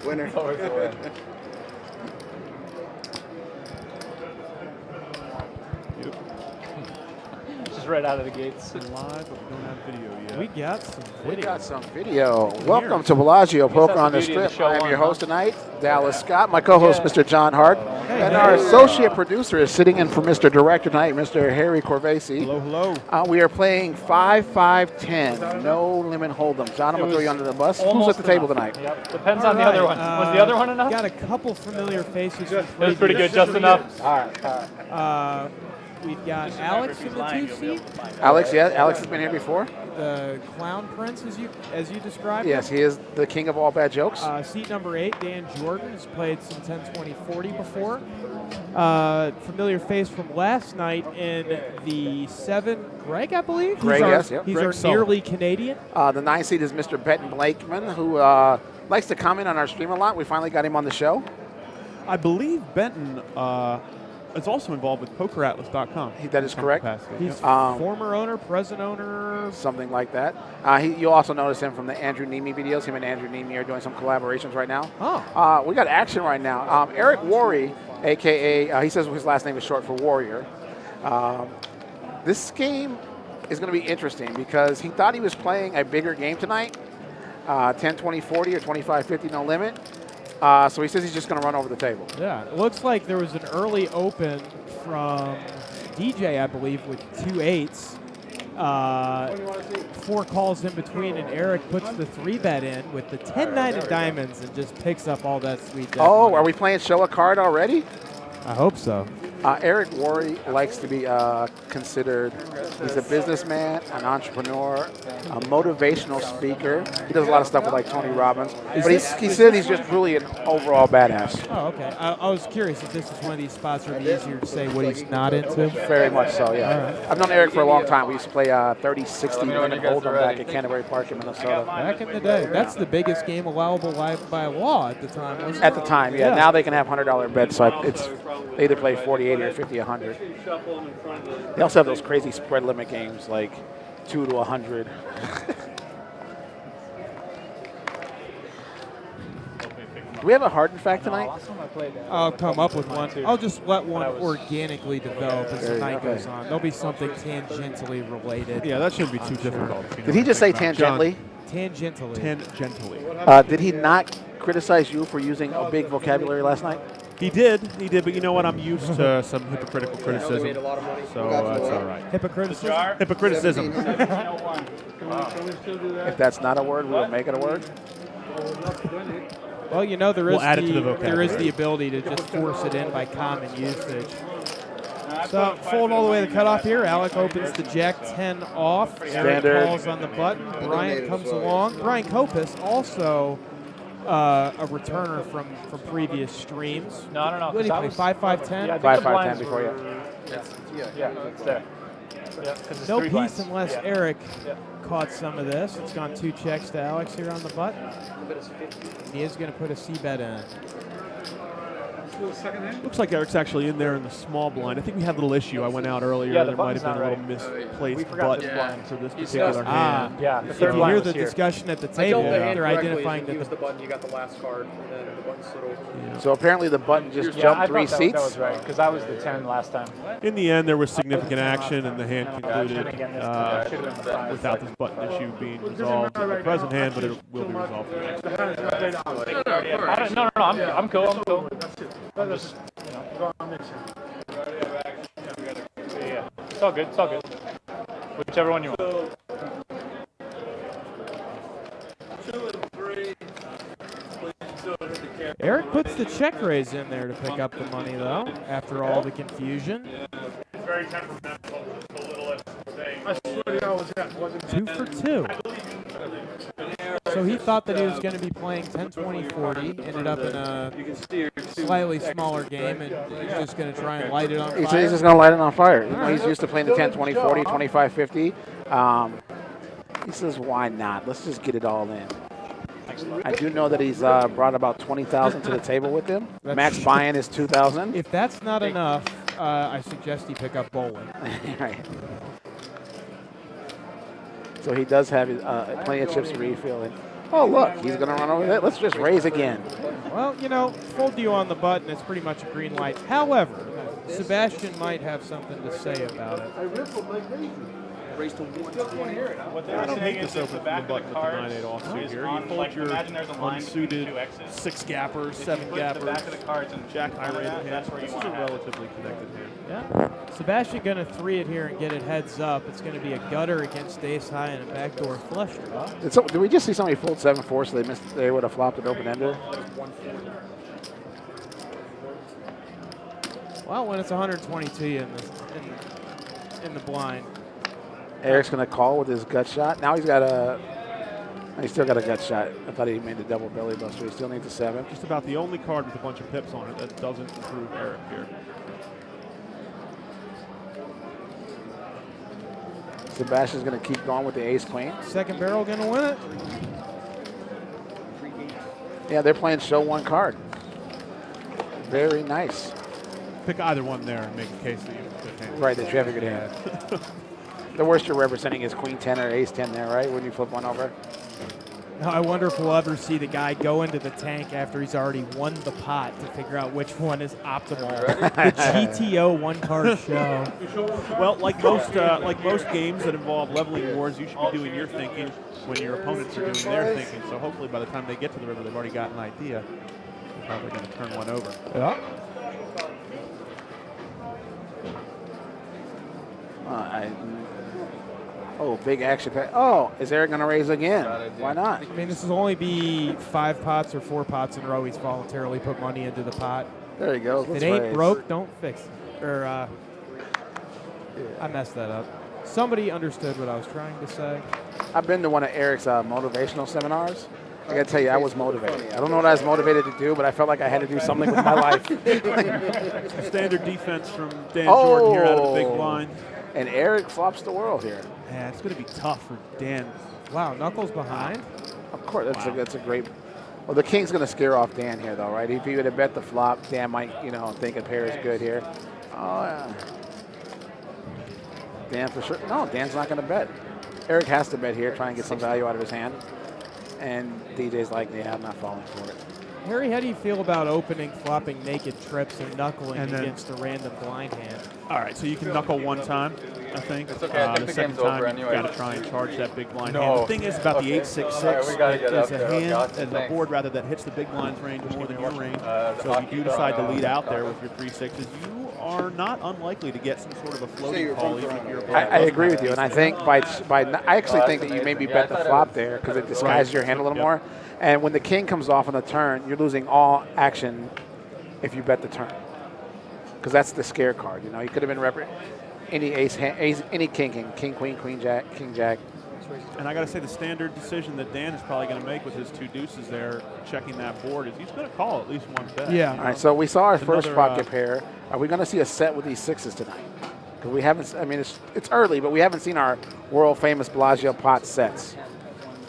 Winner. Just right out of the gates. Live, but we don't have video yet. We got some video. We got some video. Welcome to Bellagio Poker on the Strip. I am your host tonight, Dallas Scott. My co-host, Mr. John Hart. And our associate producer is sitting in for Mr. Director tonight, Mr. Harry Corvasi. Hello, hello. We are playing 5-5-10. No limit hold'em. John, I'm going to throw you under the bus. Who's at the table tonight? Yep. Depends on the other one. Was the other one enough? Got a couple familiar faces. It was pretty good, just enough. All right. We've got Alex in the 2 seat. Alex, yeah. Alex has been here before. The Clown Prince, as you described. Yes, he is the king of all bad jokes. Seat number 8, Dan Jordan, has played some 10, 20, 40 before. Familiar face from last night in the 7, Greg, I believe. Greg, yes. Yep. He's Greg our nearly Canadian. The 9 seat is Mr. Benton Blakeman, who likes to comment on our stream a lot. We finally got him on the show. I believe Benton is also involved with PokerAtlas.com. That is correct. He's former owner, present owner. Something like that. You'll also notice him from the Andrew Nemi videos. Him and Andrew Nemi are doing some collaborations right now. Oh. We got action right now. Eric Worry, a.k.a. He says his last name is short for Warrior. This game is going to be interesting because he thought he was playing a bigger game tonight, 10, 20, 40 or 25, 50, no limit. So he says he's just going to run over the table. Yeah, it looks like there was an early open from DJ, I believe, with 2 8s. 4 calls in between, and Eric puts the 3-bet in with the 10-9 of diamonds and just picks up all that sweet death money. Are we playing show a card already? I hope so. Eric Worry likes to be considered, he's a businessman, an entrepreneur, a motivational speaker. He does a lot of stuff with like Tony Robbins. But he said he's just really an overall badass. Oh, okay. I was curious if this is one of these spots where it'd be easier to say what he's not into. Very much so, yeah. Right. I've known Eric for a long time. We used to play 30, 60 limit hold'em back at Canterbury Park in Minnesota. Back in the day. That's the biggest game allowable by law at the time, wasn't it? At the time, yeah. Now they can have $100 bets, so they either play 40, 80, or 50, 100. They also have those crazy spread limit games like 2 to 100. Do we have a hard fact tonight? I'll come up with one. I'll just let one organically develop as the night goes on. There'll be something tangentially related. Yeah, that shouldn't be too difficult. Did he just say tangentially? Tangentially. Tangentially. Did he not criticize you for using a big vocabulary last night? He did, but you know what? I'm used to some hypocritical criticism, so it's all right. Hypocriticism? If that's not a word, we'll make it a word. Well, you know, there is the ability to just force it in by common usage. So, fold all the way to the cutoff here. Alec opens the Jack-10 off. Eric calls on the button. Brian comes along. Brian Kopis also a returner from previous streams. No. What did he play, 5-5-10? Yeah, 5-5-10 before you. Yeah, it's there. Yeah, no peace unless Eric caught some of this. It's gone 2 checks to Alex here on the button. He is going to put a C-bet in. Looks like Eric's actually in there in the small blind. I think we had a little issue. I went out earlier. Yeah, there might have been a little misplaced button for this particular hand. Yeah, if you hear the discussion at the table, they're identifying that the button, you got the last card, and then the button's little. So apparently the button just jumped 3 seats. That was right, because I was the 10 last time. In the end, there was significant action, and the hand concluded without this button issue being resolved in the present hand, but it will be resolved for the next one. No, I'm cool. I'm just, yeah, it's all good. Whichever one you want. 2 and 3. Eric puts the check raise in there to pick up the money, though, after all the confusion. It's very temperamental, the littlest thing. I swear to God, wasn't 2 for 2. So he thought that he was going to be playing 10, 20, 40. Ended up in a slightly smaller game, and he's just going to try and light it on fire. He's just going to light it on fire. He's used to playing the 10, 20, 40, 25, 50. He says, why not? Let's just get it all in. I do know that he's brought about 20,000 to the table with him. Max buy-in is 2,000. If that's not enough, I suggest he pick up bowling. Right. So he does have plenty of chips to refill. And Oh, look, he's going to run over there. Let's just raise again. Well, you know, full deal on the button. It's pretty much a green light. However, Sebastian might have something to say about it. What I they're don't saying hate is this if the open back from of the the button card with the 9-8 offsuit is here. You on, fold like your imagine there's a line unsuited between 2 X's. 6 gappers, If you 7 put the back of the gappers, cards in jack high front of rated that, hand. that's where you This is want a to have it. relatively connected hand. Yeah. Sebastian going to 3 it here and get it heads up. It's going to be a gutter against ace high and a backdoor flusher. Did we just see somebody fold 7-4 so they would have flopped an open ender? Well, when it's 122 in the blind. Eric's going to call with his gut shot. Now he's still got a gut shot. I thought he made the double belly buster. He still needs a 7. Just about the only card with a bunch of pips on it that doesn't improve Eric here. Sebastian's going to keep going with the ace queen. Second barrel going to win it. Yeah, they're playing show one card. Very nice. Pick either one there and make a case that you have a good hand. Right, that you have a good hand. The worst you're representing is queen 10 or ace 10 there, right? When you flip one over. Now, I wonder if we'll ever see the guy go into the tank after he's already won the pot to figure out which one is optimal. The GTO one-card show. Well, like most games that involve leveling wars, you should be doing your thinking when your opponents are doing their thinking. So hopefully by the time they get to the river, they've already got an idea of how they're going to turn one over. Yeah. Oh, big action pack. Oh, is Eric going to raise again? Why not? I mean, this will only be 5 pots or 4 pots in a row. He's voluntarily put money into the pot. There you go. If Let's it ain't raise. broke, don't fix it. Or, I messed that up. Somebody understood what I was trying to say. I've been to one of Eric's motivational seminars. I got to tell you, I was motivated. I don't know what I was motivated to do, but I felt like I had to do something with my life. Standard defense from Dan Jordan here out of the big blind. And Eric flops the world here. Yeah, it's going to be tough for Dan. Wow, Knuckles behind? Of course, that's a great. Well, the king's going to scare off Dan here, though, right? If he would have bet the flop, Dan might, think a pair is good here. Oh, yeah. Dan for sure. No, Dan's not going to bet. Eric has to bet here, try and get some value out of his hand. And DJ's like, yeah, I'm not falling for it. Harry, how do you feel about opening, flopping naked trips, and knuckling And then- against a random blind hand? All right, so you can knuckle one time, I think. It's okay, I think the the second game's time, over you've anyway. got to try and charge that big blind No. hand. The thing is about the Okay. 8-6-6 All right, we gotta get up is a there. hand, Gotcha, as a thanks. board rather that hits the big blind's range more than your range. So if hockey you do decide to dog, lead out there with your 3-6s, you are not unlikely to get some sort of a floating call, even if you're I agree with you, and I think I actually think that you maybe bet the flop there because it disguises your hand a little more. And when the king comes off on the turn, you're losing all action if you bet the turn, because that's the scare card. You could have been any ace, any king, queen, jack, king, jack. And I got to say, the standard decision that Dan is probably going to make with his 2 deuces there, checking that board, is he's going to call at least one bet. Yeah. All right, so we saw our first another, pocket pair. Are we going to see a set with these 6s tonight? Because we haven't. I mean, it's early, but we haven't seen our world famous Bellagio pot sets.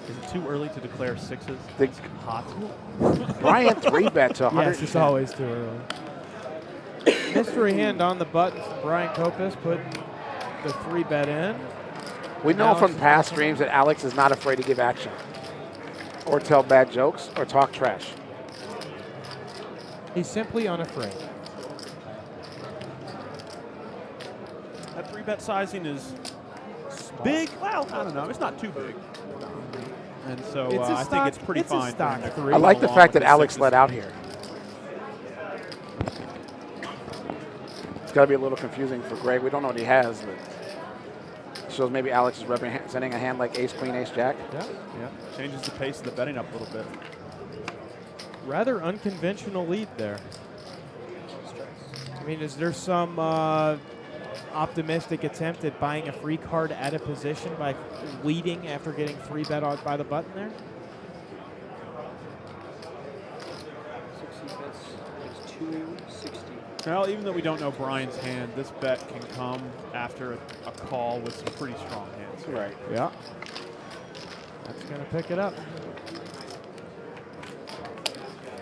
Is it too early to declare 6s? The- It's hot. Brian 3-bet to 100. Yes, it's always too early. Mystery hand on the button from Brian Kopis, put the 3-bet in. We know from past streams that Alex is not afraid to give action, or tell bad jokes, or talk trash. He's simply unafraid. That 3-bet sizing is big. Well, I don't know. It's not too big. And so It's a I think stock- it's pretty it's a fine. stock for him to 3. I like the along fact with that the Alex 6s. let out here. It's got to be a little confusing for Greg. We don't know what he has, but shows maybe Alex is representing a hand like ace, queen, ace, jack. Yeah. Yeah, changes the pace of the betting up a little bit. Rather unconventional lead there. I mean, is there some optimistic attempt at buying a free card at a position by leading after getting 3-bet out by the button there? 60 bets, it's 260. Well, even though we don't know Brian's hand, this bet can come after a call with some pretty strong hands. Right. Yeah. That's going to pick it up.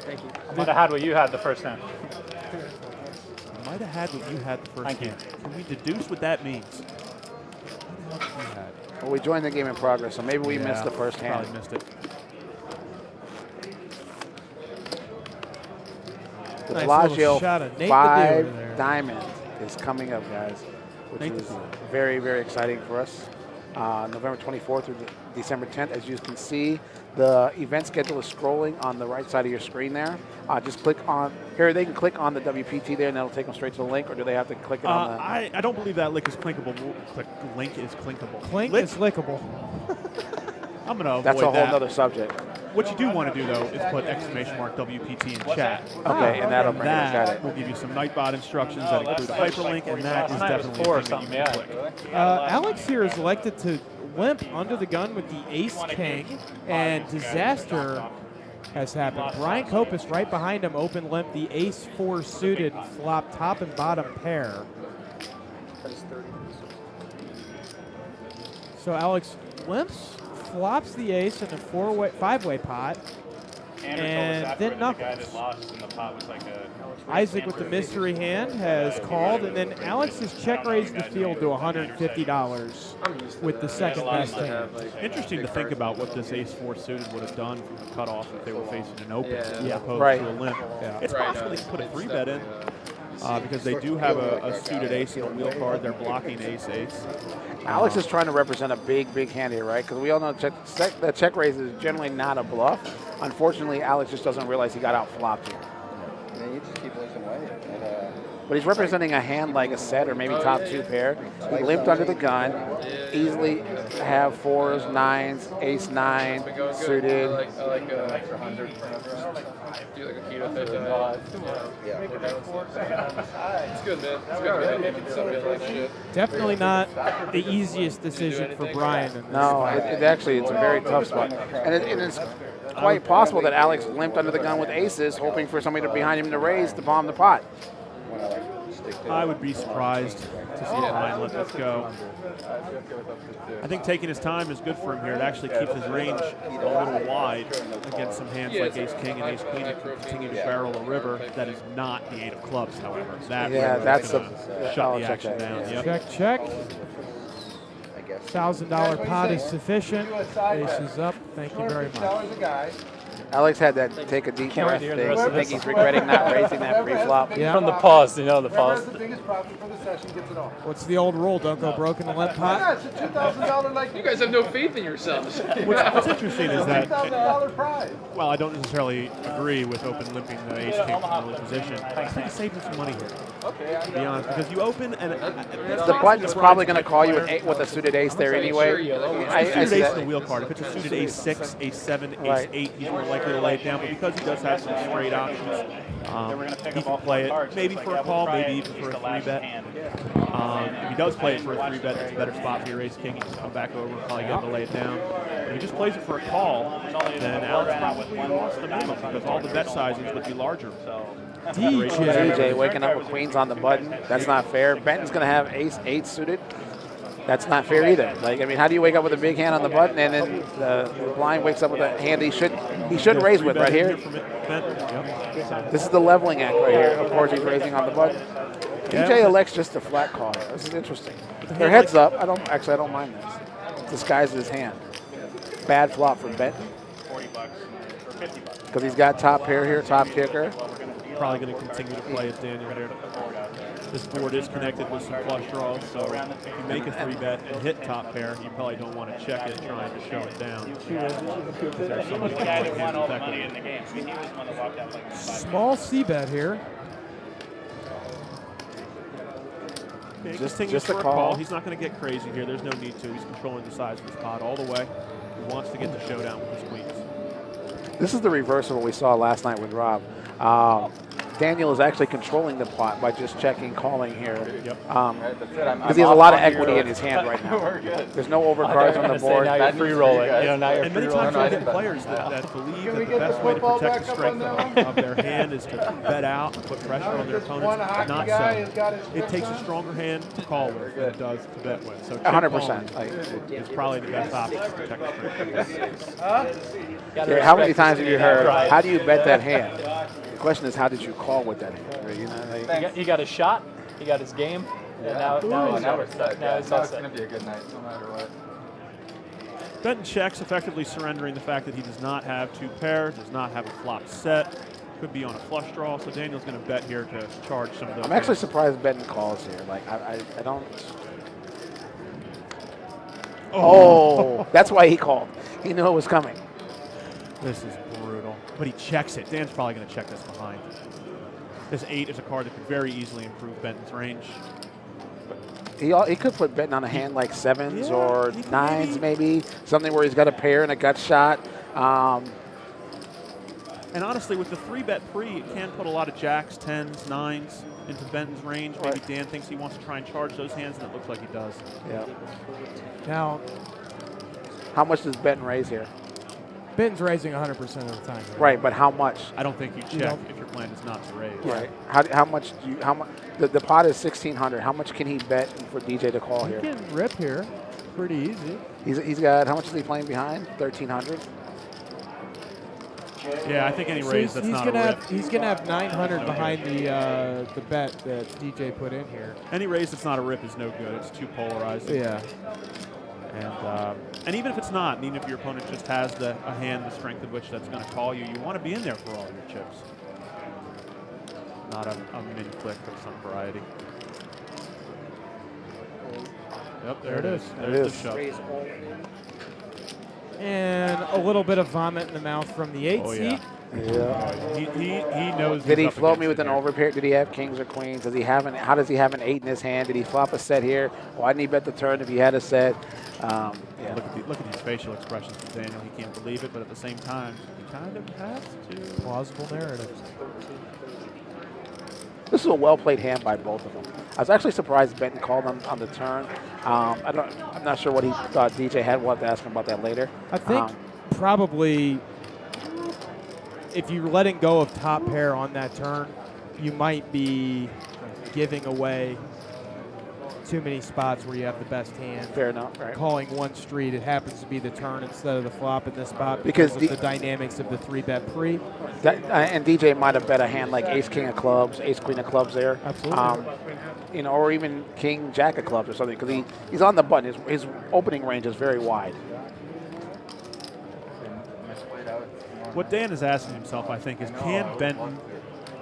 Thank you. I might have had what you had the first time. I might have had what you had the first Thank you. hand. Can we deduce what that means? What the hell did you had? Well, we joined the game in progress, so maybe we missed Yeah, the first hand. Probably missed it. The Nice little Bellagio shot of Nate the Dude 5 there. Diamond is coming up, guys, which Nate the is Dude. very, very exciting for us. November 24th through December 10th. As you can see, the event schedule is scrolling on the right side of your screen there. Just click on here. They can click on the WPT there, and that'll take them straight to the link, or do they have to click it on the? I don't believe that link is clickable. Link is clickable. Clink is lickable. I'm going to avoid That's a whole that. nother subject. What you do want to do, though, is put ~WPT in chat. Okay, and that'll bring it. Got That it. will give you some Nightbot instructions that include a hyperlink, and that is definitely a thing that you can click. Alex here is elected to limp under the gun with the Ace King, and disaster has happened. Brian Copus right behind him, open limp, the Ace 4 suited flop top and bottom pair. So Alex limps, flops the ace in a five-way pot, and then knuckles. Isaac with the mystery hand has called, and then Alex has check raised the field to $150 with the second best hand. Interesting to think about what this Ace-4 suited would have done from the cutoff if they were facing an open as opposed Right. to a limp. It's possible they can put a 3-bet in because they do have a suited ace in a wheel card. They're blocking ace-ace. Alex is trying to represent a big, big hand here, right? Because we all know that check raise is generally not a bluff. Unfortunately, Alex just doesn't realize he got out flopped here. Yeah, you just keep losing weight. But he's representing a hand like a set or maybe top 2 pair. He limped under the gun, easily have 4s, 9s, ace 9 suited. I like extra 100. Do like a keto fish. Yeah. It's good, man. It's good. Making somebody like shit. Definitely not the easiest decision for Brian in this No, spot. it's a very tough spot. And it's quite possible that Alex limped under the gun with aces, hoping for somebody behind him to raise to bomb the pot. I would be surprised to see Brian let this go. I think taking his time is good for him here. It actually keeps his range a little wide against some hands like Ace-King and Ace-Queen that can continue to barrel a river. That is not the 8 of clubs, however. That that's gonna shut I'll the check action that, down. yeah. Yep. Check, check. $1,000 pot is sufficient. Ace is up. Thank you very much. Alex had that take a deep breath hear the thing. rest I of think this. he's regretting not raising that pre-flop. Yeah. From the pause, you know, the pause. What's the old rule? Don't go broke in the limp pot? You guys have no faith in yourselves. What's interesting is that, prize. well, I don't necessarily agree with open limping the Ace-King from early position. I think it's saving some money here, to be honest, because you open and The button's probably going to call you with a suited ace there anyway. I suited see ace that. in the wheel card. If it's a suited ace-6, ace-7, Right. ace-8, he's more likely to lay it down. But because he does have some straight options, he can play it maybe for a call, maybe even for a 3-bet. If he does play it for a 3-bet, it's a better spot for your ace-king. He can come back over and probably get him to lay it down. If he just plays it for a call, then Alex probably wants the minimum because all the bet sizes would be larger. DJ waking up with queens on the button. That's not fair. Benton's going to have ace-8 suited. That's not fair either. Like, I mean, how do you wake up with a big hand on the button and then the blind wakes up with a hand he should raise with right here? This is the leveling act right here. Of course, he's raising on the button. DJ elects just a flat call. This is interesting. Their heads up. I don't mind this. Disguises his hand. Bad flop for Benton. Because he's got top pair here, top kicker. Probably going to continue to play it, Daniel, here. This board is connected with some flush draws, so if you make a 3-bet and hit top pair, you probably don't want to check it trying to show it down. There's somebody who can play hands effectively. Small C-bet here. Yeah, he Just continues a for call. He's not going to get crazy here. There's no need to. He's controlling the size of his pot all the way. He wants to get the showdown with his queens. This is the reverse of what we saw last night with Rob. Daniel is actually controlling the pot by just checking, calling here. Because he has a lot of equity in his hand right now. There's no overcards on the board. Now you're free rolling. You know, now you're And free many times rolling. you get players that believe that the best way to protect the strength of their hand is to bet out and put pressure on their opponents. Not so. It takes a stronger hand to call with than it does to bet with. So check 100%. calling is probably the best option to protect the strength. Yeah, how many times have you heard, how do you bet that hand? The question is, how did you call with that hand? You know, like, He got his shot, he got his game, and now he's set. Now he's all It's set. going to be a good night, no matter what. Benton checks, effectively surrendering the fact that he does not have 2 pair, does not have a flop set. Could be on a flush draw, so Daniel's going to bet here to charge some of those. I'm actually hands. surprised Benton calls here. Like, I don't. Oh, that's why he called. He knew it was coming. This is brutal. But he checks it. Dan's probably going to check this behind. This 8 is a card that could very easily improve Benton's range. He could put Benton on a hand like 7s Yeah, or he could 9s maybe. Something where he's got a pair and a gut shot. And honestly, with the 3-bet pre, it can put a lot of jacks, 10s, 9s into Benton's range. Maybe Dan thinks he wants to try and charge those hands, and it looks like he does. Yeah. Now, How much does Benton raise here? Benton's raising 100% of the time. Right, but how much? I don't think you check don't- if your plan is not to raise. Right. How much do you? How much? The pot is 1,600. How much can he bet for DJ to call He here? can rip here. Pretty easy. He's got how much is he playing behind? 1,300. Yeah, I think any So raise that's not a rip. he's gonna have 900 behind the bet that DJ put in here. Any raise that's not a rip is no good. It's too polarized. Yeah. And even if it's not, and even if your opponent just has a hand the strength of which that's going to call you, you want to be in there for all your chips. Not a min click of some variety. Yep, there it is. There it There's is. the shove. Raise all in. And a little bit of vomit in the mouth from the 8 Oh, seat. yeah. Yeah. He knows. Did he's he up float me against with it an here. overpair? Did he have kings or queens? Does he have an? How does he have an 8 in his hand? Did he flop a set here? Why didn't he bet the turn if he had a set? Yeah. Look at these facial expressions from Daniel. He can't believe it, but at the same time, he kind of has to. Plausible narrative. This is a well-played hand by both of them. I was actually surprised Benton called on the turn. I'm not sure what he thought DJ had. We'll have to ask him about that later. I think probably if you're letting go of top pair on that turn, you might be giving away too many spots where you have the best hand. Fair enough, right? Calling one street, it happens to be the turn instead of the flop in this spot Because because of the dynamics of the 3-bet pre. And DJ might have bet a hand like ace king of clubs, ace queen of clubs there. Absolutely. Or even king jack of clubs or something because he's on the button. His opening range is very wide. What Dan is asking himself, I think, is can Benton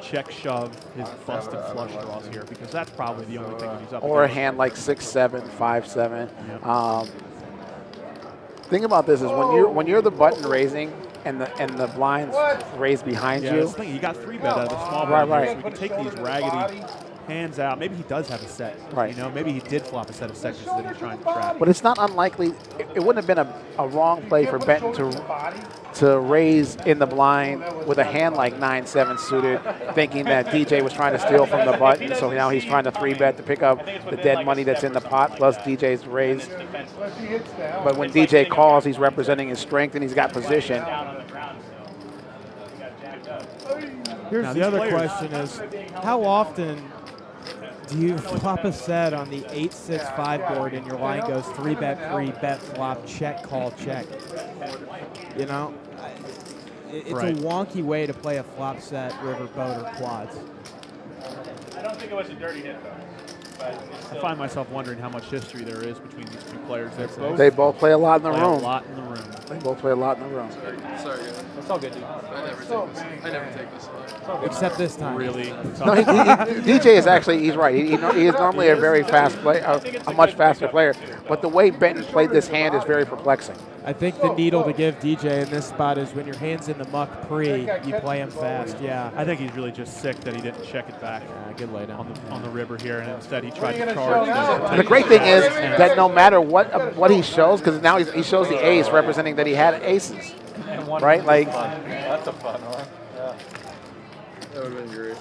check shove his busted flush draws here? Because that's probably the only thing that he's up Or a against. hand like 6-7, 5-7. Yep. Thing about this is when you're the button raising and the blinds raise behind Yeah, you. that's the thing. He got 3-bet out of the small Right, blind here, right. so we can take these raggedy hands out. Maybe he does have a set. Right. You know, maybe he did flop a set of sections that he's trying to trap. But it's not unlikely. It wouldn't have been a wrong play for Benton to raise in the blind with a hand like 9-7 suited, thinking that DJ was trying to steal from the button. So now he's trying to 3-bet to pick up the dead money that's in the pot plus DJ's raise. But when DJ calls, he's representing his strength and he's got position. Here's Now, the these other players- question is, how often do you flop a set on the 8-6-5 board and your line goes 3-bet, 3-bet, flop, check, call, check? You know, it's Right. a wonky way to play a flop set, river, boat, or quads. I don't think it was a dirty hit, though. I find myself wondering how much history there is between these two players. They both play a lot in the play room. a lot in the room. They both play a lot in the room. Sorry, guys. It's all good, dude. I never take this line. Except this time. Really No, DJ is actually, he's right. He is normally a very fast player, a much faster player. But the way Benton played this hand is very perplexing. I think the needle to give DJ in this spot is when your hand's in the muck pre, you play him fast. Yeah. I think he's really just sick that he didn't check it back Good laydown. on the river here, and instead he tried to charge. And the great thing is that no matter what he shows, because now he shows the ace representing that he had aces, right? Like That's a fun one. That would have been great.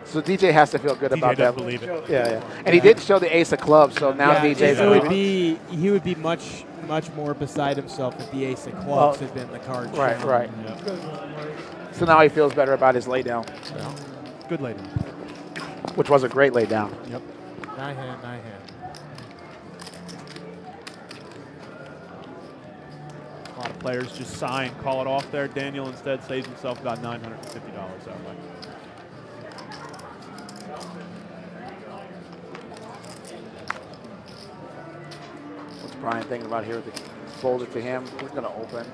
so, DJ has to feel good DJ about doesn't that. believe it. Yeah. And he did show the ace of clubs, so now Yeah, DJ's it would believing. be he would be much more beside himself if the ace of clubs had been the card. shown. Right. So now he feels better about his laydown, Good lady. which was a great laydown. Yep. Nine hand. A lot of players just sigh and call it off there. Daniel instead saves himself about $950 that way. What's Brian thinking about here? Fold it to him. He's going to open.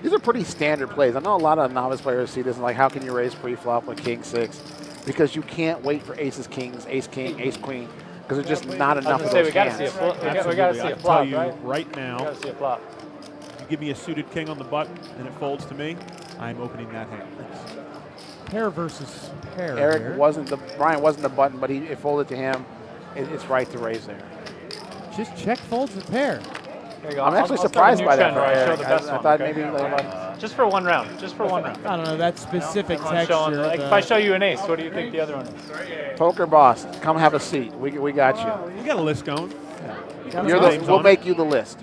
These are pretty standard plays. I know a lot of novice players see this and like, how can you raise pre-flop with king 6? Because you can't wait for aces, kings, ace king, ace queen, because there's just not enough of those we gotta see a hands. flop. We Absolutely. gotta see I a can flop, tell you right? right now, We gotta see a flop. if you give me a suited king on the button and it folds to me, I'm opening that hand. Pair versus pair. Eric here. Brian wasn't the button, but it folded to him. It's right to raise there. Just check folds a pair. There you go. I'm actually I'll start a surprised new by that. trend where I show Eric. the best I one, thought okay? maybe like, Just for one round. Just for one round. I don't know, that specific I'm showing, texture. like, if I show you an ace, what do you think the other one is? poker boss, come have a seat. We got you. We got a list going. We'll make you the list.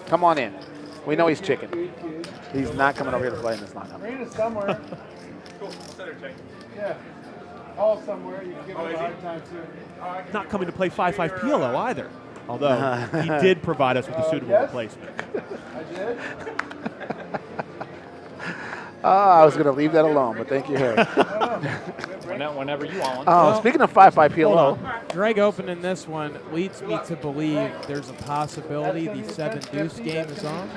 Come on in. We know he's chicken. He's not coming over here to play, and it's not coming. Green is somewhere. Cool. Center check. Yeah. All somewhere. You can give him a hard time too. Not coming to play 5-5 PLO either. Although he did provide us with a suitable replacement. I did. I was going to leave that alone, but thank you, Harry. Whenever you want one. Speaking of 5-5 Hold PLO, on. Greg opening this one leads me to believe there's a possibility the 7-deuce game is on.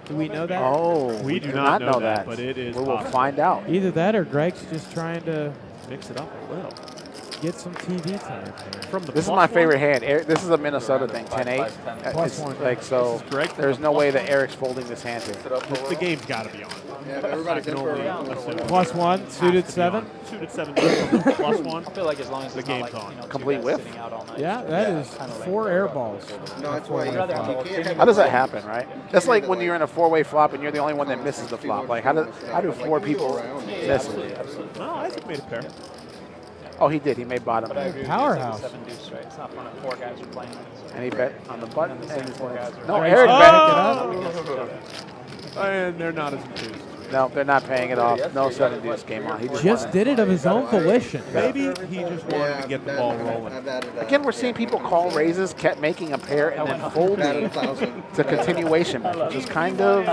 Do we know that? We do not know that, but it is We will possible. find out. Either that or Greg's just trying to Mix it up a little. get some TV time. From the This is plus my one, favorite hand. This is a Minnesota thing, 10-8. Plus one. Like, so This is Greg from there's the no way plus that Eric's folding this hand here. The game's got to be on. Yeah, everybody's in for a round. Plus one, suited 7. Suited 7 plus one. I feel like as long as The it's not game's like, on. you know, two Complete guys whiff? sitting out all night. Yeah, that is 4 air balls. No, that's why you can't have How does that happen, right? That's like when you're in a 4-way flop and you're the only one that misses the flop. Like, how do 4 people miss it? No, Isaac made a pair. Oh, he did. He made bottom. But I agree with you, Powerhouse. it's like a 7-deuce, right? It's not fun if 4 guys are playing. And he bet on the button. And then the same 4 guys are No, playing. Eric Oh! bet. And they're not as enthused. No, they're not paying it off. No 7-deuce game on. He Just did it of his own volition. Maybe he just wanted to get the ball rolling. Again, we're seeing people call raises, kept making a pair, and then folding. It's a continuation match, which is kind of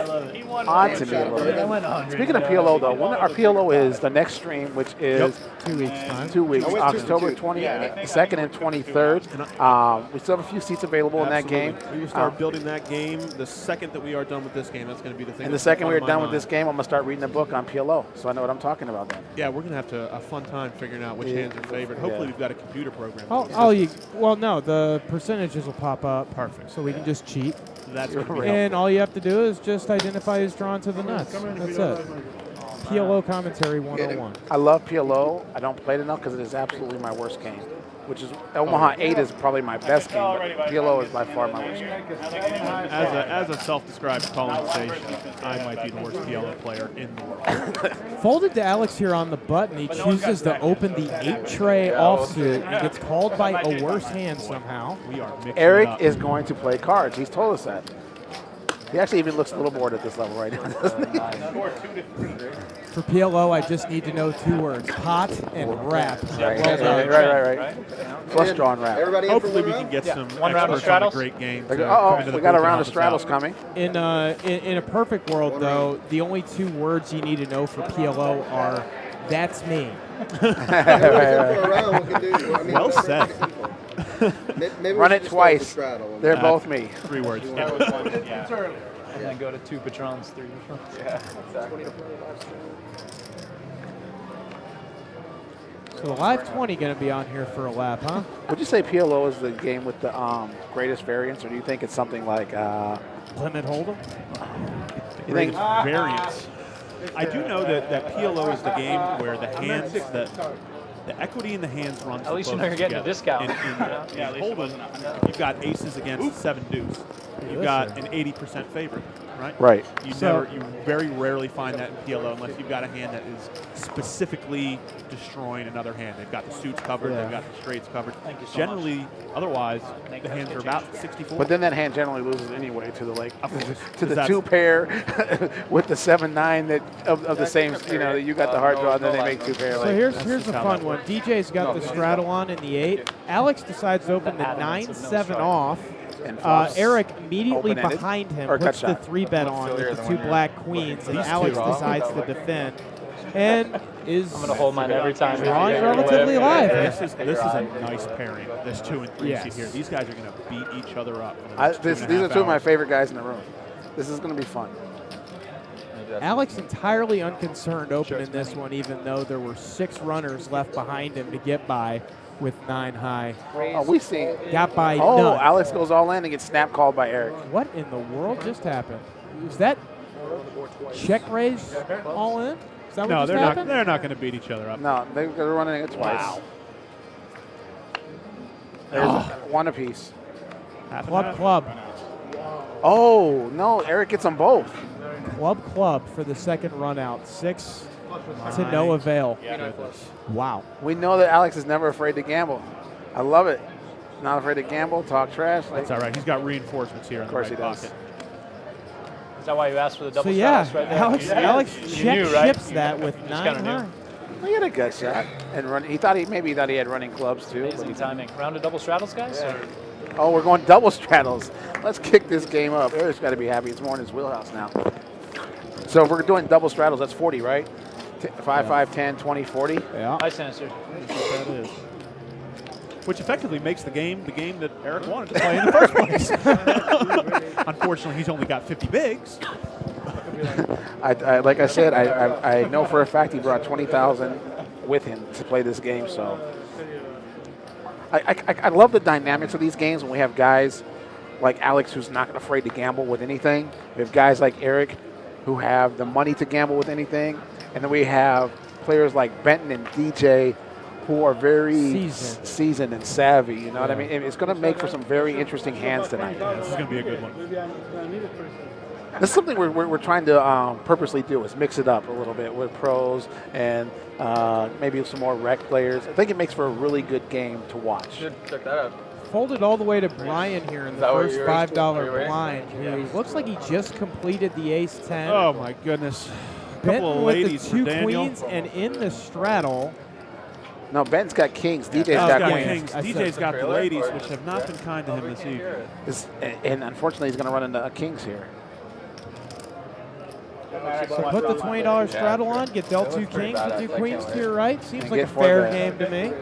odd to me a little bit. Speaking of PLO, though, our PLO is the next stream, which is 2 weeks time. 2 weeks, October 22nd and 23rd. We still have a few seats available in that game. We will start building that game the second that we are done with this game. That's going to be the thing. And the second we are done with this game, I'm going to start reading a book on PLO, so I know what I'm talking about then. Yeah, we're going to have a fun time figuring out which hands are favored. Hopefully, we've got a computer program. Well, no, the percentages will pop up. Perfect. So we can just cheat. That's going to be And all you have to do is just identify who's drawn to the nuts. That's it. PLO commentary 101. I love PLO. I don't play it enough because it is absolutely my worst game, which is Omaha 8 is probably my best game, but PLO is by far my worst game. As a self-described calling station, I might be the worst PLO player in the world. Folded to Alex here on the button. He chooses to open the 8-tray offsuit. He gets called by a worse hand somehow. We are mixing Eric it up. is going to play cards. He's told us that. He actually even looks a little bored at this level right now, doesn't he? For PLO, I just need to know 2 words: pot and wrap. Right. Flush draw and wrap. Everybody Hopefully, we can get some One round of experts on the straddles? great game. We to come into the got a booth and round of help us straddles out. coming. In a perfect world, though, the only 2 words you need to know for PLO are "that's me." Well said. Run it twice. They're both me. 3 words. And then go to 2 patrons, 3 patrons. Yeah, exactly. So the live 20 going to be on here for a lap, huh? Would you say PLO is the game with the greatest variance, or do you think it's something like Limit Hold'em. you think Variance. I do know that PLO is the game where the hands, the equity in the hands runs. At least you the know you're getting a together. discount. In Hold'em, you've got aces against 7-deuce. You've got an 80% favorite, right? Right. You So- you very rarely find that in PLO unless you've got a hand that is specifically destroying another hand. They've got the suits covered, Yeah. they've got the straights covered. Thank you so Generally, otherwise, the hands are about 64. But then that hand generally loses anyway to the to the That's- 2 pair with the 7-9 that of the same, you got the hard draw, and then they make 2 pair. So Like, here's a just how fun that one. DJ's got the straddle on in the 8. Alex decides to open the 9-7 off. and flops. Eric immediately Open-ended? behind him Or puts cut the shot? 3-bet on with the 2 black queens, and Alex decides to defend. And is I'm going to hold mine every time. drawing relatively live. This is a nice pairing. This 2 and 3 Yes. seat here. These guys are going to beat each other up. for the next These 2.5 are 2 of my hours. favorite guys in the room. This is going to be fun. Alex entirely unconcerned opening this one, even though there were 6 runners left behind him to get by with 9 high. Oh, we see. Got by Oh, none. Alex goes all in and gets snap called by Eric. What in the world just happened? Is that check raise all in? Is that No, what just happened? they're not going to beat each other up. No, they're running it twice. Wow. There's one apiece. Half and Club, half. club. Oh, no, Eric gets them both. Club, club for the second run out. 6 to no avail. Wow. We know that Alex is never afraid to gamble. I love it. Not afraid to gamble, talk trash. That's all right. He's got reinforcements here. Of course he does. Is that why you asked for the double So yeah, straddles right there? Alex You check knew, right? ships that with 9 kinda knew. high. He had a good shot. And run. He thought he had running clubs too. But Amazing he timing. Round of double straddles, guys? Yeah. Oh, we're going double straddles. Let's kick this game up. Eric's got to be happy. It's more in his wheelhouse now. So if we're doing double straddles, that's 40, right? 5, 5, 10, 20, 40. Yeah. Hi, Sinister. That is. Which effectively makes the game that Eric wanted to play in the first place. Unfortunately, he's only got 50 bigs. Like I said, I know for a fact he brought 20,000 with him to play this game. So I love the dynamics of these games when we have guys like Alex who's not afraid to gamble with anything. We have guys like Eric who have the money to gamble with anything. And then we have players like Benton and DJ who are very seasoned and savvy. You know what I mean? It's going to make for some very interesting hands tonight. Yeah, this is going to be a good one. This is something we're trying to purposely do is mix it up a little bit with pros and maybe some more rec players. I think it makes for a really good game to watch. Should check that out. Folded all the way to Brian here in the that what first you're $5 blind. Who looks like he just completed the ace 10. Oh, my goodness. A couple of Benton with ladies the for 2 Daniel. queens and in the straddle. No, Ben's got kings. DJ's He's got got queens. kings. I DJ's said- got the ladies, which have not been kind to him this evening. And unfortunately, he's going to run into kings here. So put the $20 straddle on, get dealt 2 kings with 2 queens to your right. Seems And like a get four fair back. game to me.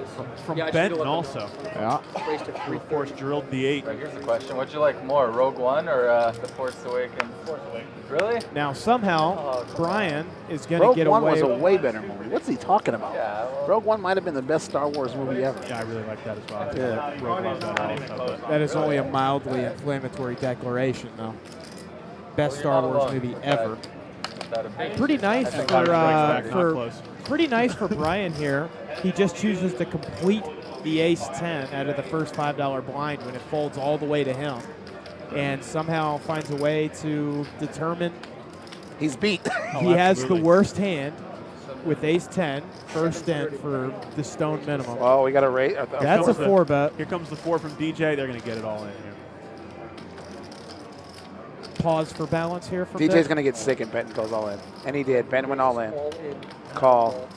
From Yeah, I should Benton go also. Yeah. Who, of course, drilled the 8. Right, here's the question. What'd you like more, Rogue One or The Force Awakens? Force Awakens. Really? Now somehow Brian is going to Rogue get One away. was a way better movie. What's he talking about? Yeah. Well, Rogue One might have been the best Star Wars movie ever. Yeah, I really like that as well. Yeah. Rogue One better also, but That is only a mildly inflammatory declaration, though. Best Star Wars movie ever. that a big Pretty nice Empire Strikes Back, not for close. pretty nice for Brian here. He just chooses to complete the ace 10 out of the first $5 blind when it folds all the way to him, and somehow finds a way to determine He's beat. he has the absolutely. worst hand with ace 10, first in for the stone minimum. Well, we got to rate. That's a comes the- 4-bet. Here comes the 4 from DJ. They're going to get it all in here. Pause for balance here for DJ's Benton. going to get sick and Benton goes all in. And he did. Benton went all in. Call.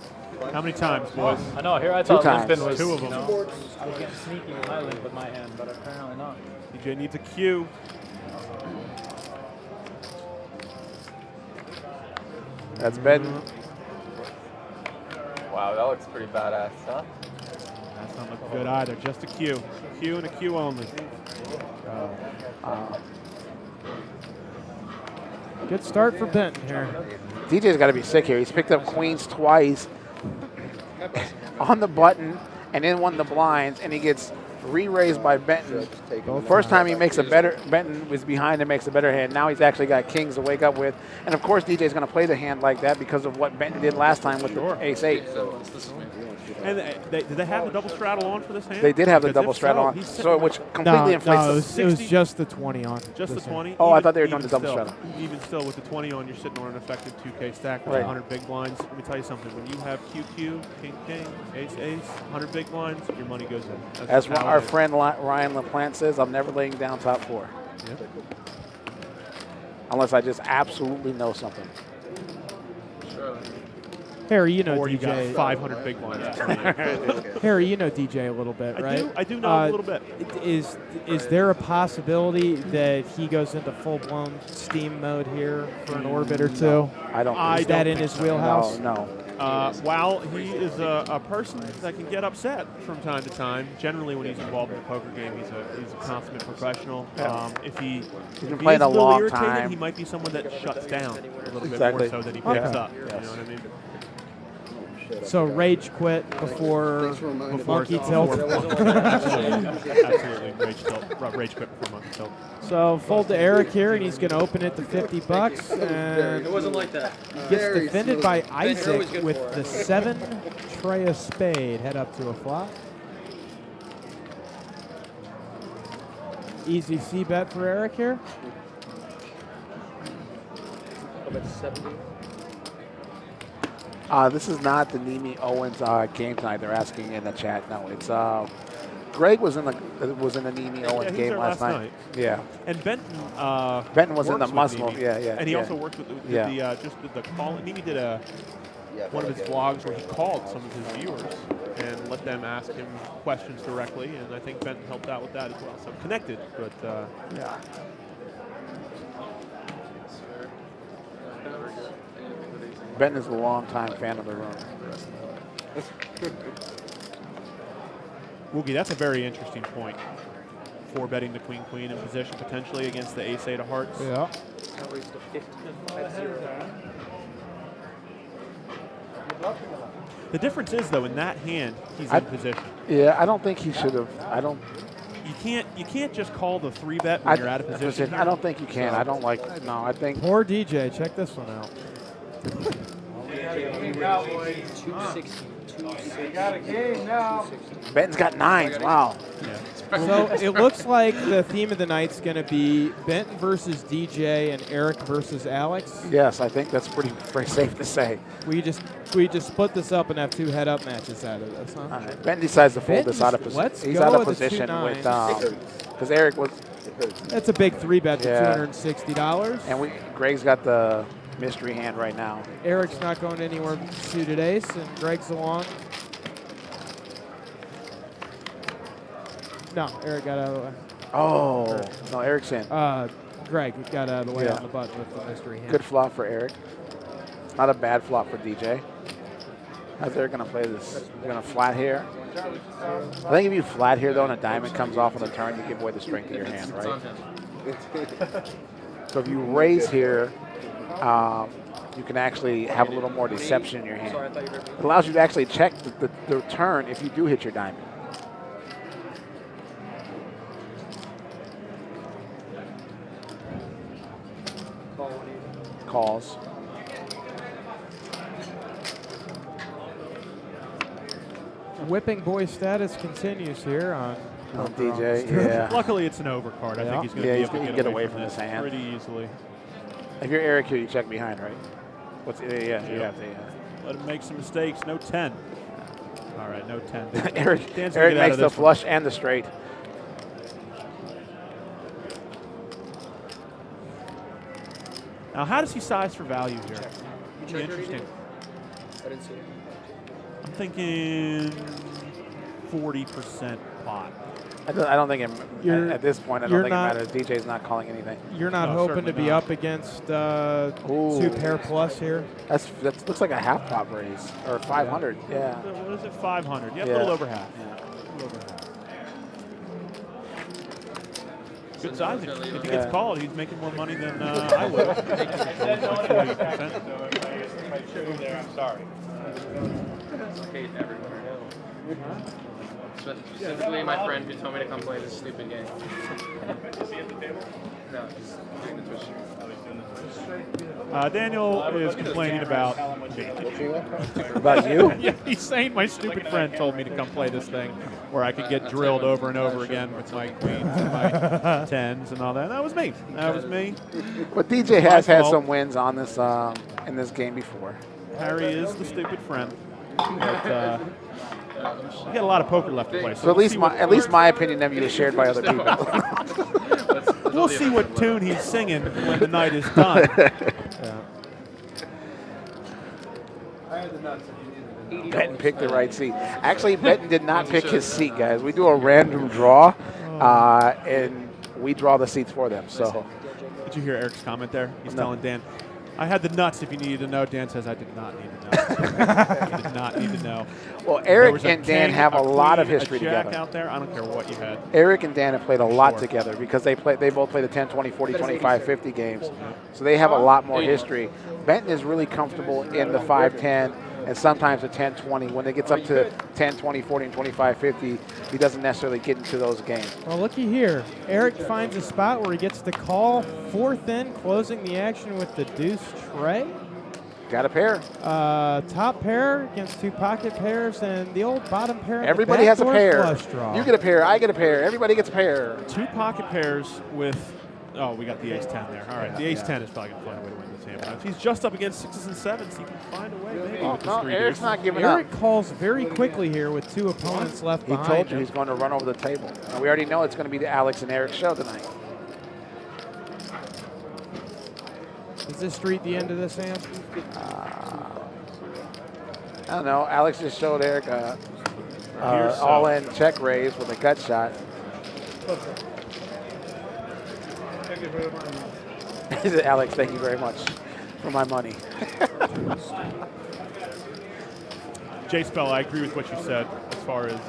How many times, boys? I know. Here I thought times. Lisbon was, 2 of you them. know, I was getting sneaky with my limp with my hand, but apparently not. DJ needs a cue. That's Benton. Wow, that looks pretty badass, huh? That's not looking good either. Just a cue. Cue and a cue only. Good start for Benton here. DJ's got to be sick here. He's picked up queens twice on the button and then won the blinds, and he gets re-raised by Benton. First time he makes a better, Benton was behind and makes a better hand. Now he's actually got kings to wake up with. And of course, DJ's going to play the hand like that because of what Benton did last time with the ace-8. And did they have the double straddle on for this hand? They did have the Because double if straddle so, on, he's so sitting which with completely No, inflates it the was, 60. just the 20 on. just the this hand. 20. Oh, I Even- thought they were doing even the double still- straddle. Even still, with the 20 on, you're sitting on an effective 2K stack with Right. 100 big blinds. Let me tell you something. When you have QQ, King King, Ace Ace, 100 big blinds, your money goes in. That's As just how our it is. friend Ryan LaPlante says, I'm never laying down top 4. Yep. Unless I just absolutely know something. Harry, you know Or you got DJ. 500 big blinds. Harry, you know DJ a little bit, right? I do know a little bit. Is there a possibility that he goes into full-blown steam mode here for an orbit or two? I don't. I Is that don't in think his so. wheelhouse? No. while he is a person that can get upset from time to time, generally when he's involved in a poker game, he's a consummate professional. If he's been playing a little long irritated, time. he might be someone that shuts down a little Exactly. bit more so than he picks Okay. up. You know what I mean? So rage quit before monkey tilt. Absolutely. Rage quit before monkey tilt. So fold to Eric here, and he's going to open it to $50. And It wasn't like that. gets defended by Isaac with the 7 tray of spade. Head up to a flop. Easy C bet for Eric here. How about 70? This is not the Nimi Owens game tonight. They're asking in the chat. No, it's Greg was in the Nimi Owens he was game there last last night. Yeah, And Benton. Benton was in the works with muscle. Nimi. Yeah, yeah. And he yeah. also worked with just did the call. Nimi did one of his Okay. vlogs where he called some of his viewers and let them ask him questions directly, and I think Benton helped out with that as well. So connected, but Yeah. Benton is a longtime fan of the room. Woogie, that's a very interesting point. 4 betting the queen in position potentially against the ace-8 of hearts. Yeah. Now raise to 50. The difference is, though, in that hand, he's in position. Yeah, I don't think he should have. I don't. You can't just call the 3-bet when you're out of position. I don't think you can. I don't like. No, I think. Poor DJ. Check this one out. 260. 260. Got a game now. Benton's got 9s. Wow. So it looks like the theme of the night's going to be Benton versus DJ and Eric versus Alex. Yes, I think that's pretty safe to say. We just split this up and have 2 head-up matches out of this, huh? All right. Benton decides to fold this out of position. Let's He's go out of with the position 2 with nines. because Eric was, That's a big 3-bet to Yeah. $260. and Greg's got the mystery hand right now. Eric's not going anywhere suited ace, and Greg's along. No, Eric got out of the way. Oh no, Eric's in. Greg got out of the way Yeah. on the button with the mystery hand. Good flop for Eric. Not a bad flop for DJ. How's Eric gonna play this? They're gonna flat here. I think if you flat here though, and a diamond comes off on the turn, you give away the strength of your hand, It's on right? him. So if you raise here, you can actually have a little more deception in your hand. Sorry, I thought you were. It allows you to actually check the turn if you do hit your diamond. Call 180. Calls. Whipping boy status continues here on DJ, yeah. Luckily, it's an overcard. I think he's going to Yeah, be he's able to gonna get away from his this hand. pretty easily. If you're Eric here, you check behind, right? Yeah, you have to. Yeah. Let him make some mistakes. No 10. All right, no 10. Eric Dan's gonna get out makes of the this one. flush and the straight. Now, how does he size for value here? You checked Interesting. I didn't see it. I'm thinking 40% pot. I don't think You're- at this point, I you're don't think not- it matters. DJ's not calling anything. You're not No, hoping to certainly be not. up against Ooh. 2 pair plus here. That looks like a half pot raise or 500. Yeah. What is it, 500? Yeah, a Yeah. little over half. Yeah. Good sizing. If he Yeah. gets called, he's making more money than I would. Like 40%. I'm sorry. I hate everyone I know. Specifically my friend who told me to come play this stupid game. Is he at the table? No, he's doing the Twitch stream. Daniel is complaining about me. About you? Yeah, he's saying my stupid friend told me to come play this thing where I could get drilled over and over again with my queens and my tens and all that. That was me. That was me. But DJ has had fault. some wins on this in this game before. Harry is the stupid friend. But we got a lot of poker left to play. So at least my opinion of you is shared by other people. We'll see what tune he's singing when the night is done. I had the nuts if you needed it. Benton picked the right seat. Actually, Benton did not pick his seat, guys. We do a random draw, and we draw the seats for them. So Did you hear Eric's comment there? He's No. telling Dan, I had the nuts if you needed to know. Dan says, I did not need to know. You did not need to know. Well, There Eric was a and Dan king, have a lot of queen, history a jack together. out there. I don't care what you had. Eric and Dan have played a lot Sure. together because they both play the 10, 20, 40, 25, 50 games. So they have a lot more history. Benton is really comfortable in the 5, 10, and sometimes the 10, 20. When it gets up to 10, 20, 40, and 25, 50, he doesn't necessarily get into those games. Well, looky here. Eric finds a spot where he gets to call. Fourth in, closing the action with the deuce tray. Got a pair. Top pair against two pocket pairs, and the old bottom pair. Everybody has a pair. Flush draw. You get a pair. I get a pair. Everybody gets a pair. Two pocket pairs with, oh, we got the ace-10 there. All right, the ace-10 is probably going to find a way to win this hand. But if he's just up against 6s and 7s, he can find a way maybe with the No, three Eric's deuce. not giving Eric up. calls very quickly here with two opponents left He behind. told you him. he's going to run over the table. And we already know it's going to be the Alex and Eric show tonight. Is this street the end of this hand? I don't know. Alex just showed Eric a Here's so. all-in check raise with a gut shot. He said, Alex, thank you very much for my money. Jay Spell, I agree with what you said as far as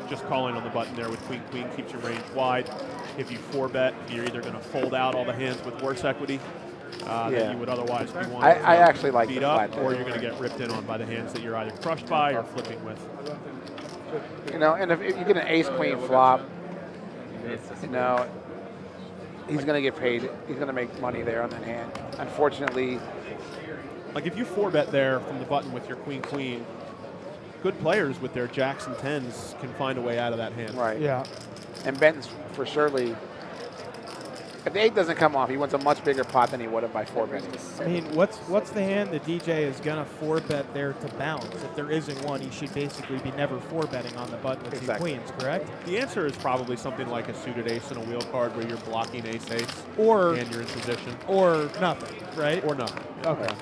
just calling on the button there with queen, queen keeps your range wide. If you 4-bet, you're either going to fold out all the hands with worse equity than you would otherwise be wanting I to actually like beat the up, flat or there. you're going to get ripped in on by the hands that you're either crushed by or flipping with. You know, and if you get an ace-queen flop, you know, he's going to get paid. He's going to make money there on that hand. Unfortunately, Like if you 4-bet there from the button with your queen, queen, good players with their jacks and 10s can find a way out of that hand. right. Yeah. And Benton's for surely, if the 8 doesn't come off, he wins a much bigger pot than he would have by 4-betting. I mean, what's the hand the DJ is gonna 4-bet there to balance? If there isn't one, he should basically be never 4-betting on the button with Exactly. two queens, correct? The answer is probably something like a suited ace and a wheel card where you're blocking ace-ace Or and you're in position. or nothing, right? Or nothing. Okay.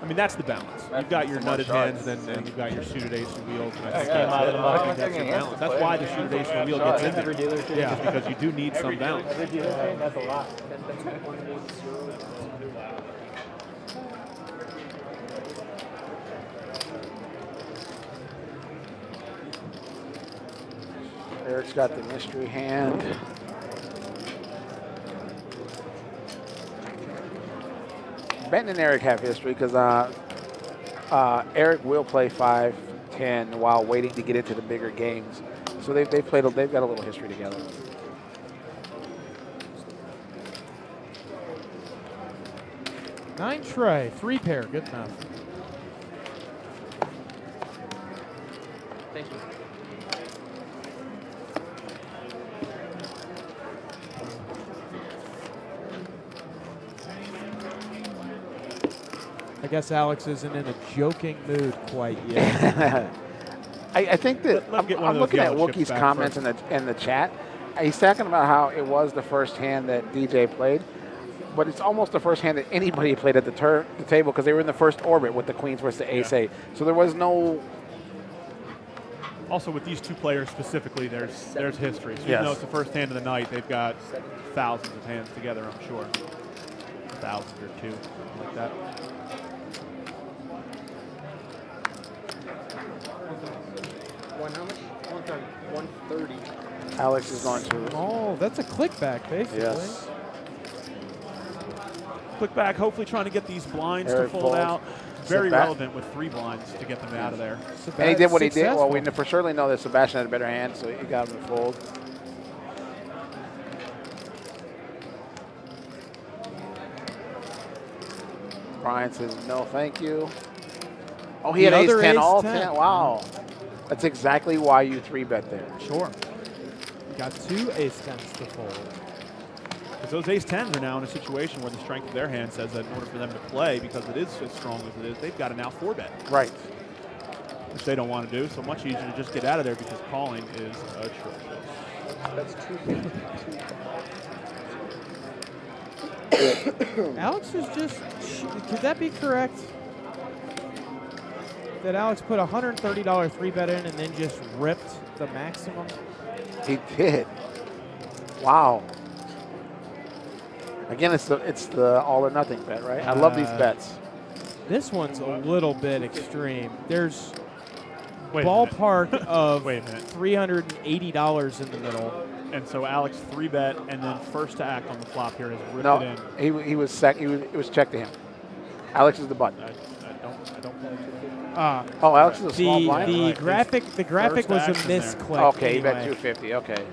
I mean, that's the balance. You've got your nutted hands, and you've got your suited ace and wheels. And I think Yeah, that's it. I think yeah. that's your balance. That's why the suited ace and wheel gets in there. Yeah, because you do need some balance. That's a lot. Eric's got the mystery hand. Benton and Eric have history because Eric will play 5, 10 while waiting to get into the bigger games. So they've got a little history together. Nine tray, 3 pair, good enough. Thank you. I guess Alex isn't in a joking mood quite yet. I think that Let him get one I'm of those looking at yellow chips Wookie's back comments in the chat. He's talking about how it was the first hand that DJ played, but it's almost the first hand that anybody played at the table because they were in the first orbit with the queens versus the ace-8. So there was no. Also, with these two players specifically, there's history. So Yes. even though it's the first hand of the night, they've got thousands of hands together, I'm sure. 1,000 or 2, something like that. One how much? 130. Alex is going to. Oh, that's a click back, basically. Yes. Click back, hopefully trying to get these blinds Eric to fold folds. out. Very Seb- relevant with 3 blinds to get them out of there. And he did what he did. Well, Successful. we for surely know that Sebastian had a better hand, so he got him to fold. Brian says no, thank you. Oh, he The had ace other 10, ace all 10. 10. Wow, that's exactly why you 3-bet there. Sure. Got 2 ace 10s to fold. Because those ace-10s are now in a situation where the strength of their hand says that in order for them to play, because it is as strong as it is, they've got to now 4-bet, Right. which they don't want to do. So much easier to just get out of there because calling is atrocious. That's 250. Alex is just. Could that be correct? That Alex put a $130 3-bet in and then just ripped the maximum? He did. Wow. Again, it's the all or nothing bet, right? I love these bets. This one's a little bit extreme. There's Wait a ballpark of Wait a minute. $380 in the middle. And so Alex 3-bet, and then first to act on the flop here has ripped No, it in. he was it was checked to him. Alex is the button. I don't play Oh, Alex is a small The blind. Right. graphic First was a action there. misclick. Okay, he bet anyway. 250. Okay.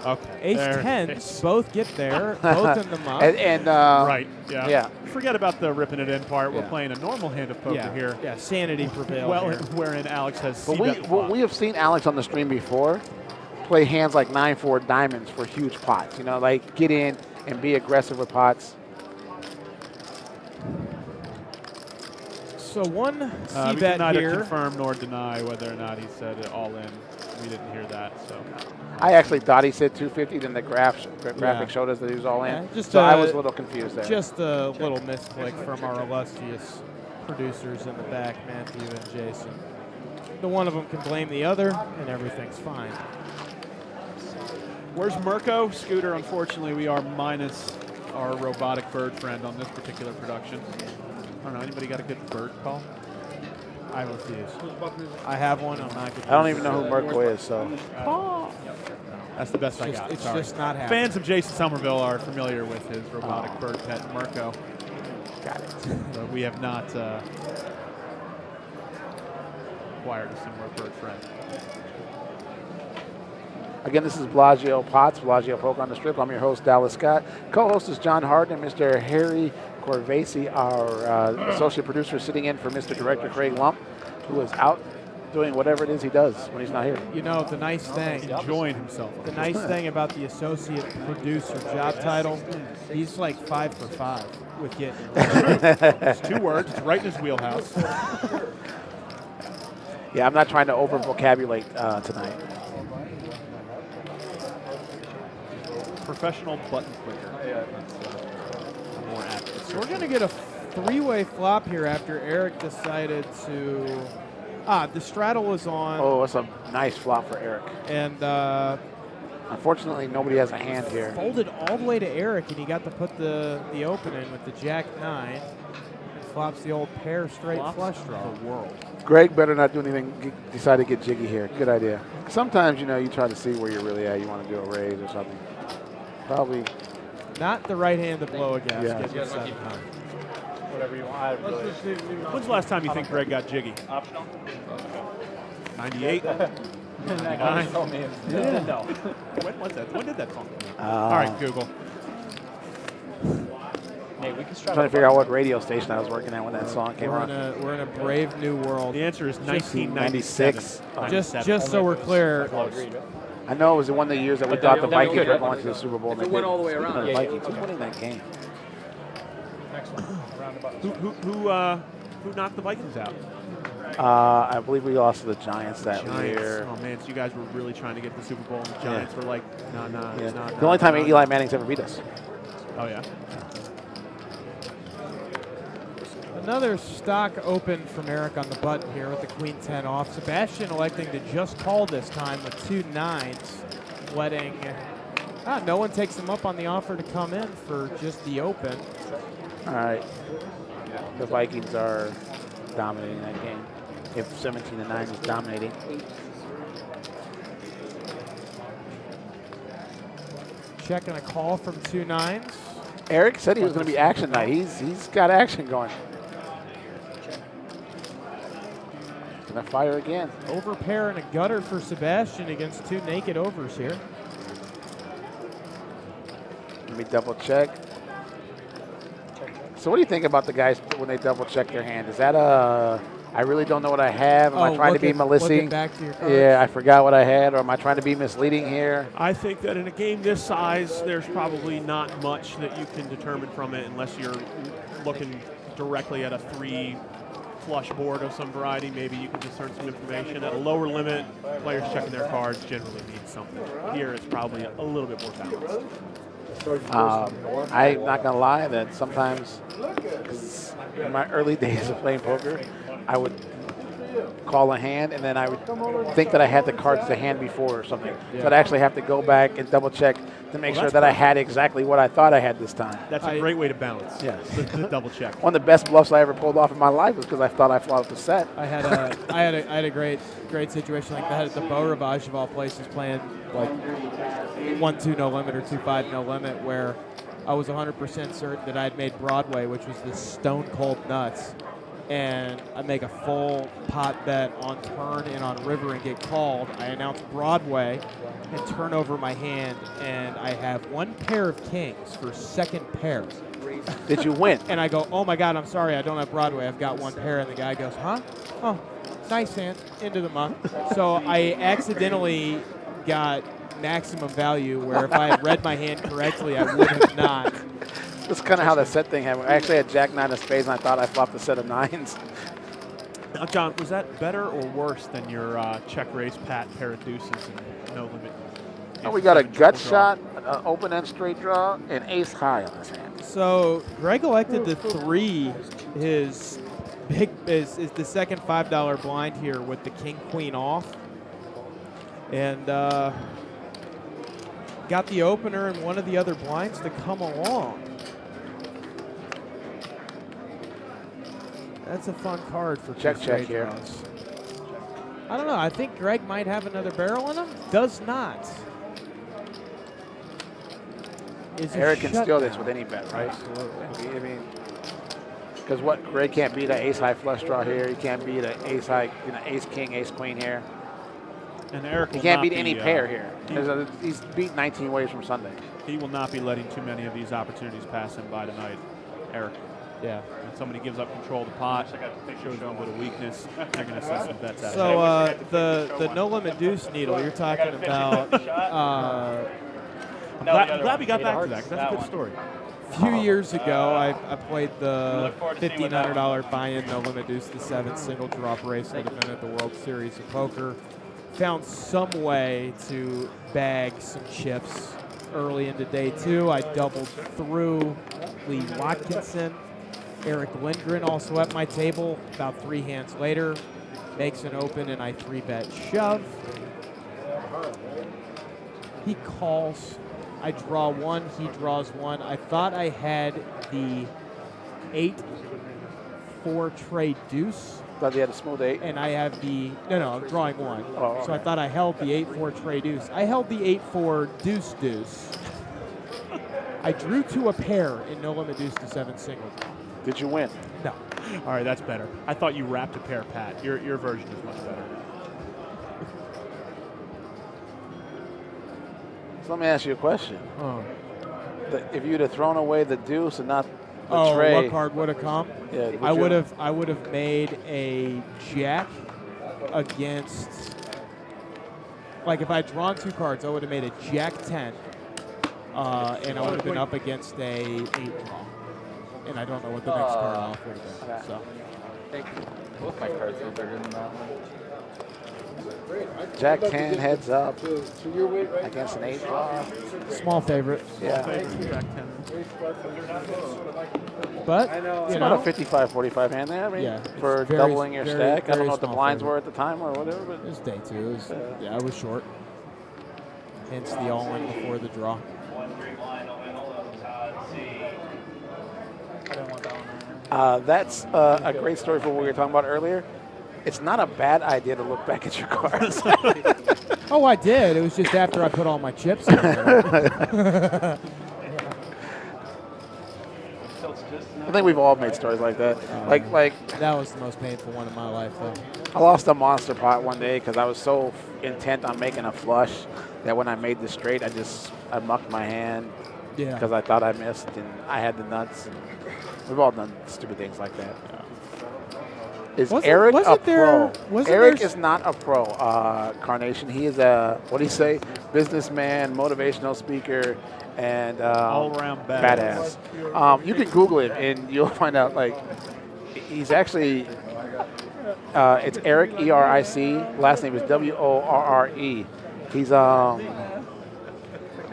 Okay. Ace there it tens, is. both get there, both in the muff. And Right. Yeah. Yeah. Forget about the ripping it in part. We're Yeah. playing a normal hand of poker yeah, here. yeah, sanity prevailed Well, here. wherein Alex has But c-bet the flop. we have seen Alex on the stream before play hands like 9-4 diamonds for huge pots. You know, like get in and be aggressive with pots. So one we can c-bet neither here. confirm nor deny whether or not he said it all in. We didn't hear that, so. I actually thought he said 250, then the graphic Yeah. showed us that he was all in. Yeah, just so I a- was a little confused there. Just a little misclick from our illustrious producers in the back, Matthew and Jason. The one of them can blame the other, and everything's fine. Where's Mirko? Scooter, unfortunately, we are minus our robotic bird friend on this particular production. I don't know, anybody got a good bird call? I refuse. I have one. I'm not going I don't even know who Mirko is, so. That's the best I got. It's Sorry. just not happening. Fans of Jason Somerville are familiar with his robotic bird pet, Mirko. Got it. But we have not acquired a similar bird friend. Again, this is Bellagio Pots, Bellagio Poker on the Strip. I'm your host, Dallas Scott. Co-host is John Harden and Mr. Harry Corvasi, our associate producer, sitting in for Mr. Director Craig Lump, who is out doing whatever it is he does when he's not here. You know, the nice thing, Enjoying himself. the nice thing about the associate producer job title, he's like 5 for 5 with getting. It's 2 words. It's right in his wheelhouse. Yeah, I'm not trying to over-vocabulate tonight. Professional button clicker. More apt. So we're going to get a three-way flop here after Eric decided to. The straddle was on, Oh, that's a nice flop for Eric. and Unfortunately, nobody has a hand here. folded all the way to Eric, and he got to put the open in with the Jack 9. And flops the old pair straight flush draw. The world. Greg better not do anything, decide to get jiggy here. Good idea. Sometimes, you know, you try to see where you're really at. You want to do a raise or something. Probably. Not the right hand to blow against. Yeah. Getting 7 high. Whatever you want. I really When's the last time you think Greg got jiggy? optional. 98? No. When was that? When did that song come out? Uh, All right, Google. Hey, we can try Trying to figure out what radio station I was working at when that song came We're on. in a brave new world. The answer is 1996. 96. Just so we're clear, I know it was one of the years that we thought the Vikings were going to the Super Bowl. If it went all the way around. The Vikings, who's winning that game? next one. Roundabout. Who knocked the Vikings out? I believe we lost to the Giants that Giants. year. Oh man, so you guys were really trying to get the Super Bowl, and the Giants were like, nah, Yeah. nah. The only time Eli Manning's ever beat us. Oh yeah. another stock open from Eric on the button here with the Queen 10 off. Sebastian electing to just call this time with 2 9s, letting no one takes him up on the offer to come in for just the open. All right. The Vikings are dominating that game. If 17-9 is dominating. Checking a call from 2 9s. Eric said he was going to be action night. He's got action going. Gonna fire again. Over pair and a gutter for Sebastian against 2 naked overs here. Let me double check. So what do you think about the guys when they double check their hand? Is that I really don't know what I have? Am I trying to be looking misleading? back to your cards. Yeah, I forgot what I had, or am I trying to be misleading here? I think that in a game this size, there's probably not much that you can determine from it unless you're looking directly at a 3 flush board of some variety. Maybe you can discern some information. At a lower limit, players checking their cards generally means something. Here, it's probably a little bit more balanced. I'm not gonna lie that sometimes, 'cause in my early days of playing poker, I would call a hand and then I would think that I had the cards to hand before or something. So I'd actually have to go back and double check to make sure that I had exactly what I thought I had this time. That's a great way to balance. Yes. To double check. One of the best bluffs I ever pulled off in my life was because I thought I flopped the set. I had a great situation like that at the Beau Rivage of all places, playing like 1-2 no limit or 2-5 no limit, where I was 100% certain that I had made Broadway, which was the stone cold nuts, and I make a full pot bet on turn and on river and get called. I announce Broadway and turn over my hand, and I have one pair of kings for second pair. Did you win? And I go, oh my God, I'm sorry, I don't have Broadway. I've got one pair. And the guy goes, huh? Oh, nice hand. Into the muck. So I accidentally got maximum value, where if I had read my hand correctly, I would have not. That's kind of how the set thing happened. I actually had Jack 9 of spades, and I thought I flopped a set of 9s. Now, John, was that better or worse than your check raise, pat, pair of deuces, and no limit? Oh, we got a gut shot, an open end straight draw, and ace high on this hand. So Greg elected to 3 his the second $5 blind here with the king queen off, and got the opener and one of the other blinds to come along. That's a fun card for Check here. draws. I don't know. I think Greg might have another barrel in him. Does not. Eric can steal this with shutdown. any bet, right? Absolutely. I mean, because what Greg can't beat an ace high flush draw here. He can't beat an ace high, ace king, ace queen here. And Eric He will can't not beat be, any pair here. He's beat 19 ways from Sunday. He will not be letting too many of these opportunities pass him by tonight, Eric. Yeah. When somebody gives up control of the pot, shows a little bit of weakness, they're going to set some bets out. So the no limit deuce needle you're talking about. I'm glad we got back to that, because that's a good story. A few years ago, I played the $1,500 buy-in no limit deuce to 7 single drop race that event at the World Series of Poker. Found some way to bag some chips early into day 2. I doubled through Lee Watkinson. Eric Lindgren also at my table. About 3 hands later, makes an open, and I 3-bet shove. He calls. I draw 1. He draws 1. I thought I had the 8-4 trade deuce. Thought he had a smooth 8. And I have the no, I'm drawing 1. Oh, okay. So I thought I held the 8-4 trade deuce. I held the 8-4 deuce deuce. I drew to a pair in no limit deuce to 7 single. Did you win? No. All right, that's better. I thought you wrapped a pair, Pat. Your version is much better. So let me ask you a question. Oh. If you'd have thrown away the deuce and not the tray, What card would have come? Yeah, I would have made a jack against. Like if I'd drawn 2 cards, I would have made a jack 10, and I would have been up against a 8 draw. And I don't know what the next card off would have been. So. Thank you. Both my cards are bigger than that one. Jack 10 heads up against an 8 draw. Small favorite. Yeah. Jack 10. But, It's about a 55-45 hand there. I mean, Yeah, for it's very- doubling your very- stack. I don't very know what the small blinds favorite. were at the time or whatever, but it was day 2. It was, I was short. Hence the all-in before the draw. that's a great story for what we were talking about earlier. It's not a bad idea to look back at your cards. Oh, I did. It was just after I put all my chips in there. I think we've all made stories like that. Like That was the most painful one in my life, though. I lost a monster pot one day because I was so intent on making a flush that when I made the straight, I mucked my hand Yeah. because I thought I missed and I had the nuts. And we've all done stupid things like that. Is Eric a pro? Eric is not a pro, Carnation. He is a, what do you say, businessman, motivational speaker, and all-around badass. You can Google it and you'll find out, like, he's actually, it's Eric, E-R-I-C. Last name is W-O-R-R-E. He's, I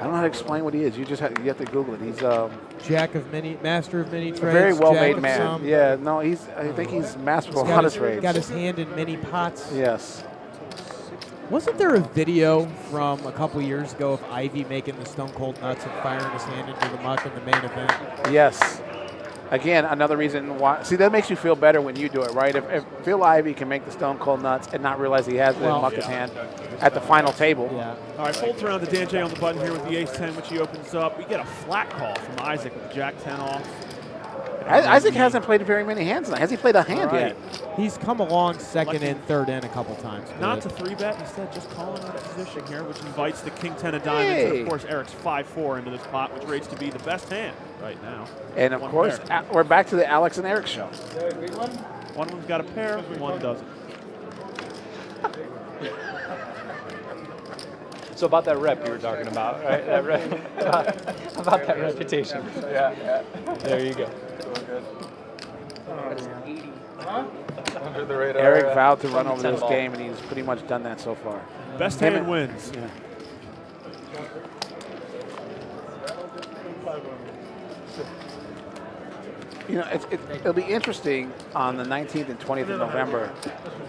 don't know how to explain what he is. You have to Google it. He's master of many trades. a very well-made jack of man. some. Yeah, no, I think he's masterful He's of a got lot of his, trades. got his hand in many pots. Yes. Wasn't there a video from a couple years ago of Ivy making the Stone Cold Nuts and firing his hand into the muck in the main event? Yes. Again, another reason why. See, that makes you feel better when you do it, right? If Phil Ivey can make the Stone Cold Nuts and not realize he has it in Mucka's hand at the final table. Yeah. All right, folds around to Dan J on the button here with the ace-10, which he opens up. We get a flat call from Isaac with the jack-10 off. Isaac hasn't played very many hands tonight. Has he played a hand yet? He's come along second in, third in a couple times. Not to 3-bet, instead just calling out a position here, which invites the king-10 of diamonds, and of course Eric's 5-4 into this pot, which rates to be the best hand right now. And of course, we're back to the Alex and Eric show. One of them's got a pair, one doesn't. So about that rep you were talking about, right? That about that reputation. Yeah. There you go. Under the radar. Eric vowed to run over this game, and he's pretty much done that so far. Best hand wins. Yeah. You know, it'll be interesting on the 19th and 20th of November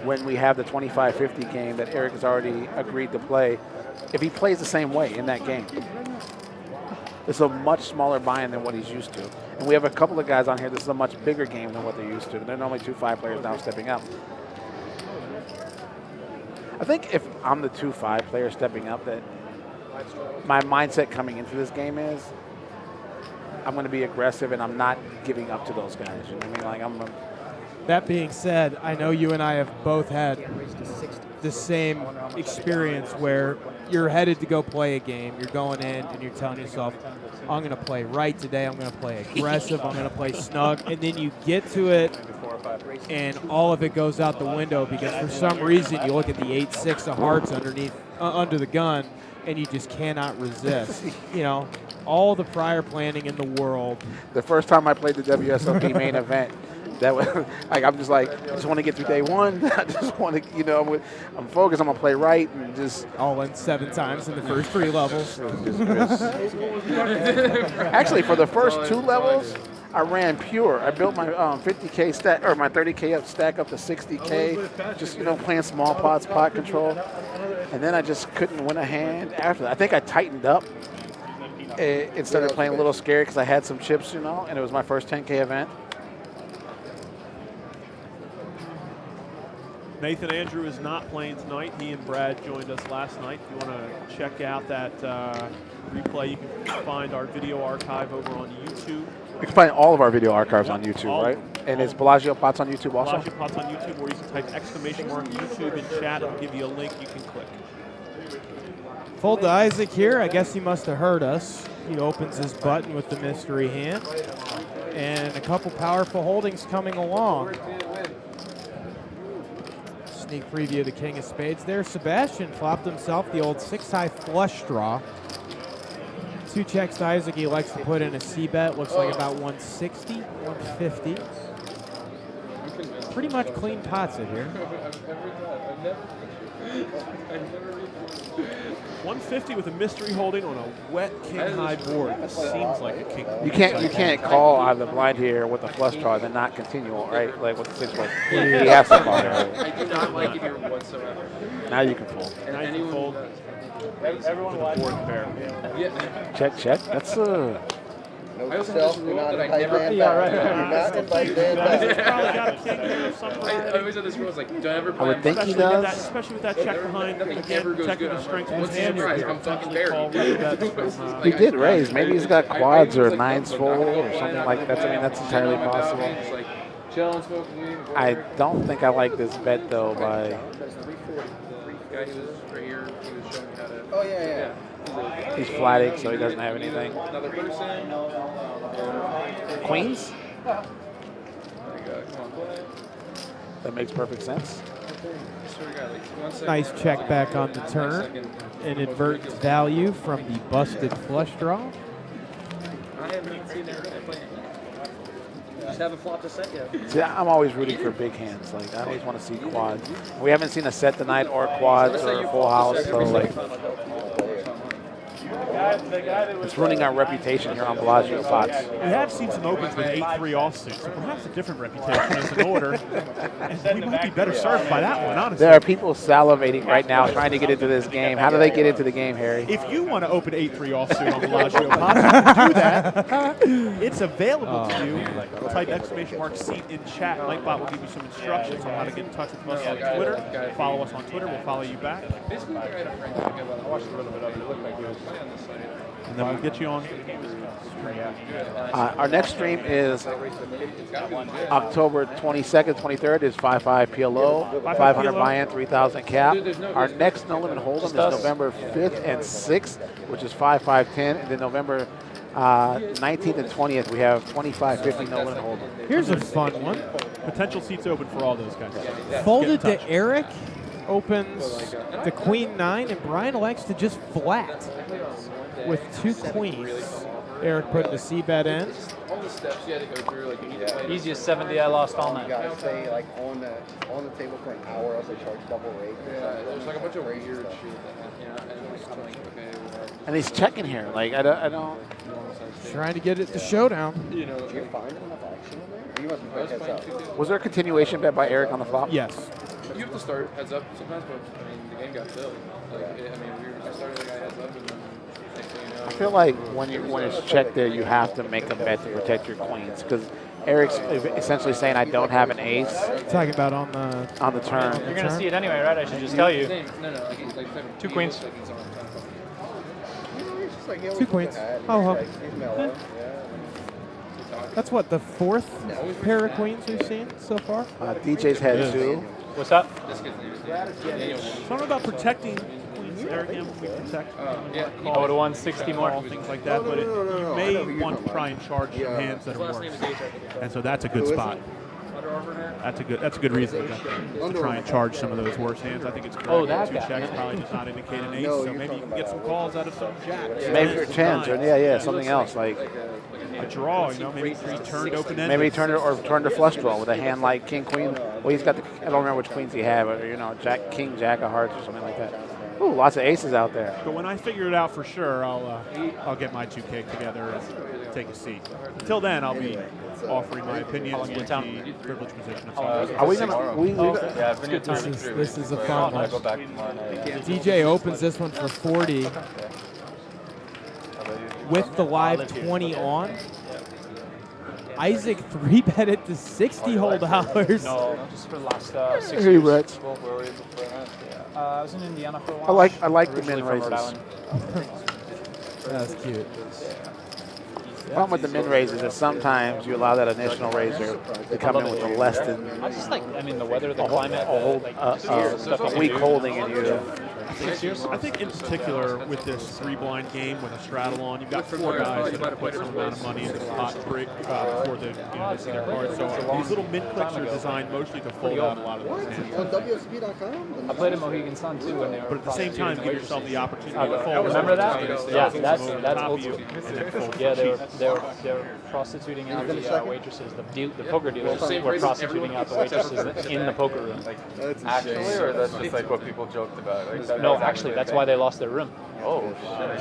when we have the 25-50 game that Eric has already agreed to play. If he plays the same way in that game, it's a much smaller buy-in than what he's used to. And we have a couple of guys on here. This is a much bigger game than what they're used to. They're normally 2-5 players now stepping up. I think if I'm the 2-5 player stepping up, that my mindset coming into this game is I'm going to be aggressive and I'm not giving up to those guys. You know what I mean? Like That being said, I know you and I have both had the same experience where you're headed to go play a game. You're going in and you're telling yourself, I'm going to play right today. I'm going to play aggressive. I'm going to play snug. And then you get to it and all of it goes out the window because for some reason you look at the 8-6 of hearts underneath, under the gun, and you just cannot resist. You know, all the prior planning in the world. The first time I played the WSOP main event, that was like I just want to get through day one. I just want to, you know, I'm focused. I'm gonna play right and just all in 7 times in the first 3 levels. Actually, for the first 2 levels, I ran pure. I built my 50K stack or my 30K up stack up to 60K. Just playing small pots, pot control, and then I just couldn't win a hand after that. I think I tightened up. It started playing a little scary because I had some chips, and it was my first 10K event. Nathan Andrew is not playing tonight. He and Brad joined us last night. If you want to check out that replay, you can find our video archive over on YouTube. You can find all of our video archives on YouTube, right? And is Bellagio Pots on YouTube also? Bellagio Pots on YouTube, or you can type !YouTube in chat. It'll give you a link you can click. Fold to Isaac here. I guess he must have heard us. He opens his button with the mystery hand. And a couple powerful holdings coming along. Sneak preview of the King of Spades there. Sebastian flopped himself the old 6-high flush draw. 2 checks to Isaac. He likes to put in a C-bet. Looks like about 160, 150. Pretty much clean pots in here. 150 with a mystery holding on a wet king-high board. This seems like a king. You can't call out of the blind here with a flush draw and then not continue, right? Like with the 6-way. He has to call there. I do not like it here whatsoever. Now you can fold. Now you can fold. Everyone with a 4th pair. Yeah. Check. That's I also have this rule that I never. I always have this rule. It's like don't ever play. I would think he does. Especially with that check behind. Nothing ever goes good. The strength of What's his the hand. surprise? I'm fucking buried. He did raise. Maybe he's got quads or 9s fold or something like that. I mean, that's entirely possible. I don't think I like this bet though. By guy who was right here, he was showing me how to. Oh yeah. he's flatting, so he doesn't have anything. Another person. Queens? There you go. Come on, play. That makes perfect sense. So we got like 1 second. Nice check back on the turn. Inadvertent value from the busted flush draw. I haven't seen Eric play. Just haven't flopped a set yet. See, I'm always rooting for big hands. Like, I always want to see quads. We haven't seen a set tonight or quads or a full house, so like. It's ruining our reputation here on Bellagio Pots. We have seen some opens with 8-3 offsuit, so perhaps a different reputation is in order. And we might be better served by that one, honestly. There are people salivating right now trying to get into this game. How do they get into the game, Harry? If you want to open 8-3 offsuit on Bellagio Pots, you can do that. It's available to you. Type !seat in chat. Lightbot will give you some instructions on how to get in touch with us on Twitter. Follow us on Twitter. We'll follow you back. I watched a little bit of it. It looked like it was on the site. And then we'll get you on. Our next stream is October 22nd, 23rd is 5-5 PLO, 500 buy-in, 3,000 cap. Our next No Limit Hold'em is November 5th and 6th, which is 5-5-10, and then November 19th and 20th we have 25-50 No Limit Hold'em. Here's a fun one. Potential seats open for all those guys. Folded to Eric opens the Queen 9, and Brian elects to just flat with 2 queens. Eric putting the C-bet in. All the steps you had to go through, like Easiest 70 I lost all night. Guys stay like on the table for an hour, else they charge double rate. there's like a bunch of weird shit that and I'm like, okay, whatever. And he's checking here. Like, I don't. Trying to get it to showdown. You know, Did you find enough action in there? Or you must be playing heads up. Was there a continuation bet by Eric on the flop? Yes. you have to start heads up sometimes, but I mean, the game got filled. Like, I mean, we started the guy heads up, and then next thing you know, I feel like when it's checked there, you have to make a bet to protect your queens because Eric's essentially saying I don't have an ace Talking about on the turn. You're going to see it anyway, right? I should just tell you. No, like 2 queens. Like he's on time. 2 queens. Oh, that's what, the 4th pair of queens we've seen so far? DJ's had 2. What's up? Something about protecting queens. There again, we protect. I would have won 60 more. Things like that, but you may want to try and charge some hands that are worse. And so that's a good spot. That's a good reason to try and charge some of those worse hands. I think it's correct. that 2 guy. checks probably does not indicate an ace, so maybe you can get some calls out of some jacks. Maybe for tens or something else like a draw, maybe 3 turned open ended. maybe he turned a flush draw with a hand like King Queen. Well, he's got I don't remember which queens he had, but Jack King Jack of Hearts or something like that. Ooh, lots of aces out there. But when I figure it out for sure, I'll get my 2K together and take a seat. Until then, I'll be offering my opinions with the privileged position of someone. Are we gonna? Yeah, it's a good time. This is a fun one. Go back tomorrow night. DJ opens this one for 40 with the live 20 on. Isaac 3-bet it to 60 whole dollars. No, just for the last 6 Hey, years. Reds. Where were you before that? I was in Indiana for a I while. like the Originally min from Rhode raises. Island. That's cute. The problem with the min raises is sometimes you allow that initial raiser to come in with a less than I just like, the weather, the climate, a weak holding in you. I think in particular with this 3-blind game with a straddle on, you've got 4 guys that have put some amount of money into the pot before they see their cards. So these little min clicks are designed mostly to fold out a lot of those hands. On WSB.com? I played a Mohegan Sun too when they were. But at the same time, give yourself the opportunity to fold. Remember that? Yeah, that's top old of you school. and then fold. Yeah, they were prostituting out the waitresses. The poker dealers were prostituting out the waitresses in the poker room. Actually, or that's just like what people joked about? Like, No, actually, that's why they lost their room. Oh,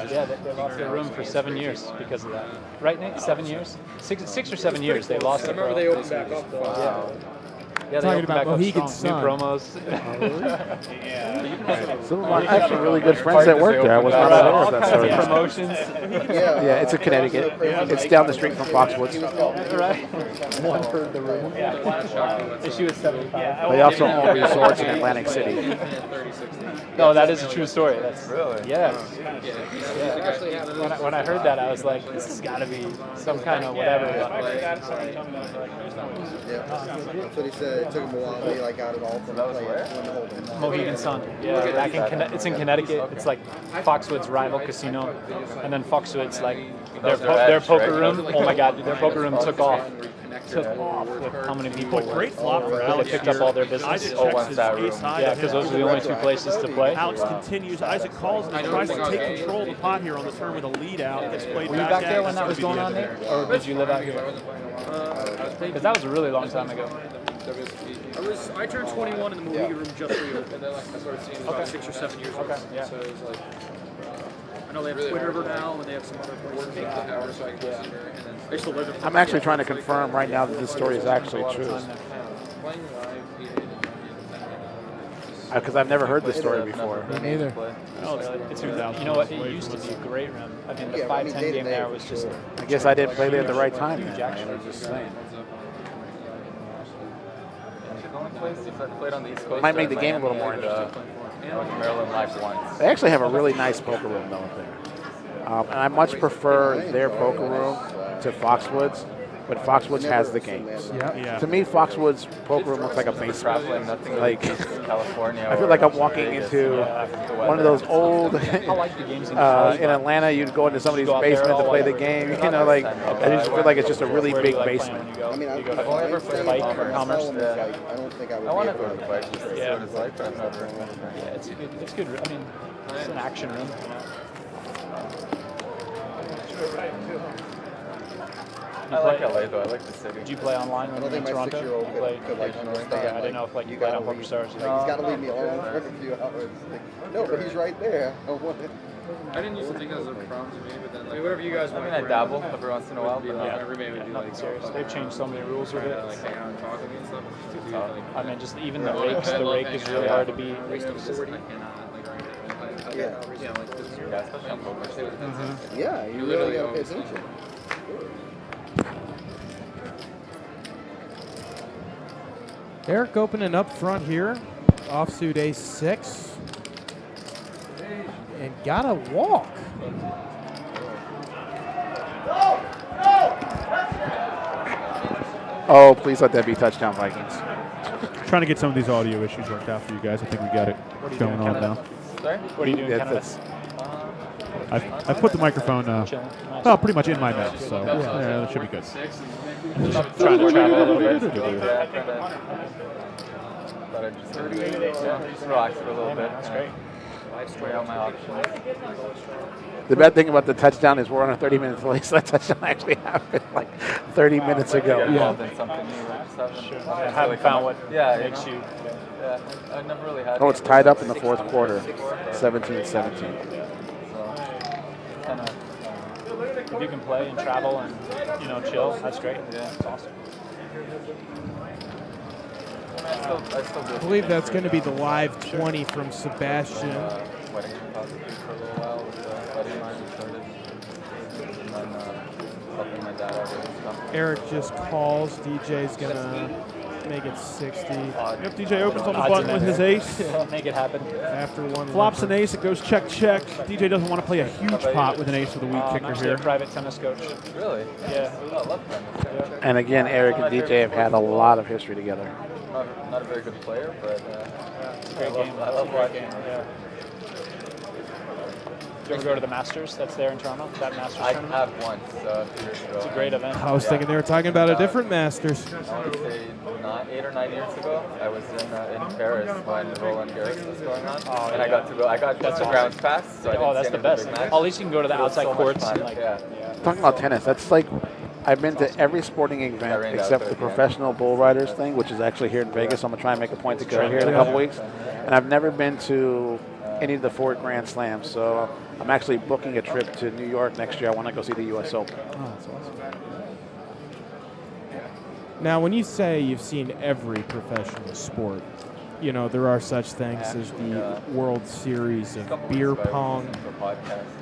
Yeah, they lost their room for 7 years because of that. Right, Nate? 7 years? 6 or 7 years they lost it. Remember they opened back up. Yeah, they Talking opened about back up Mohegan strong. New Sun. promos. Some of my actually really good friends that work there. I was not aware of that All kinds of story. promotions. Yeah, it's in Connecticut. It's down the street from Foxwoods. Right? One for the room. Yeah. Issue is 75. They also own resorts in Atlantic City. No, that is a true story. That's really? Yes. When I heard that, I was like, this has got to be some kind of whatever. Yeah, that's what he said. It took him a while, but he got it all from playing. Mohegan Sun. Yeah, back in it's in Connecticut. It's like Foxwoods' rival casino, and then Foxwoods their poker room. Oh my God, their poker room took off. With how many people were. Great flop for They Alex picked here. up all their business. Isaac Oh, checks once his that ace room. high Yeah, to because hit. those are the only 2 places to play. Alex continues. Isaac calls and tries to take control of the pot here on the turn with a lead out. Gets played Were you back there when that was going on there, or did you live out here? Because that was a really long time ago. I turned 21 in the Mohegan room just reopened. And then I started seeing about 6 or 7 years ago. Okay, yeah. So it was like I know they have Twitter River now, and they have some other places. They still live in. I'm actually trying to confirm right now that this story is actually true. Because I've never heard this story before. Me neither. It's, you know what? It used to be a great room. I mean, the 5-10 game there was just. I guess I didn't play there at the right time. Then. I was just saying. Might make the game a little more interesting. Maryland Life once. They actually have a really nice poker room though up there. And I much prefer their poker room to Foxwoods, but Foxwoods has the games. Yeah. To me, Foxwoods poker room looks like a basement. Like California. I feel like I'm walking into one of those old. I like the games in Atlanta, you'd go into somebody's basement to play the game. You know, like I just feel like it's just a really big basement. I mean, I've only ever played Bike Commerce. or Commerce. I don't think I would I want to be go able to the to. bike just to see what it's like, but I've never. Yeah, it's good. It's good. I mean, it's an action room. I like LA though. I like the city. Did you play online I when don't you were think in my Toronto? 6-year-old You played? could like understand. I didn't know if like you you played gotta on leave, PokerStars. he's got to leave me alone for a few hours. Like, no, but he's right there. I want it. I didn't used to think that was a problem to me, but then like Whatever you guys I want. mean, I dabble every once in a while, but my roommate would do Nothing like serious. They've changed so many rules with it. like hang out and talk with me and stuff. Dude, like, I mean, just even the rakes. The rake is really hard to beat. I cannot like Yeah. like this. yeah, especially on poker. Yeah, you really got to pay attention. Eric opening up front here. Offsuit ace-6. And got a walk. Oh, please let that be touchdown Vikings. Trying to get some of these audio issues worked out for you guys. I think we got it going on now. Sorry? What are you doing, Canada? I put the microphone Chilling. Nice. well, pretty much in my mouth, so yeah, that should be good. Trying to travel a little bit. But I just relax for a little bit. That's great. Weigh out my options. The bad thing about the touchdown is we're on a 30-minute delay, so that touchdown actually happened like 30 minutes ago. Get involved in something new. I just haven't, Haven't found what makes you. Yeah, I never really had. Oh, it's tied up in the fourth quarter, 17-17. Kind of. If you can play and travel and chill, that's great. Yeah. It's awesome. I still do. I believe that's going to be the live 20 from Sebastian. Wedding photography for a little while with a buddy of mine who started. And then helping my dad out with stuff. Eric just calls. DJ's going to make it 60. Yep, DJ opens on the Odds button and with his ends. ace. Make it happen. After one Flops an ace, it goes check, check. DJ doesn't want to play a huge pot with an ace of the week I'm kicker actually here. a private tennis coach. Really? Yeah. I love tennis. And again, Eric and DJ have had a lot of history together. Not a very good player, but It's a great game. I love watching. Yeah. Did you ever go to the Masters that's there in Toronto? That Masters I tournament? have once a few years ago. It's a great event. I was thinking they were talking about a different Masters. I want to say 8 or 9 years ago. I was in Paris when Roland Garros was going on, and I got to go. I got just a grounds pass. So I didn't That's see the any of best. big matches. At least you can go to the It was outside so much courts fun. and like. Yeah. Talking about tennis, that's like I've been to every sporting event rained out except there the at the end. professional bull riders thing, which is actually here in Vegas. So I'm gonna try and make a point to go here in a couple weeks. And I've never been to any of the 4 Grand Slams, so I'm actually booking a trip to New York next year. I want to go see the U.S. Open. Oh, that's awesome. Now, when you say you've seen every professional sport, there are such things as the World Series of beer pong,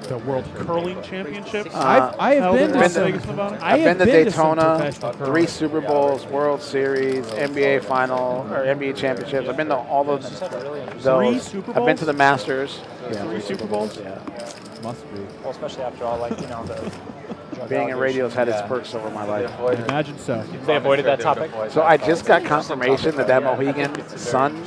The World Curling Championships. I have held been in to Las some. Vegas, Nevada. I I've have been to some Daytona, professional 3 curling. Super Bowls, World Series, NBA Final, or NBA Championships. I've been to all of those. 3 Super I've been to Bowls? the Masters. Yeah, 3 Super Bowls? Yeah. Must be. Well, especially after all, the drug Being in radio's had its Yeah. perks over my life. Imagine so. They avoided that topic. So I just got confirmation that Mohegan Sun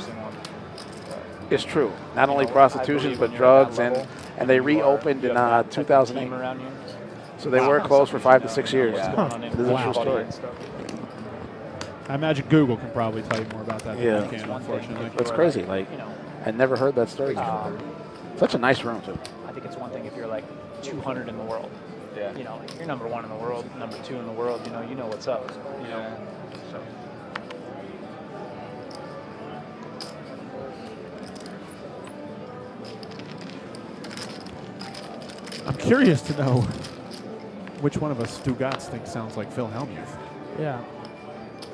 is true. Not only prostitution, but drugs, and they reopened in 2008. Around you. So they were closed for 5 to 6 years. Going on This is a true story. I imagine Google can probably tell you more about that Yeah. than I can, unfortunately. It's crazy. Like, I never heard that story before. Such a nice room, too. I think it's one thing if you're like 200 in the world. Yeah. Like you're number 1 in the world, number 2 in the world. You know what's up. So. I'm curious to know which one of us Stugotz thinks sounds like Phil Hellmuth. Yeah.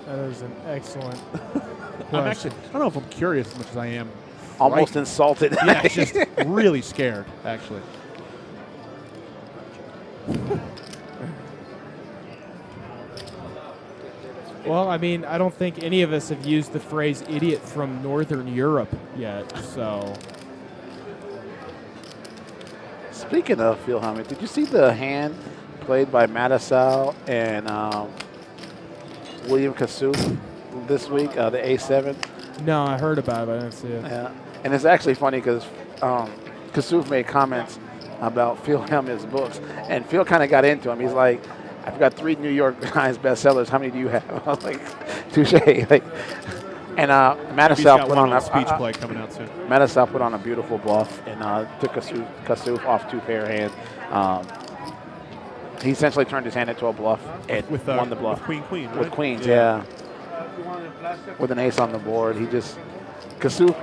That is an excellent I'm actually, I don't know if I'm curious as much as I am Almost frightened. insulted. Yeah, just really scared, actually. Well, I mean, I don't think any of us have used the phrase idiot from Northern Europe yet, so. Speaking of Phil Hellmuth, did you see the hand played by Mattisau and William Kassouf this week, the A7? No, I heard about it, but I didn't see it. Yeah, and it's actually funny because Kassouf made comments about Phil Hellmuth's books, and Phil kind of got into him. He's like, I've got 3 New York Times bestsellers. How many do you have? I was like, touche. Like, and Mattisau put on a speech play coming out soon. Mattisau put on a beautiful bluff and took Kassouf off 2 pair hand. He essentially turned his hand into a bluff and won the bluff. With queen, right? With queens, yeah. With an ace on the board, he just Kassouf.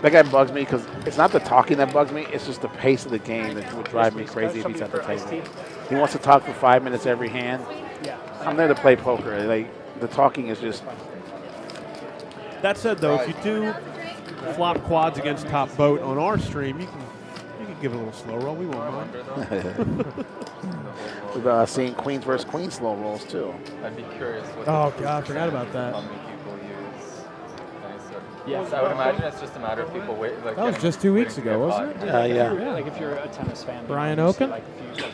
That guy bugs me because it's not the talking that bugs me; it's just the pace of the game that would drive me crazy if he's at the table. He wants to talk for 5 minutes every hand. I'm there to play poker. Like the talking is just. That said, though, if you do flop quads against top boat on our stream, you can give it a little slow roll. We won't mind. We've seen queens versus queens slow rolls too. I'd be curious. What Oh God, I forgot about that. how many people use. Yes, I would imagine it's just a matter of people wait. Like, That was just 2 weeks ago, wasn't it? Yeah. Like if you're a tennis fan. Brian you see, Oken? Like if you like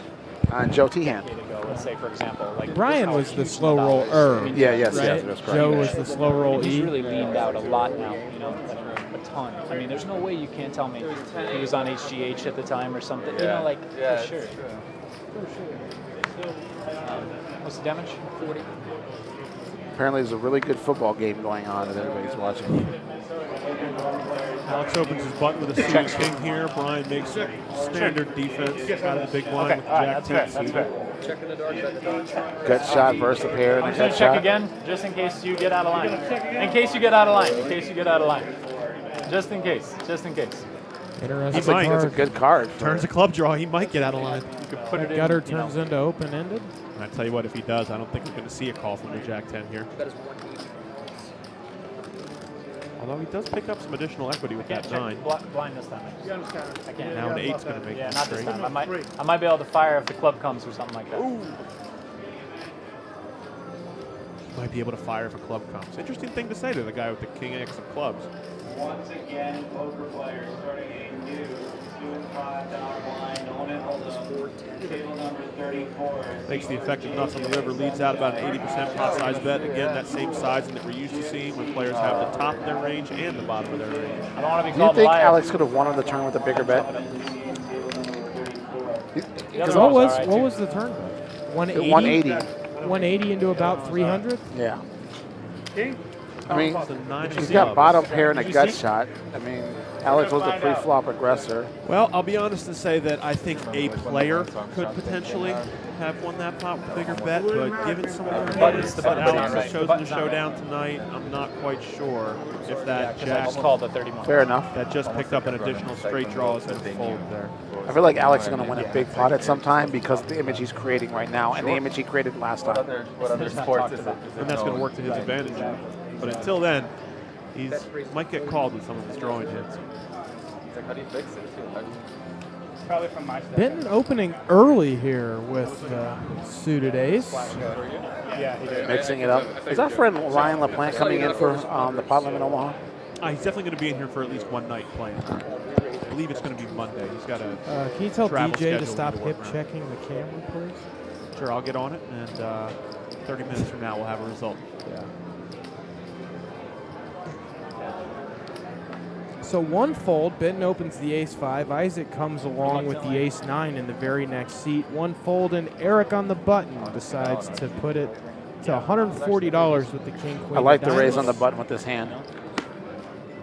And Joe Tehan. decade ago, let's say for example, like Brian there's was no the huge slow dollars. roll I mean, Yeah, yes, right? yes, that's correct. Joe was the slow roll He's E. really leaned out a lot now, you know, like a ton. I mean, there's no way you can't tell me he was on HGH at the time or something. You know, like yeah, for sure. it's true. What's the damage? 40. Apparently, there's a really good football game going on that everybody's watching. Alex opens his button with a suited king here. Brian makes a standard defense out of the big blind with the jack That's fair. two. That's fair. Check in the dark, bet the dark. Gut shot versus a pair and a I'm just gut gonna check shot. again, just in case you get out of line. In case you get out of line. In case you get out of line. Just in case. Just in case. Interesting might. That's a card. good card. Turns a club draw. He might get out of line. You could put it in. Gutter you know, turns into open-ended. And I tell you what, if he does, I don't think we're going to see a call from the jack 10 here. That is 180. Although he does pick up some additional equity with Can't that check 9. blind this time. You understand? I can't. Now an 8's going to make Yeah, it not this straight. time. I might be able to fire if the club comes or something like that. Might be able to fire if a club comes. Interesting thing to say to the guy with the king X of clubs. Once again, poker players starting a new $2 line. Own it, hold up. Table number 34. Makes the effective nuts on the river, leads out about an 80% pot size bet. Again, that same sizing that we're used to seeing when players have the top of their range and the bottom of their range. I don't want to be Do you called a think liar. Alex could have won on the turn with a bigger bet? The other What one's was all right, what too. was the turn? 180. 180. 180 into about 300. Yeah. King? I mean, It's a 9 of he's got clubs. bottom pair and a Did you gut see? shot. I mean, Alex was the pre-flop aggressor. Well, I'll be honest and say that I think a player could potentially have won that pot with a bigger bet, but given some of the button's the that button's Alex not has right. chosen The to button's not showdown tonight, I'm not quite sure if that Because I jack just called the 31. Fair enough. that just picked up an additional straight draw is going to fold there. I feel like Alex is going to win a big pot at some time because of the image he's creating right now and the image he created last What time. other sports is it? And that's going to work to his advantage. But until then, he might get called with some of his drawing hits. It's like, how do you fix it? How do you- Probably from my side. Benton opening early here with suited ace. Yeah, he did. Mixing it up. Is our friend Ryan LaPlante coming in for the pot limit in Omaha? He's definitely going to be in here for at least one night playing. I believe it's going to be Monday. He's got a Can you tell travel DJ to schedule stop to hip work around. checking the camera, please? Sure, I'll get on it, and 30 minutes from now we'll have a result. Yeah. So one fold, Benton opens the ace-5. Isaac comes along with the ace-9 in the very next seat. One fold, and Eric on the button decides to put it to $140 with the king-queen. I like the raise on diamonds. the button with this hand.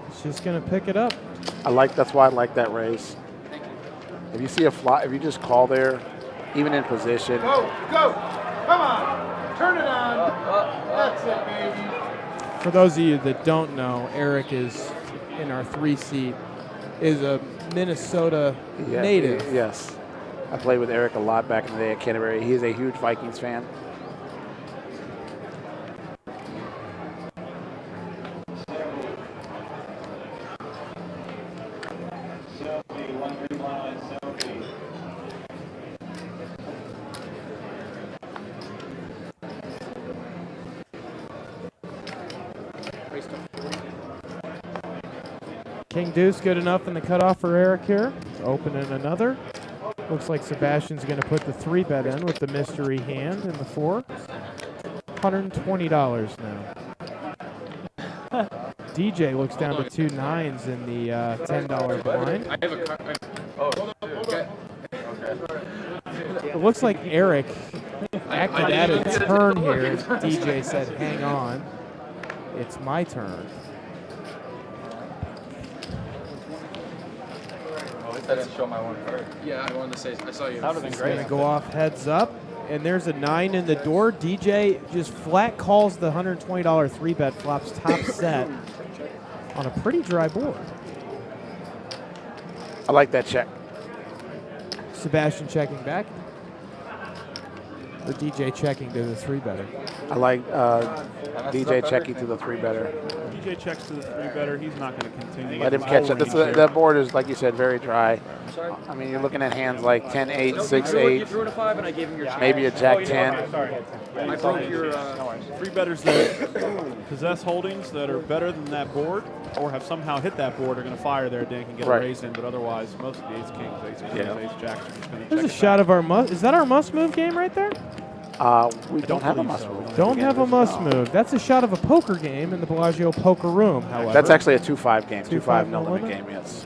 He's just going to pick it up. That's why I like that raise. If you see a flop, if you just call there, even in position, Go, go. Come on. Turn it on. That's it, baby. For those of you that don't know, Eric is in our 3 seat, is a Minnesota yeah, native. Yes. I played with Eric a lot back in the day at Canterbury. He is a huge Vikings fan. King Deuce good enough in the cutoff for Eric here. Opening another. Looks like Sebastian's going to put the 3-bet in with the mystery hand in the 4. $120 now. DJ looks down to 2 9s in the $10 blind. I have a card. Oh, okay. It looks like Eric acted at a turn here. DJ said, hang on. It's my turn. I didn't show my one card. Yeah, I wanted to say, I saw you. That would have been It's great. going to go off heads up, and there's a 9 in the door. DJ just flat calls the $120 3-bet, flops top set on a pretty dry board. I like that check. Sebastian checking back. Or DJ checking to the 3-better. I like DJ checking to the 3-better. DJ checks to the 3-better. He's not going to continue. Let him catch it. That board is, like you said, very dry. I mean, you're looking at hands like 10-8, 6-8, You threw it a 5 and I gave him your maybe a Jack 10. I broke your. 3-betters that possess holdings that are better than that board or have somehow hit that board are going to fire their dink and get Right. a raise in, but otherwise, most of the ace kings, ace queens, Yeah. ace jacks are just going to There's check a it shot out. of our must. Is that our must move game right there? We don't have a believe must so. move. Don't have a must No. move. That's a shot of a poker game in the Bellagio poker room, however. That's actually a 2-5 game. 2-5 2-5 no no limit limit? game, yes.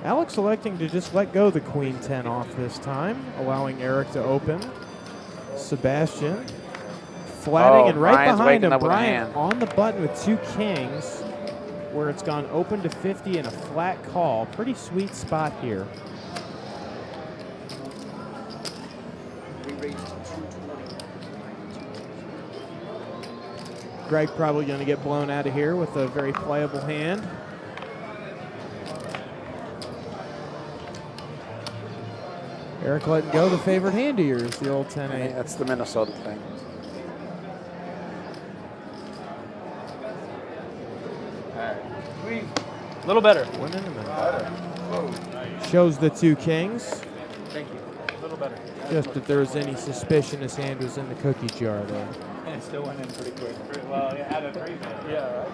Alex electing to just let go the Queen 10 off this time, allowing Eric to open. Sebastian flatting and right Brian's behind waking him, up with a Brian hand. on the button with 2 kings, where it's gone open to 50 and a flat call. Pretty sweet spot here. We raised 220. Greg probably going to get blown out of here with a very playable hand. Eric letting go the favorite hand of yours, the old 10-8. That's the Minnesota thing. A little better. One in a minute. Shows the 2 kings. Thank you. A little better. Just if there was any suspicion his hand was in the cookie jar there. And it still went in pretty quick. Well, you had a 3-bet. Yeah, right.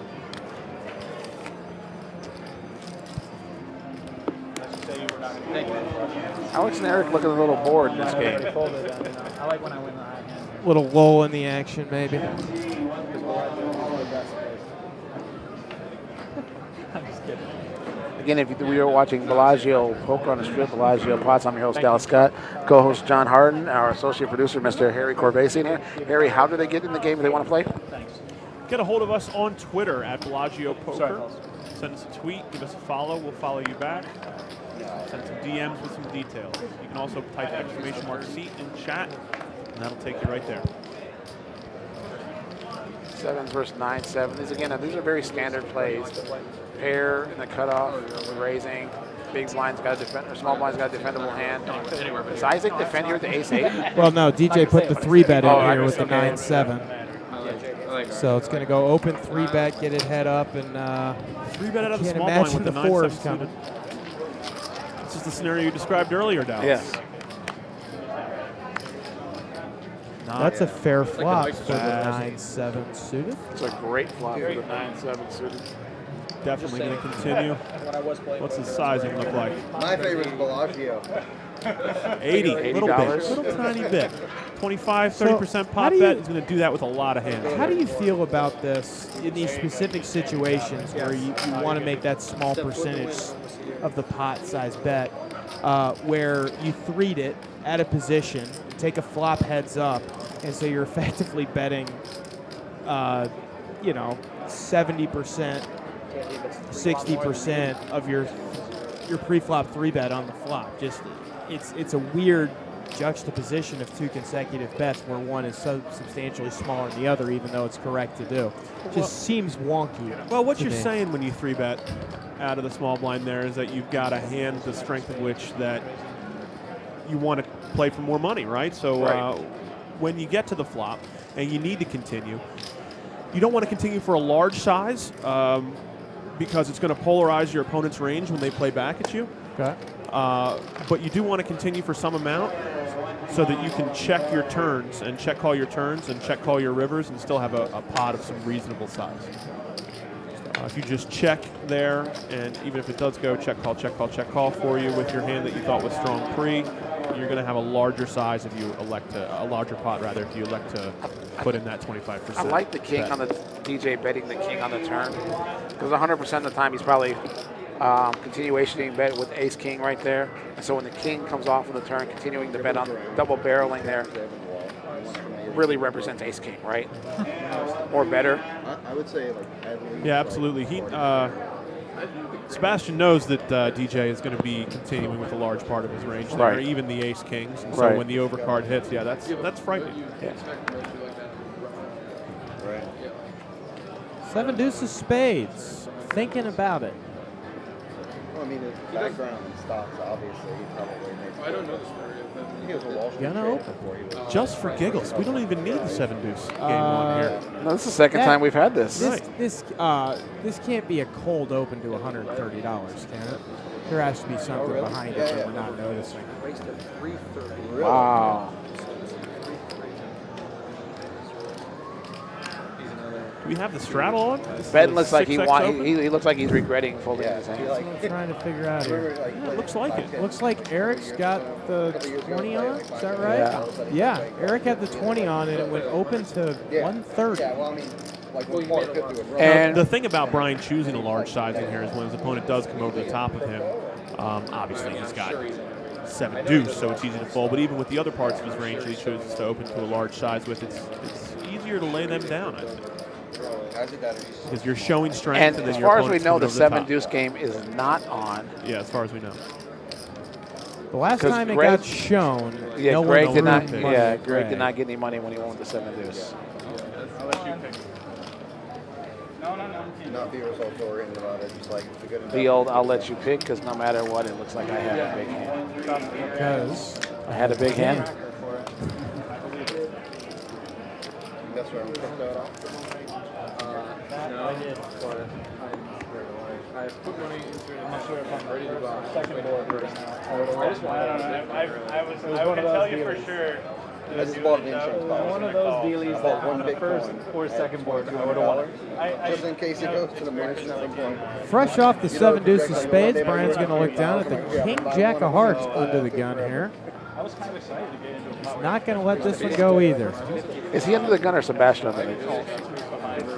Let's just say you were not going to Thank you. Alex and Eric looking a little bored in this game. I like when I win the high hand. Little lull in the action, maybe. I'm just kidding. Again, if we were watching Bellagio Poker on the Strip, Bellagio Pots, I'm your host, Dallas Scott, co-host John Harden, our associate producer, Mr. Harry Corvasian here. Harry, how do they get in the game if they want to play? Thanks. Get a hold of us on Twitter at Bellagio Sorry, Poker. Paul. Send us a tweet, give us a follow, we'll follow you back. Send some DMs with some details. You can also type !seat in chat, and that'll take you right there. 7 versus 9-7. These are very standard plays. Pair in the cutoff, raising. Big blind's got a defend, or small blind's got a defendable hand. Does Isaac defend here with the ace-8? Well, no, DJ put the 3-bet in Oh, here with the okay. 9-7. So it's going to go open 3-bet, get it head up, and 3-bet out of the can't small blind imagine with the the 4s 9-7 coming. suited. This is the scenario you described earlier, Dallas. Yes. That's a fair flop Mike for the Tyson. 9-7 suited. It's a great flop for the 9-7 suited. Definitely going to continue. When I was playing. What's his sizing look like? My favorite is Bellagio. 80, little bit, $80. little tiny bit. 25, 30% So, how pop do you- bet. He's going to do that with a lot of hands. How do you feel about this in these specific situations where you want to make that small percentage of the pot size bet, where you 3'd it at a position, take a flop heads up, and so you're effectively betting, 70%, 60% of your pre-flop 3-bet on the flop. Just it's a weird juxtaposition of two consecutive bets where one is so substantially smaller than the other, even though it's correct to do. Just seems wonky. Well, what to you're me. saying when you 3-bet out of the small blind there is that you've got a hand the strength of which that you want to play for more money, right? So when you get to the flop and you need to continue, you don't want to continue for a large size because it's going to polarize your opponent's range when they play back at you. Okay. But you do want to continue for some amount so that you can check your turns and check call your turns and check call your rivers and still have a pot of some reasonable size. If you just check there, and even if it does go check call for you with your hand that you thought was strong pre, you're going to have a larger size if you elect to, a larger pot rather, if you elect to put in that 25%. I like the king on the DJ betting the king on the turn, because 100% of the time he's probably continuation bet with ace king right there. And so when the king comes off on the turn, continuing to bet on double barreling there really represents ace king, right? Or better. I would say like heavily. Yeah, absolutely. He Sebastian knows that DJ is going to be continuing with a large part of his range there, Right. even the ace kings. And so when the overcard hits, yeah, that's frightening. Yeah. Right. 7 deuces spades. Thinking about it. Well, I mean, his background stops, obviously. He probably makes. I don't know this area. He was a Wall Street Gonna trader open. before he was. Just for giggles, we don't even need the 7 deuce game one here. No, this is the second time we've had this. This can't be a cold open to $130, can it? There has to be something behind it that we're not noticing. Wow. Do we have the straddle on? Ben looks like he 6X want. open? He looks like he's regretting folding his That's hands. what I'm trying to figure out here. Yeah, it looks like it. Looks like Eric's got the 20 on. Is that right? Yeah. Eric had the 20 on, and it went open to 130. Yeah, well, I mean, like when par 50 was wrong. And The thing about Brian choosing a large sizing here is when his opponent does come over the top of him, obviously he's got 7 deuce, so it's easy to fold. But even with the other parts of his range that he chooses to open to a large size with, it's easier to lay them down, I think. Because you're showing strength. and then as your far as we opponent's know, coming the over 7 top. deuce game is not on. Yeah, as far as we know. The last 'Cause time it Greg- got shown, Yeah, no Greg one did not. earned money Yeah, at Greg did not get any money when he won with the 7 deuce. I'll let you pick. No. Not be results oriented about it. Just like the good enough. The old "I'll let you pick" because no matter what, it looks like I have a big hand. because I had a big hand. That's where I'm picked that off. No, I did. I put money into it. I'm not sure if I'm ready to go. Second board right now. I just want I can tell you for sure. I just bought an insurance policy. One of those dealies that One on the first Bitcoin. or second board, I would have won. Just in case it goes to the minus 7 point. fresh off the 7 deuces of spades, Brian's going to look down at the king jack of hearts under the gun here. I was kind of excited to get into a Not going to let this one go either. Is he under the gun or Sebastian under the gun?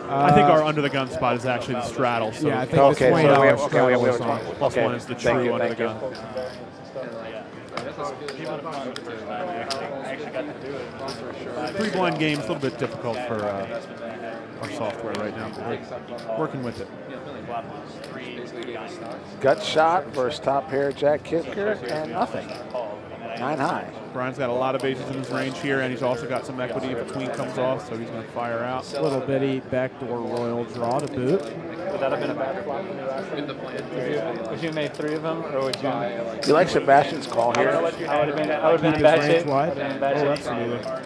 I think our under the gun spot is actually the straddle. So Yeah, I think Okay, the so $20 we have straddle is on. plus okay. one is the Thank true you, under thank the you. gun. I actually got to do it. 3 blind games, a little bit difficult for our software right now. But we're working with it. Gut shot versus top pair jack kicker and nothing. 9 high. Brian's got a lot of bases in his range here, and he's also got some equity if a queen comes off, so he's going to fire out. Little bitty backdoor royal draw to boot. Would that have been a bad flop when you asked him? Would you have made 3 of them, or would you? You like Sebastian's call here? I would have been in Keep bad his shape. range wide. I'd have been in bad Oh, shape. absolutely.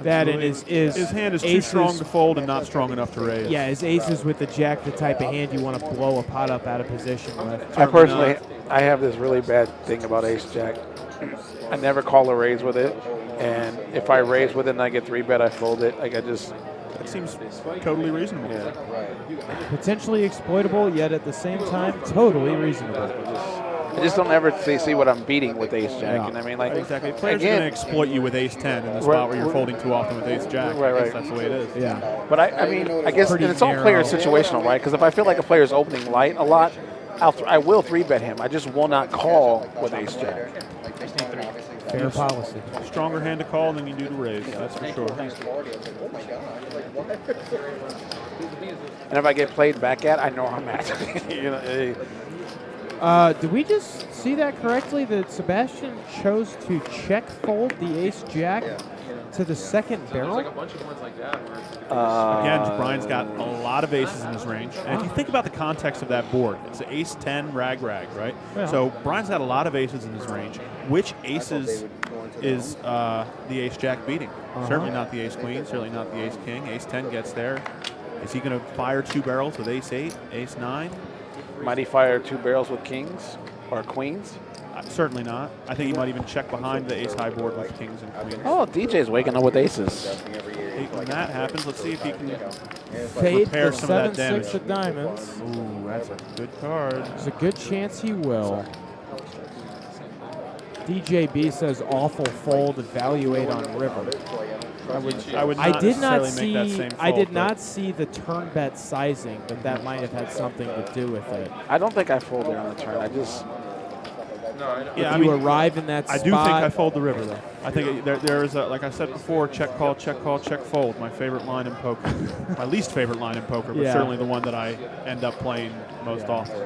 That and his His hand is too aces- strong to fold and not strong enough to raise. Yeah, his aces with the jack, the type of hand you want to blow a pot up out of position with. I personally, I have this really bad thing about ace jack. I never call a raise with it, and if I raise with it and I get 3-bet, I fold it. Like I just, That seems totally reasonable. yeah. Potentially exploitable, yet at the same time, totally reasonable. I just don't ever see what I'm beating with ace jack. Yeah. And I mean, like, Exactly. Players are going to exploit you with ace 10 in the spot where you're folding too often with ace jack. Right, right. That's the way it is. Yeah. But I mean, I guess and Pretty it's all player narrow. situational, right? Because if I feel like a player's opening light a lot, I will 3-bet him. I just will not call with ace jack. Fair policy. Stronger hand to call than you do to raise. That's for sure. And if I get played back at, I know I'm at. You know, Did we just see that correctly? That Sebastian chose to check fold the ace-jack to the second barrel? There's like a bunch of ones like that where it's Again, Brian's got a lot of aces in his range. And if you think about the context of that board, it's ace 10, rag, right? Yeah. So Brian's got a lot of aces in his range. Which aces is the ace-jack beating? Certainly not the ace-queen, certainly not the ace-king. Ace 10 gets there. Is he going to fire 2 barrels with ace 8, ace 9? Might he fire 2 barrels with kings or queens? Certainly not. I think he might even check behind the ace-high board with kings and queens. Oh, DJ's waking up with aces. When that happens, let's see if he can Fade repair the some of that 7-6 damage. of diamonds. Ooh, that's a good card. There's a good chance he will. DJB says awful fold, evaluate on river. I would I not did not necessarily make that see. same I did fold, not see the turn bet sizing, but that might have had something to do with it. I don't think I fold there on the turn. I just Yeah, If you arrive in that I spot, do think I fold the river, though. I think there is a, like I said before, check call, check fold. My favorite line in poker. My least favorite line in poker, but certainly the one that I end up playing most often.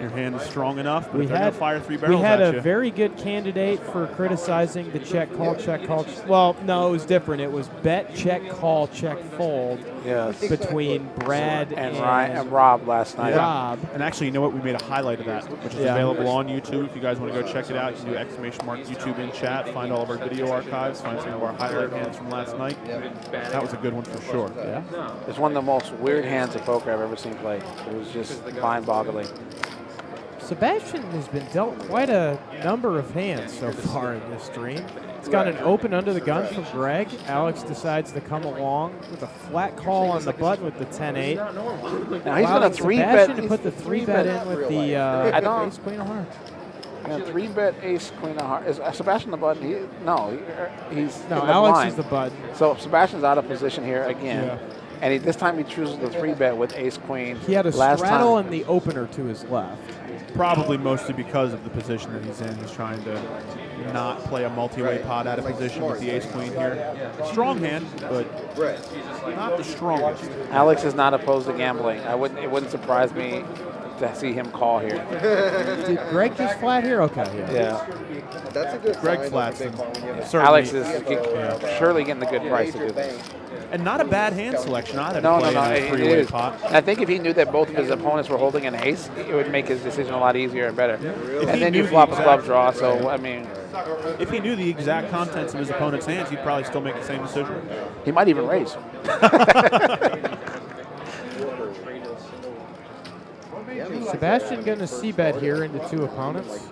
Your hand is strong enough, but if they're going to fire 3 barrels we had at a you. very good candidate for criticizing the check call. Well, no, it was different. It was bet, check call, check fold. Yes. Between Brad and Rob last night. Rob. And actually, you know what? We made a highlight of that, which is available on YouTube. If you guys want to go check it out, you can do ! YouTube in chat, find all of our video archives, find some of our highlight hands from last night. That was a good one for sure. Yeah. It's one of the most weird hands of poker I've ever seen played. It was just mind-boggling. Sebastian has been dealt quite a number of hands so far in this stream. It's got an open under the gun from Greg. Alex decides to come along with a flat call on the button with the 10-8. Now he's going to 3-bet. Sebastian to put the 3-bet in with the ace queen of hearts. Yeah, 3-bet ace queen of hearts. Is Sebastian the button? He's in the Alex blind. is the button. So Sebastian's out of position here again. And this time he chooses the 3-bet with ace queen. He had a last straddle time. and the opener to his left. Probably mostly because of the position that he's in. He's trying to not play a multi-way pot out of position with the ace-queen here. Strong hand, but not the strongest. Alex is not opposed to gambling. It wouldn't surprise me to see him call here. Did Greg just flat here? Okay. Yeah. That's a good Greg sign flats of a big him. one when you- Certainly. Alex is surely getting the good price to do this. And not a bad hand selection either to No, play in a it three-way is. pot. And I think if he knew that both of his opponents were holding an ace, it would make his decision a lot easier and better. If And he then knew you the flop a exact- club draw, so, I mean, If he knew the exact contents of his opponent's hands, he'd probably still make the same decision. he might even raise. Sebastian going to c-bet here into 2 opponents.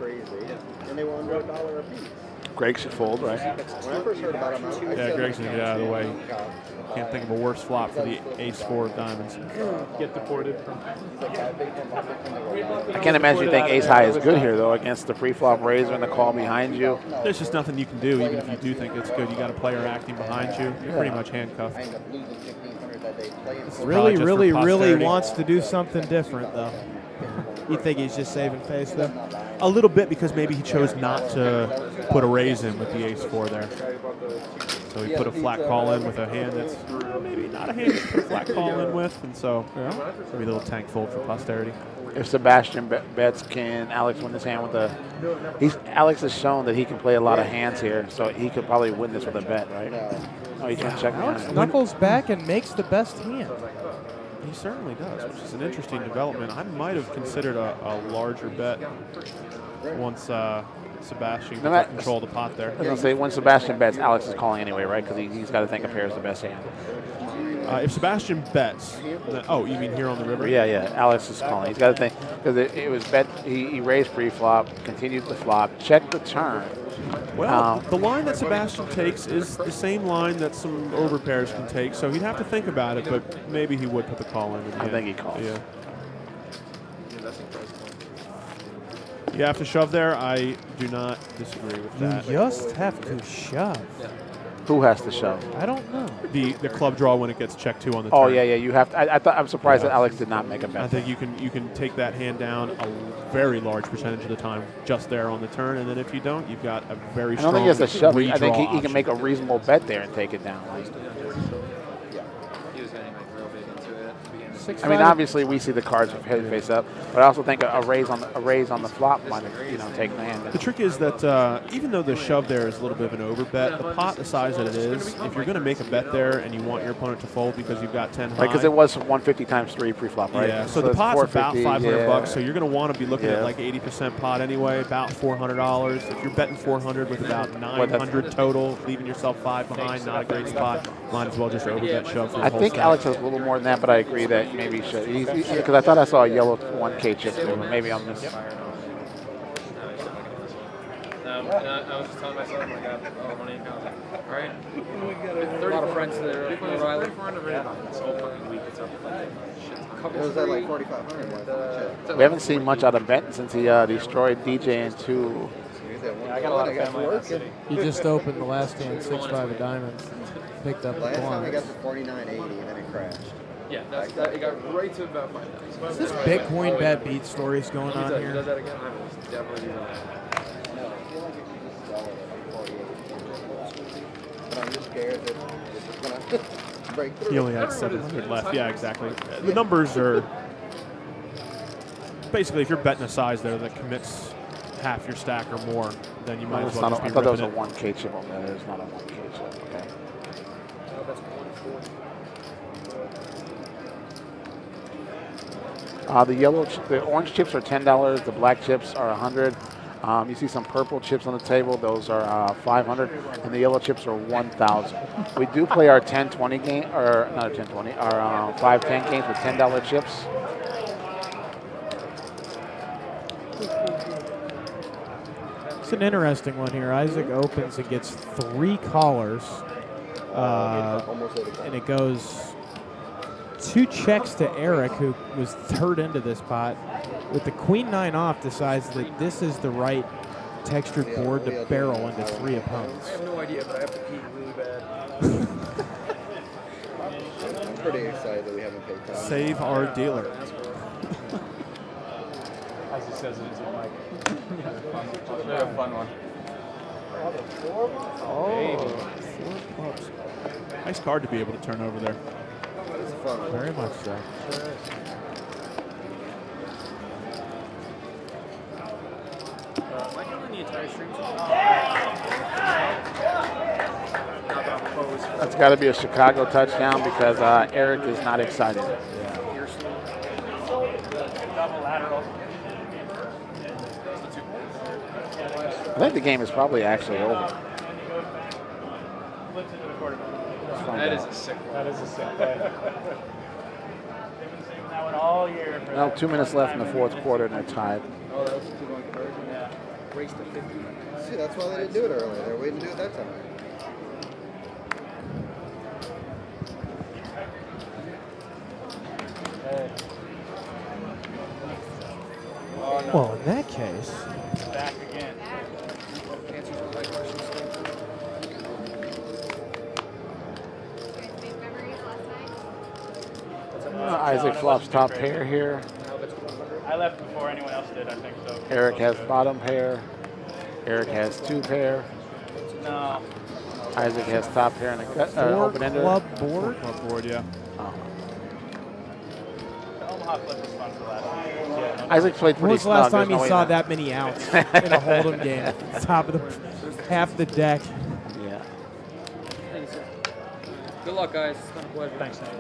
And they were under $1 a piece. Greg should fold, right? When I first heard about him, I Yeah, Greg's going to get out of the way. Can't think of a worse flop for the ace-4 of diamonds. Get deported. I can't imagine you think ace high is good here, though, against the pre-flop raiser and the call behind you. There's just nothing you can do, even if you do think it's good. You got a player acting behind you. You're pretty much handcuffed. ended up losing $1,500 that day playing. Probably just for Really posterity. wants to do something different, though. You think he's just saving face, though? A little bit, because maybe he chose not to put a raise in with the ace-4 there. So he put a flat call in with a hand that's maybe not a hand to put a flat call in with, and so maybe a little tank fold for posterity. If Sebastian bets, can Alex win this hand with a... Alex has shown that he can play a lot of hands here, so he could probably win this with a bet, right? Oh, he can't check Alex behind. knuckles back and makes the best hand. He certainly does, which is an interesting development. I might have considered a larger bet once Sebastian gets control of the pot there. I was going to say, when Sebastian bets, Alex is calling anyway, right? Because he's got to think a pair is the best hand. If Sebastian bets, then, oh, you mean here on the river? Yeah. Alex is calling. He's got to think, because it was bet, he raised pre-flop, continued the flop, checked the turn. Well, the line that Sebastian takes is the same line that some overpairs can take, so he'd have to think about it, but maybe he would put the call in. I think he calls. Yeah. You have to shove there. I do not disagree with that. You just have to shove. Who has to shove? I don't know. The club draw when it gets checked 2 on the Oh, turn. yeah, you have to. I'm surprised that Alex did not make a bet. I think you can take that hand down a very large percentage of the time just there on the turn, and then if you don't, you've got a very I strong don't think he has to shove. I think he redraw can make a reasonable bet there and take it down. Like, I mean, obviously we see the cards head face up, but I also think a raise on the flop might take the hand. The trick is that even though the shove there is a little bit of an over bet, the pot the size that it is, if you're going to make a bet there and you want your opponent to fold because you've got 10 high. Right, because it was 150 times 3 pre-flop, right? Yeah, so the pot's about $500, so you're going to want to be looking at Yeah. like 80% pot anyway, about $400. If you're betting 400 with about 900 total, leaving yourself 5 behind, not a great spot. Might as well just overbet shove for the I whole think stack. Alex has a little more than that, but I agree that maybe he should. Because I thought I saw a yellow 1K chip there, but maybe I'm missing. And I was just telling myself, like, I have all the money in account. All right. A lot of friends that are from Riley. This whole fucking week, it's up. It was at like 4,500. We haven't seen much out of Benton since he destroyed DJ in 2. I got a lot of family in that city. He just opened the last hand 6-5 of diamonds. Picked up the Last time I got blinds. to 49.80 and then it crashed. Yeah, it got right to about 5,000. Is this Bitcoin bet beat stories going on He here? does that again? I will definitely do that. But I'm just scared that this is going to break through. He only had 700 left. Yeah, exactly. The numbers are basically if you're betting a size there that commits half your stack or more, then you might as well just be I thought that was a ripping it. 1K chip on there. It's not a 1K chip. Okay. The orange chips are $10. The black chips are $100. You see some purple chips on the table. Those are $500, and the yellow chips are $1,000. We do play our 10-20 game, or not a 10-20, our 5-10 games with $10 chips. It's an interesting one here. Isaac opens and gets 3 callers, and it goes 2 checks to Eric, who was third into this pot. With the queen-9 off, decides that this is the right textured board to barrel into 3 opponents. I have no idea, but I have to pee really bad. I'm pretty excited that we haven't paid time. Save our dealer. As he says it is a mic. Very fun one. Nice card to be able to turn over there. It's fun. Very much so. Am I killing the entire stream? That's got to be a Chicago touchdown because Eric is not excited. I think the game is probably actually over. That is a sick one. That is a sick play. That one all year. Now 2 minutes left in the fourth quarter and they're tied. Oh, that was a 2-1 conversion? Yeah. Race to 50. See, that's why they didn't do it earlier. They were waiting to do it that time. Well, in that case, Back again. Isaac flops top pair here. I left before anyone else did, I think so. Eric has bottom pair. Eric has 2 pair. No. Isaac has top pair and a 4 open ender. club board. Club board, yeah. Oh. The Omaha flip was fun for last week. Yeah, Isaac's played When pretty was the last snug. time There's you no saw way that many outs in a Hold'em game? Top of the half the deck. Yeah. Thanks. Good luck, guys. It's been a pleasure. Thanks, Nate.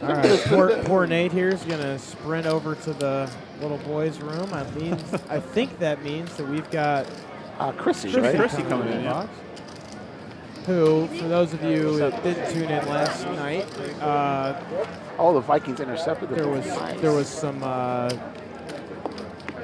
All right, poor Nate here is going to sprint over to the little boys' room. I think that means that we've got Chrissy, right? Chrissy coming in, yeah. box. Who, for those of you that didn't tune in last night, Oh, the Vikings intercepted the there was some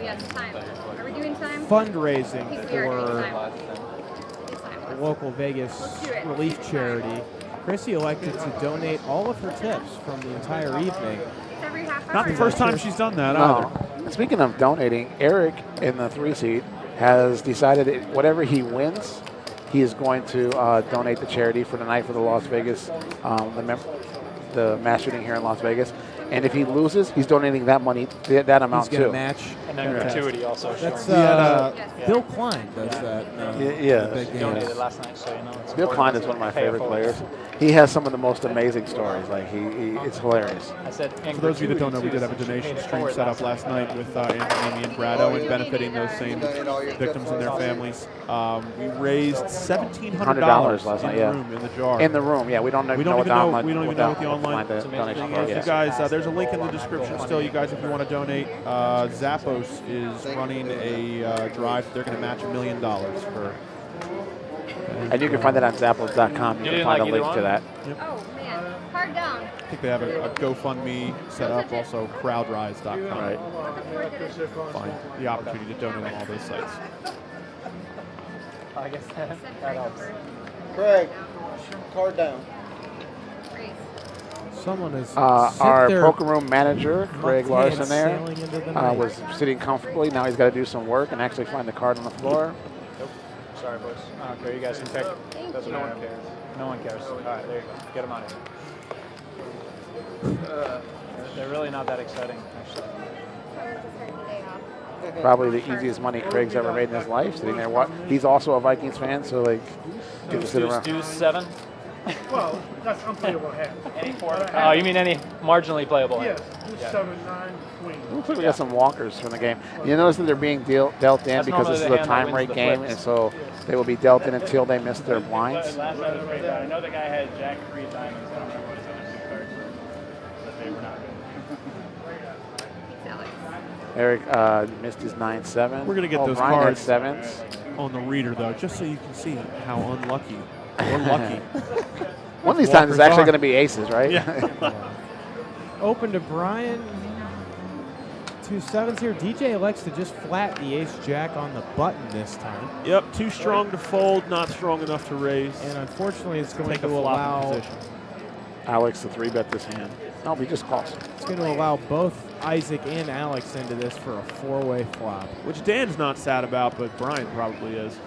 Yes, time. Are we doing time? fundraising We are doing for time. It's the time. local Vegas Let's do it. relief charity. Chrissy elected to donate all of her tips from the entire evening. It's every half hour. Not the first time she's done that No. either. Speaking of donating, Eric in the 3 seed has decided that whatever he wins, he is going to donate to charity for the night for the Las Vegas, the mass shooting here in Las Vegas. And if he loses, he's donating that money, that amount He's going too. to match And then gratuity also. That's Bill Klein does that. Yeah. He donated last night, so you know. It's Bill Klein is one of my favorite players. He has some of the most amazing stories. Like it's hilarious. I said, for those of you that don't know, we did have a donation stream set up last night with Anthony and Brado and benefiting those same victims and their families. We raised $1,700 last night. in the room, in the jar. In the room, yeah. We don't even know what the online donation was. You guys, there's a link in the description still. You guys, if you want to donate, Zappos is running a drive. They're going to match $1 million for. And you can find that on Zappos.com. You can find a link to that. Yep. Oh man, hard down. I think they have a GoFundMe set up. Also, crowdrise.com. Right. Find the opportunity to donate on all those sites. I guess that helps. Craig, card down. Someone is our poker room manager, Craig Larson, there sailing into the night. was sitting comfortably. Now he's got to do some work and actually find the card on the floor. Nope. Sorry, boys. I don't care. You guys can pick. Doesn't no one cares. No one cares. All right, there you go. Get them out of here. They're really not that exciting, actually. Probably the easiest money Craig's ever made in his life, sitting there. He's also a Vikings fan, so like, get to sit around. Deuce 7. Well, that's unplayable hand. Any 4? Oh, you mean any marginally playable hand? Yes, 7, 9, queen. Looks like we got some walkers from the game. You notice that they're being dealt in because this is a time rate game, and so they will be dealt in until they miss their blinds. Last time was pretty bad. I know the guy had Jack 3 diamonds. I don't remember what his other 2 cards were, but they were not good. Eric missed his 9-7. We're going to get those Brian had cards sevens. on the reader, though, just so you can see how unlucky or lucky. One of these times it's actually going to be aces, right? Yeah. Open to Brian. 2 sevens here. DJ elects to just flat the ace-jack on the button this time. Yep, too strong to fold, not strong enough to raise. And unfortunately, it's going Take to a flop allow position. Alex to 3-bet this hand. No, he just calls. It's going to allow both Isaac and Alex into this for a 4-way flop. Which Dan's not sad about, but Brian probably is.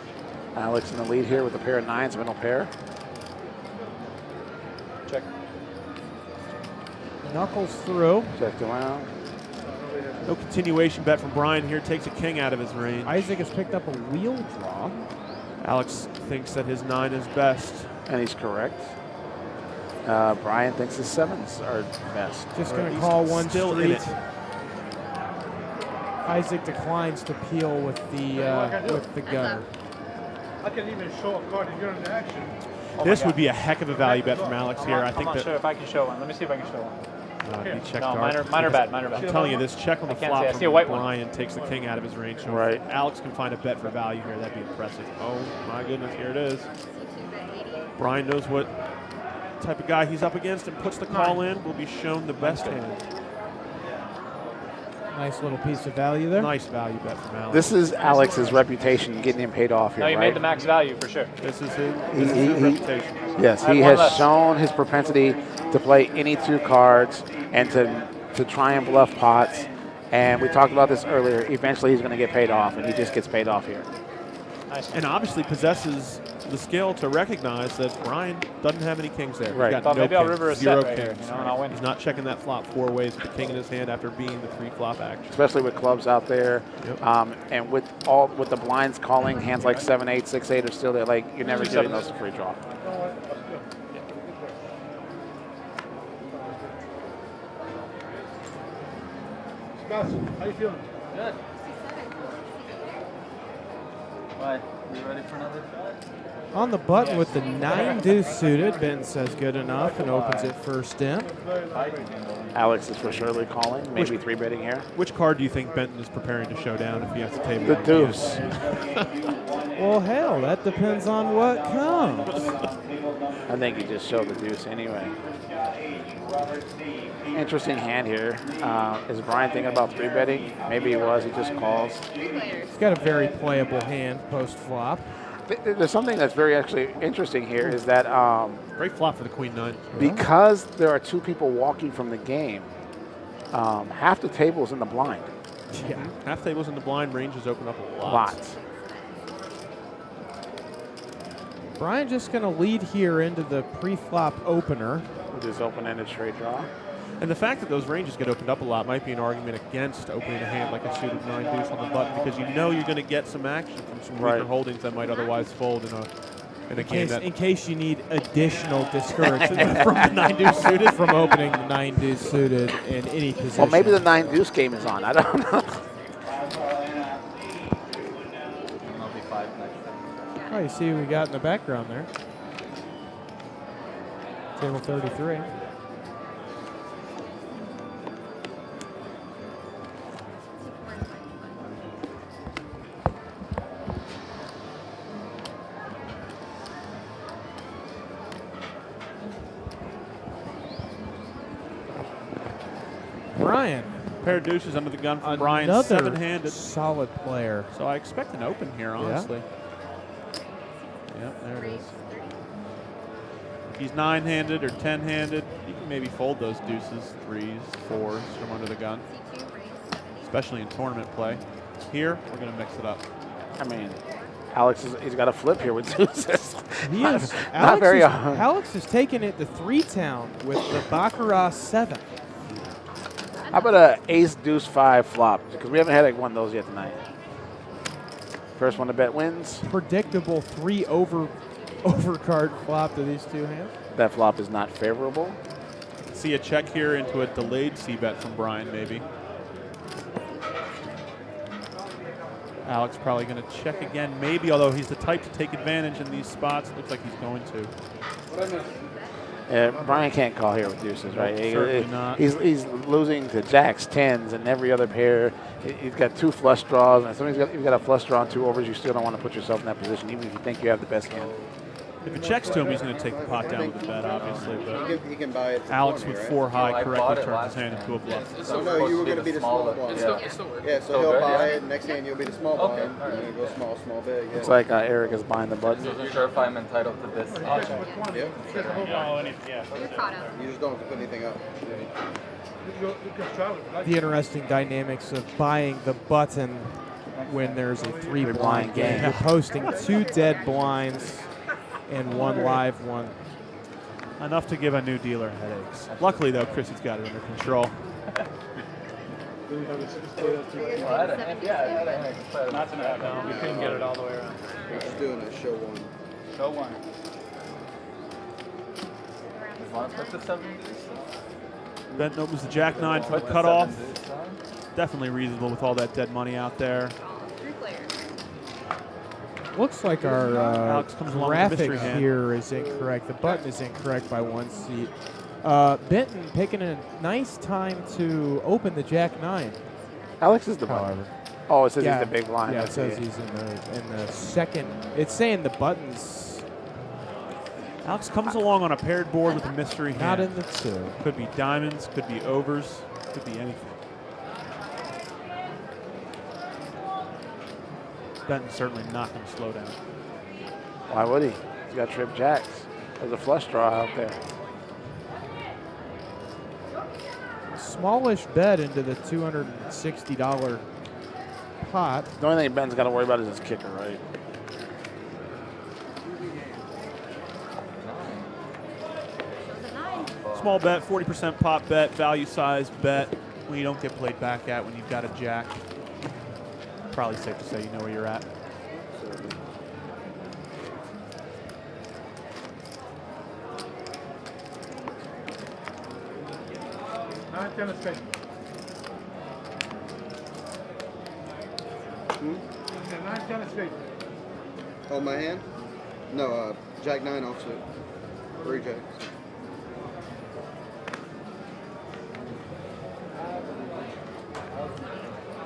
Alex in the lead here with a pair of 9s, middle pair. Check. Knuckles through. Checked around. No continuation bet from Brian here. Takes a king out of his range. Isaac has picked up a wheel draw. Alex thinks that his 9 is best. And he's correct. Brian thinks his 7s are best. Just going to call one still street. in it. Isaac declines to peel with the gutter. I can even show a card if you're in action. This would be a heck of a value bet from Alex here. I I'm think not that sure if I can show one. Let me see if I can show one. he checked No, dark. minor bad, minor bad. I'm telling you, this check on the I can't flop see. I from see a white one. Brian takes the king out of his range. So Right. if Alex can find a bet for value here, that'd be impressive. Oh my goodness, here it is. Brian knows what type of guy he's up against and puts the call in. Will be shown the best hand. Nice little piece of value there. Nice value bet from Alex. This is Alex's reputation getting him paid off here, No, you right? made the max value for sure. This is his reputation. Yes, I have he one has less. shown his propensity to play any 2 cards and to try and bluff pots. And we talked about this earlier. Eventually, he's going to get paid off, and he just gets paid off here. Nice. And obviously possesses the skill to recognize that Brian doesn't have any kings there. Right. He's got Thought no maybe I'll kings, river a 0 set right here, kings. you know, and I'll win. He's not checking that flop 4 ways with the king in his hand after being the 3 flop action. Especially with clubs out there, Yep. and with the blinds calling, hands like 7-8, 6-8 are still there. Like you're never getting those to free draw. Sebastian, how you feeling? Good. Why? You ready for another? On the button with the 9 deuce suited. Benton says good enough and opens it first in. Alex is for surely calling, maybe 3-betting here. Which card do you think Benton is preparing to show down if he has to table? The one? deuce. Well, hell, that depends on what comes. I think he just showed the deuce anyway. Interesting hand here. Is Brian thinking about 3-betting? Maybe he was. He just calls. He's got a very playable hand post flop. There's something that's very actually interesting here is that Great flop for the queen 9. because there are 2 people walking from the game, half the table's in the blind. Yeah. Half tables in the blind, ranges open up a lot. Lots. Brian just going to lead here into the pre-flop opener. With his open-ended straight draw. And the fact that those ranges get opened up a lot might be an argument against opening a hand like a suited 9-deuce on the button, because you know you're going to get some action from some weaker holdings that might otherwise fold in a game. In case you need additional discouragement from the 9-deuce suited, from opening the 9-deuce suited in any position. Well, maybe the 9-deuce game is on. I don't know. Oh, you see what we got in the background there. Table 33. Brian. Pair of deuces under the gun from Brian, Another 7-handed. solid player. So I expect an open here, honestly. Yep, there it is. If he's 9-handed or 10-handed, you can maybe fold those deuces, 3s, 4s from under the gun, especially in tournament play. Here, we're going to mix it up. I mean, he's got a flip here with deuces. He is. Alex is taking it to 3-town with the Baccarat 7. How about a ace-deuce-5 flop? Because we haven't had one of those yet tonight. First one to bet wins. Predictable 3 overcard flop to these two hands. That flop is not favorable. See a check here into a delayed c-bet from Brian, maybe. Alex probably going to check again, maybe, although he's the type to take advantage in these spots. Looks like he's going to. Brian can't call here with deuces, right? Certainly not. He's losing to jacks, 10s, and every other pair. He's got 2 flush draws, and if you've got a flush draw and 2 overs, you still don't want to put yourself in that position, even if you think you have the best hand. If it checks to him, he's going to take the pot down with the bet, obviously. But He can buy it. Alex with 4 high correctly turns his hand into a bluff. So no, you were going to be the small blind. Yeah, so he'll buy it. Next hand, you'll be the small blind. And then go small, small, big. Yeah. It's like Eric is buying the button. So sure if I'm entitled to this option. Yep. You're caught up. You just don't have to put anything up. The interesting dynamics of buying the button when there's a 3-blind game. You're posting 2 dead blinds and 1 live one. Enough to give a new dealer headaches. Luckily, though, Chrissy's got it under control. Not tonight, no. We couldn't get it all the way around. We're just doing a show one. Show one. Benton opens the jack-9 for the cutoff. Definitely reasonable with all that dead money out there. Looks like our Alex comes along with a graphic mystery hand. here is incorrect. The button is incorrect by 1 seat. Benton picking a nice time to open the jack-9. Alex is the button. Oh, it says he's the big blind. Yeah, it says he's in the second. It's saying the button's Alex comes along on a paired board with a mystery hand. not in the 2. Could be diamonds, could be overs, could be anything. Benton's certainly not going to slow down. Why would he? He's got trip jacks. There's a flush draw out there. Smallish bet into the $260 pot. The only thing Ben's got to worry about is his kicker, right? Small bet, 40% pop bet, value size bet. When you don't get played back at when you've got a jack. Probably safe to say you know where you're at. Not demonstration. Not demonstration. Oh, my hand? No, jack-9 offsuit. 3 jacks.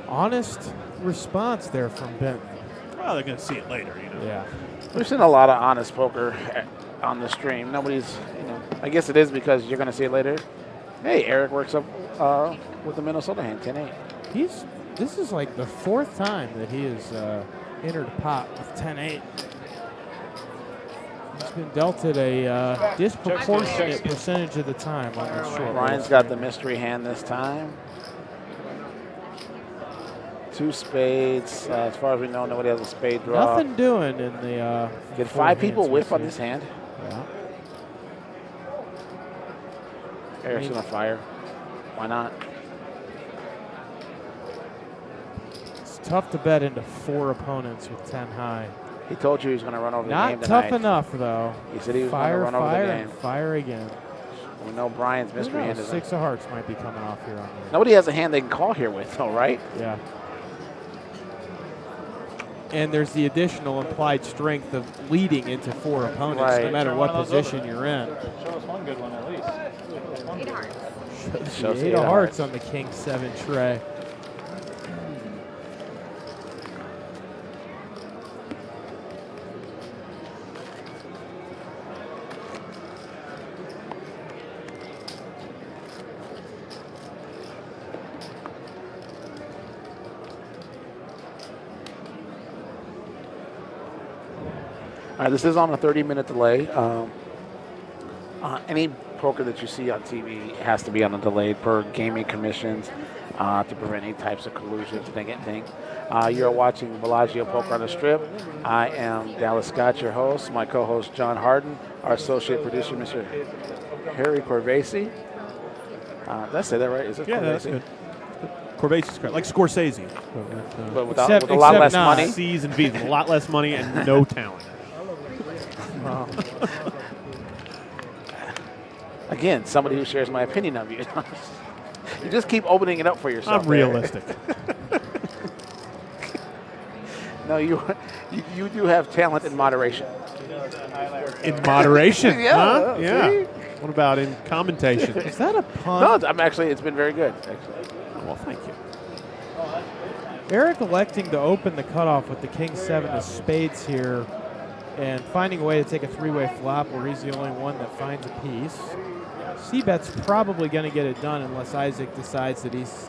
Honest response there from Benton. Well, they're going to see it later, you know. Yeah. We've seen a lot of honest poker on the stream. Nobody's, I guess it is because you're going to see it later. Hey, Eric works up with the Minnesota hand, 10-8. This is like the 4th time that he has entered a pot with 10-8. He's been dealt it a disproportionate percentage of the time on this short. Ryan's got the mystery hand this time. 2 spades. As far as we know, nobody has a spade draw. Nothing doing in the. Did 5 people whiff on this hand? Yeah. Eric's gonna fire. Why not? It's tough to bet into 4 opponents with 10 high. He told you he was going to run over the game Not tonight. tough enough, though. He said he was going to Fire, run over the fire, game. and fire again. We know Brian's Who mystery hand knows? is 6 of hearts might be coming off here on me. Nobody has a hand they can call here with, though, right? Yeah. And there's the additional implied strength of leading into 4 opponents, Right. no matter what position you're in. Show us one good one at least. 8 of hearts. Shows the 8 of hearts on the King 7 tray. All right, this is on a 30-minute delay. Any poker that you see on TV has to be on a delay per gaming commissions to prevent any types of collusion to anything. You're watching Bellagio Poker on the Strip. I am Dallas Scott, your host. My co-host, John Harden. Our associate producer, Mr. Harry Corvasi. Did I say that right? Is it Yeah, that's good. Corvasi's correct. Like Scorsese. But with a lot less money. C's and V's, a lot less money and no talent. Again, somebody who shares my opinion of you. You just keep opening it up for yourself. I'm realistic. No, you do have talent in moderation. In moderation? Yeah. Huh? See? Yeah. What about in commentation? Is that a pun? No, it's been very good, actually. Oh, well, thank you. Eric electing to open the cutoff with the King 7 of spades here and finding a way to take a 3-way flop where he's the only one that finds a piece. C-bet's probably going to get it done unless Isaac decides that he's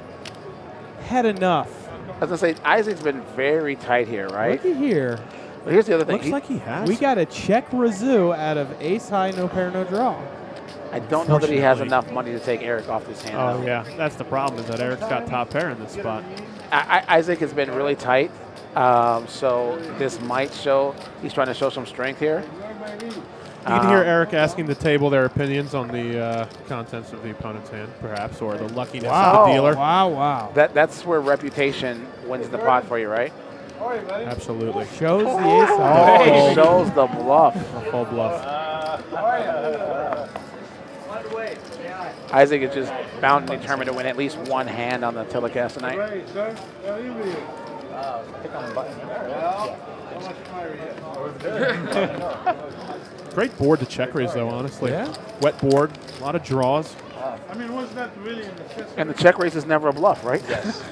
had enough. I was going to say, Isaac's been very tight here, right? Looky here. But here's the other thing. Looks like he has. We got a check Razoo out of ace high, no pair, no draw. I don't know that he has enough money to take Eric off this hand. Oh, though. yeah. That's the problem, is that Eric's got top pair in this spot. Isaac has been really tight, so this might show he's trying to show some strength here. You can hear Eric asking the table their opinions on the contents of the opponent's hand, perhaps, or the luckiness of the dealer. Wow. That's where reputation wins the pot for you, right? Absolutely. Shows the ace high. He shows the bluff. A full bluff. Isaac is just bound and determined to win at least one hand on the telecast tonight. Great board to check raise, though, honestly. Yeah. Wet board, a lot of draws. I mean, was that really in the system? And the check raise is never a bluff, right? Yes.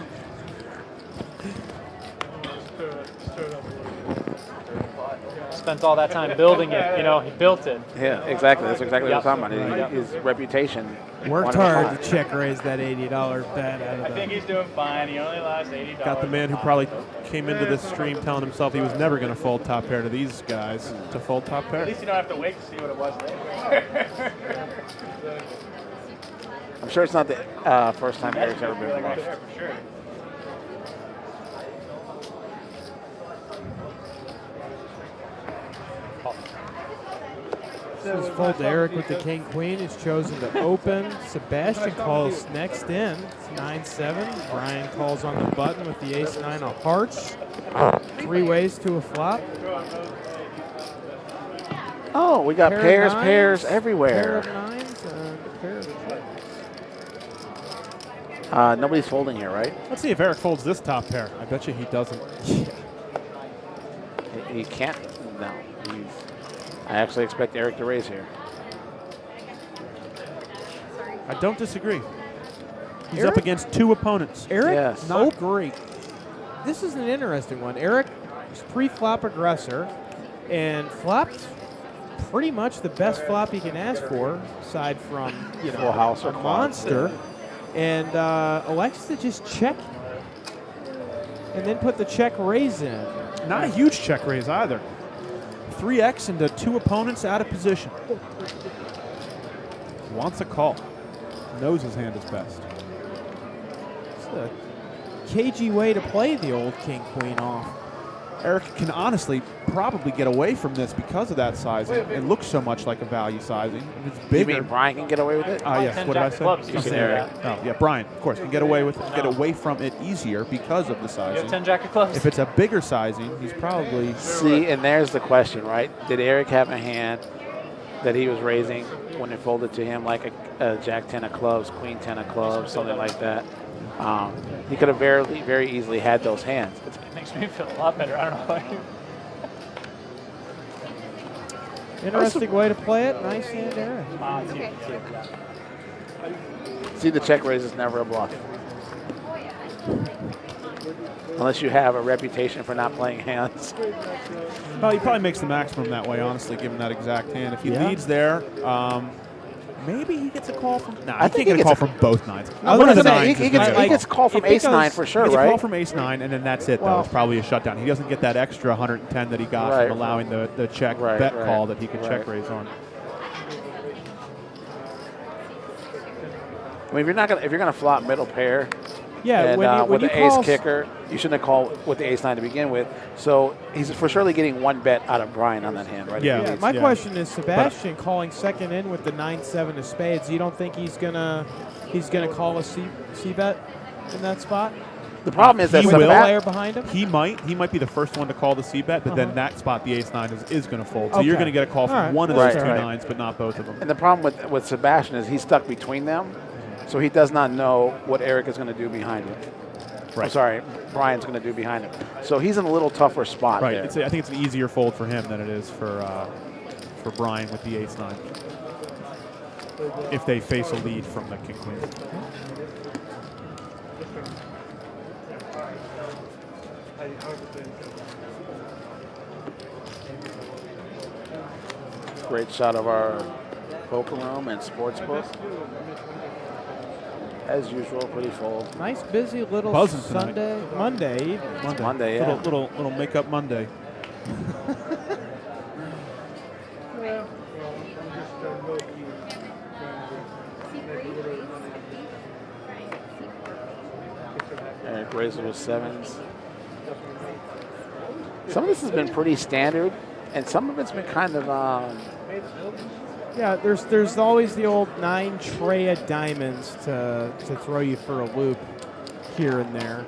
Spent all that time building it. You know, he built it. Yeah, exactly. That's exactly Yep. what I'm talking about. Yep. His reputation. Worked won him a hard pot. to check raise that $80 bet out of I think he's doing fine. He only lost $80. Got the man who probably came into this stream telling himself he was never going to fold top pair to these guys to fold top At pair. least you don't have to wait to see what it was later. I'm sure it's not the first time Eric's ever been bluffed. For sure. This is fold to Eric with the King Queen. He's chosen to open. Sebastian calls next in. It's 9-7. Brian calls on the button with the ace 9 of hearts. 3 ways to a flop. Oh, we got Pair of pairs nines, everywhere. Pair of nines and a pair of clubs. Nobody's folding here, right? Let's see if Eric folds this top pair. I bet you he doesn't. He can't. No. I actually expect Eric to raise here. I don't disagree. He's Eric? up against 2 opponents. Eric, Yes. not great. This is an interesting one. Eric is pre-flop aggressor and flopped pretty much the best flop he can ask for, aside from Full house or a club. monster, and elects to just check and then put the check raise in. Not a huge check raise either. 3x into 2 opponents out of position. Wants a call. Knows his hand is best. It's a cagey way to play the old King Queen off. Eric can honestly probably get away from this because of that sizing. It looks so much like a value sizing. If it's bigger. You mean Brian can get away with it? Yes. What did I say? Clubs, you can Eric. Oh, yeah, Brian, of course, can get away with it, get away from it easier because of the sizing. You have 10 jack of clubs. If it's a bigger sizing, he's probably. See, and there's the question, right? Did Eric have a hand that he was raising when it folded to him, like a Jack 10 of clubs, Queen 10 of clubs, something like that? He could have very easily had those hands. It makes me feel a lot better. I don't know about you. Interesting way to play it. Nice hand, Eric. See, the check raise is never a bluff. Unless you have a reputation for not playing hands. Well, he probably makes the maximum that way, honestly, given that exact hand. If he leads there, maybe he gets a call from. No, I think he gets a call from both nines. One of the nines. He gets a call from ace-9 for sure, he gets right? a call from ace-9, and then that's it, though. It's probably a shutdown. He doesn't get that extra 110 that he got from allowing the check bet call that he could check raise on. I mean, if you're gonna flop middle pair, and with the ace kicker, you shouldn't have called with the ace-9 to begin with. So he's for surely getting one bet out of Brian on that hand, right? Yeah. My question is, Sebastian calling second in with the 9-7 of spades. You don't think he's gonna call a C bet in that spot? The problem is that with the player behind him. He might be the first one to call the C bet, but then that spot, the ace-9 is going to fold. So you're going to get a call from one of those two nines, but not both of them. And the problem with Sebastian is he's stuck between them. So he does not know what Eric is going to do behind him. Right. I'm sorry, Brian's going to do behind him. So he's in a little tougher spot there. I think it's an easier fold for him than it is for Brian with the ace-9. If they face a lead from the king-queen. Great shot of our poker room and sports book. As usual, pretty full. Nice busy little Buzzing Sunday, Monday. It's Monday, yeah. Little makeup Monday. Eric raises with sevens. Some of this has been pretty standard, and some of it's been kind of. Yeah, there's always the old 9 tray of diamonds to throw you for a loop here and there.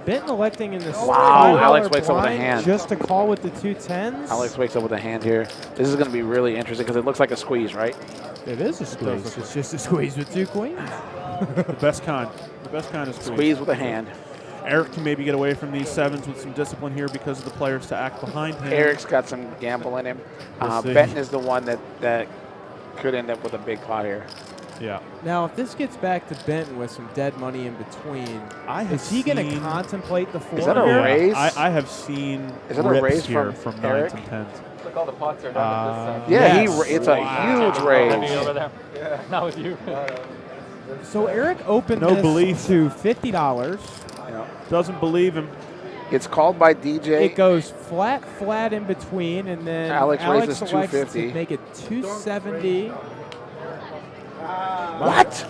Benton electing in this Alex wakes up with a hand. Just to call with the 2 10s. Alex wakes up with a hand here. This is going to be really interesting because it looks like a squeeze, right? It is a squeeze. It's just a squeeze with 2 queens. The best kind. The best kind of squeeze. Squeeze with a hand. Eric can maybe get away from these sevens with some discipline here because of the players to act behind him. Eric's got some gamble in him. Benton is the one that could end up with a big pot here. Yeah. Now, if this gets back to Benton with some dead money in between, is he going to contemplate the 4? Is that a raise? I have seen is that a raise here from 9s Eric? and 10s. Look, all the pots are done it's a huge raise. Over there. Yeah. Not with you. So Eric opened No this belief. to $50. Doesn't believe him. It's called by DJ. It goes flat in between, and then Alex raises selects 250. to make it 270. What?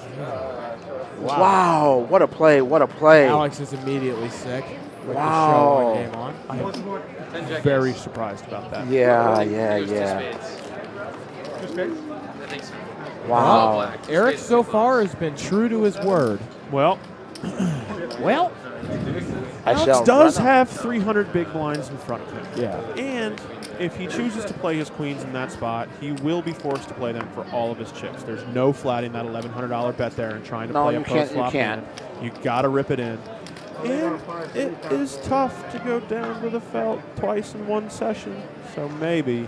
Wow. What a play. What a play. Alex is immediately sick. With Wow. the show on game on. I'm very surprised about that. Yeah. Wow. Eric so far has been true to his word. Well, Alex does have 300 big blinds in front of him. Yeah. And if he chooses to play his queens in that spot, he will be forced to play them for all of his chips. There's no flatting that $1,100 bet there and trying to play a post-flop hand. You got to rip it in. And it is tough to go down to the felt twice in one session. So maybe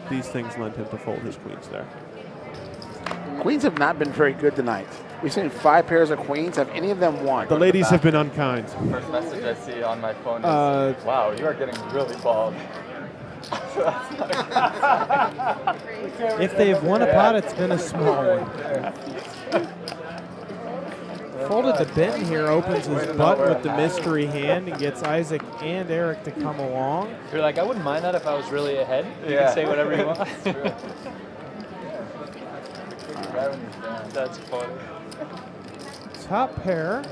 these things lend him to fold his queens there. Queens have not been very good tonight. We've seen 5 pairs of queens. Have any of them won? The ladies have been unkind. First message I see on my phone is, wow, you are getting really bald. If they've won a pot, it's been a small one. Folded to Benton here, opens his button with the mystery hand and gets Isaac and Eric to come along. You're like, I wouldn't mind that if I was really ahead. You can say whatever you want. That's funny. Top pair.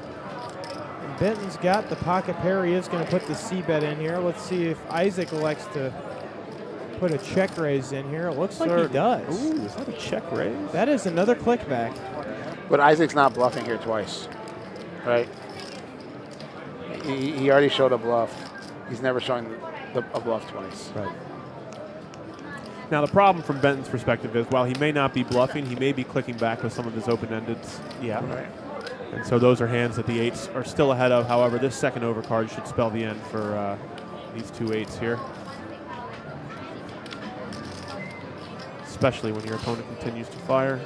Benton's got the pocket pair. He is going to put the C-bet in here. Let's see if Isaac elects to put a check raise in here. It looks like he does. Ooh, is that a check raise? That is another click back. But Isaac's not bluffing here twice, right? He already showed a bluff. He's never showing a bluff twice. Right. Now, the problem from Benton's perspective is, while he may not be bluffing, he may be clicking back with some of his open-endeds. Yeah. Right. And so those are hands that the 8s are still ahead of. However, this second overcard should spell the end for these 2 8s here. Especially when your opponent continues to fire.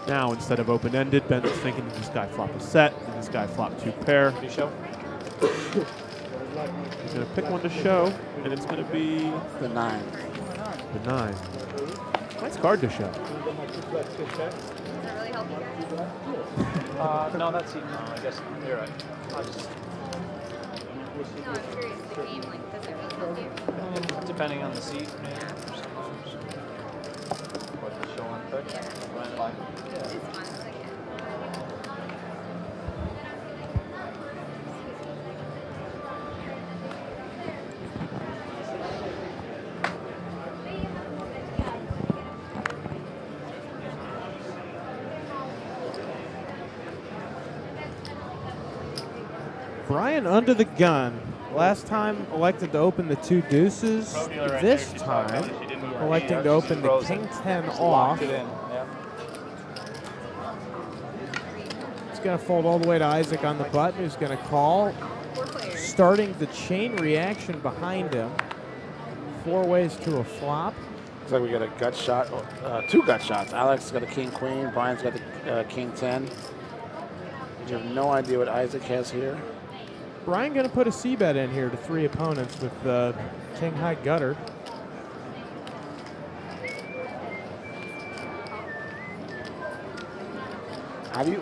Now, instead of open-ended, Benton's thinking, does this guy flop a set? Does this guy flop 2 pair? Do you show? He's going to pick one to show, and it's going to be the 9. The 9. Nice card to show. Does that really help you guys? No, that's no. I guess you're right. I'll just. No, I'm curious. The game, like, does it really help you? Depending on the seat, maybe. What, the show on quick? It's fun. Like, Brian under the gun. Last time elected to open the 2 deuces. This time electing to open the king-10 off. It's going to fold all the way to Isaac on the button, who's going to call. Starting the chain reaction behind him. 4 ways to a flop. Looks like we got a gut shot, 2 gut shots. Alex got a king-queen. Brian's got the king-10. You have no idea what Isaac has here. Brian going to put a C-bet in here to 3 opponents with king-high gutter.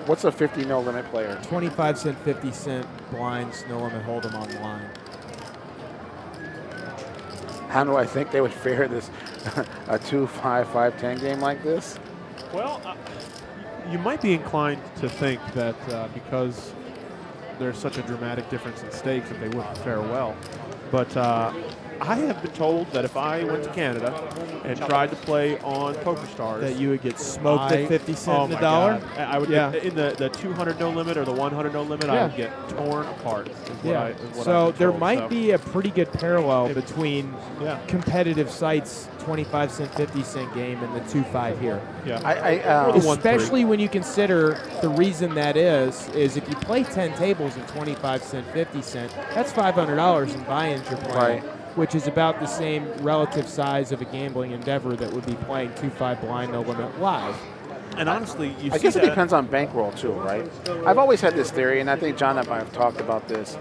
What's a 50 no limit player? 25 cent, 50 cent blinds, no limit, hold them on the line. How do I think they would fare this a 2-5, 5-10 game like this? Well, you might be inclined to think that because there's such a dramatic difference in stakes that they wouldn't fare well. But I have been told that if I went to Canada and tried to play on PokerStars, that you would get smoked at 50 cents in the dollar? God. I would get, in the 200 no limit or the 100 no limit, I would get torn apart. So there might be a pretty good parallel between competitive sites, 25 cent, 50 cent game, and the 2-5 here. Yeah. Especially when you consider the reason that is if you play 10 tables at 25 cent, 50 cent, that's $500 in buy-ins you're playing. Right. Which is about the same relative size of a gambling endeavor that would be playing 2-5 blind no limit live. And honestly, I guess it depends on bankroll too, right? I've always had this theory, and I think John and I have talked about this.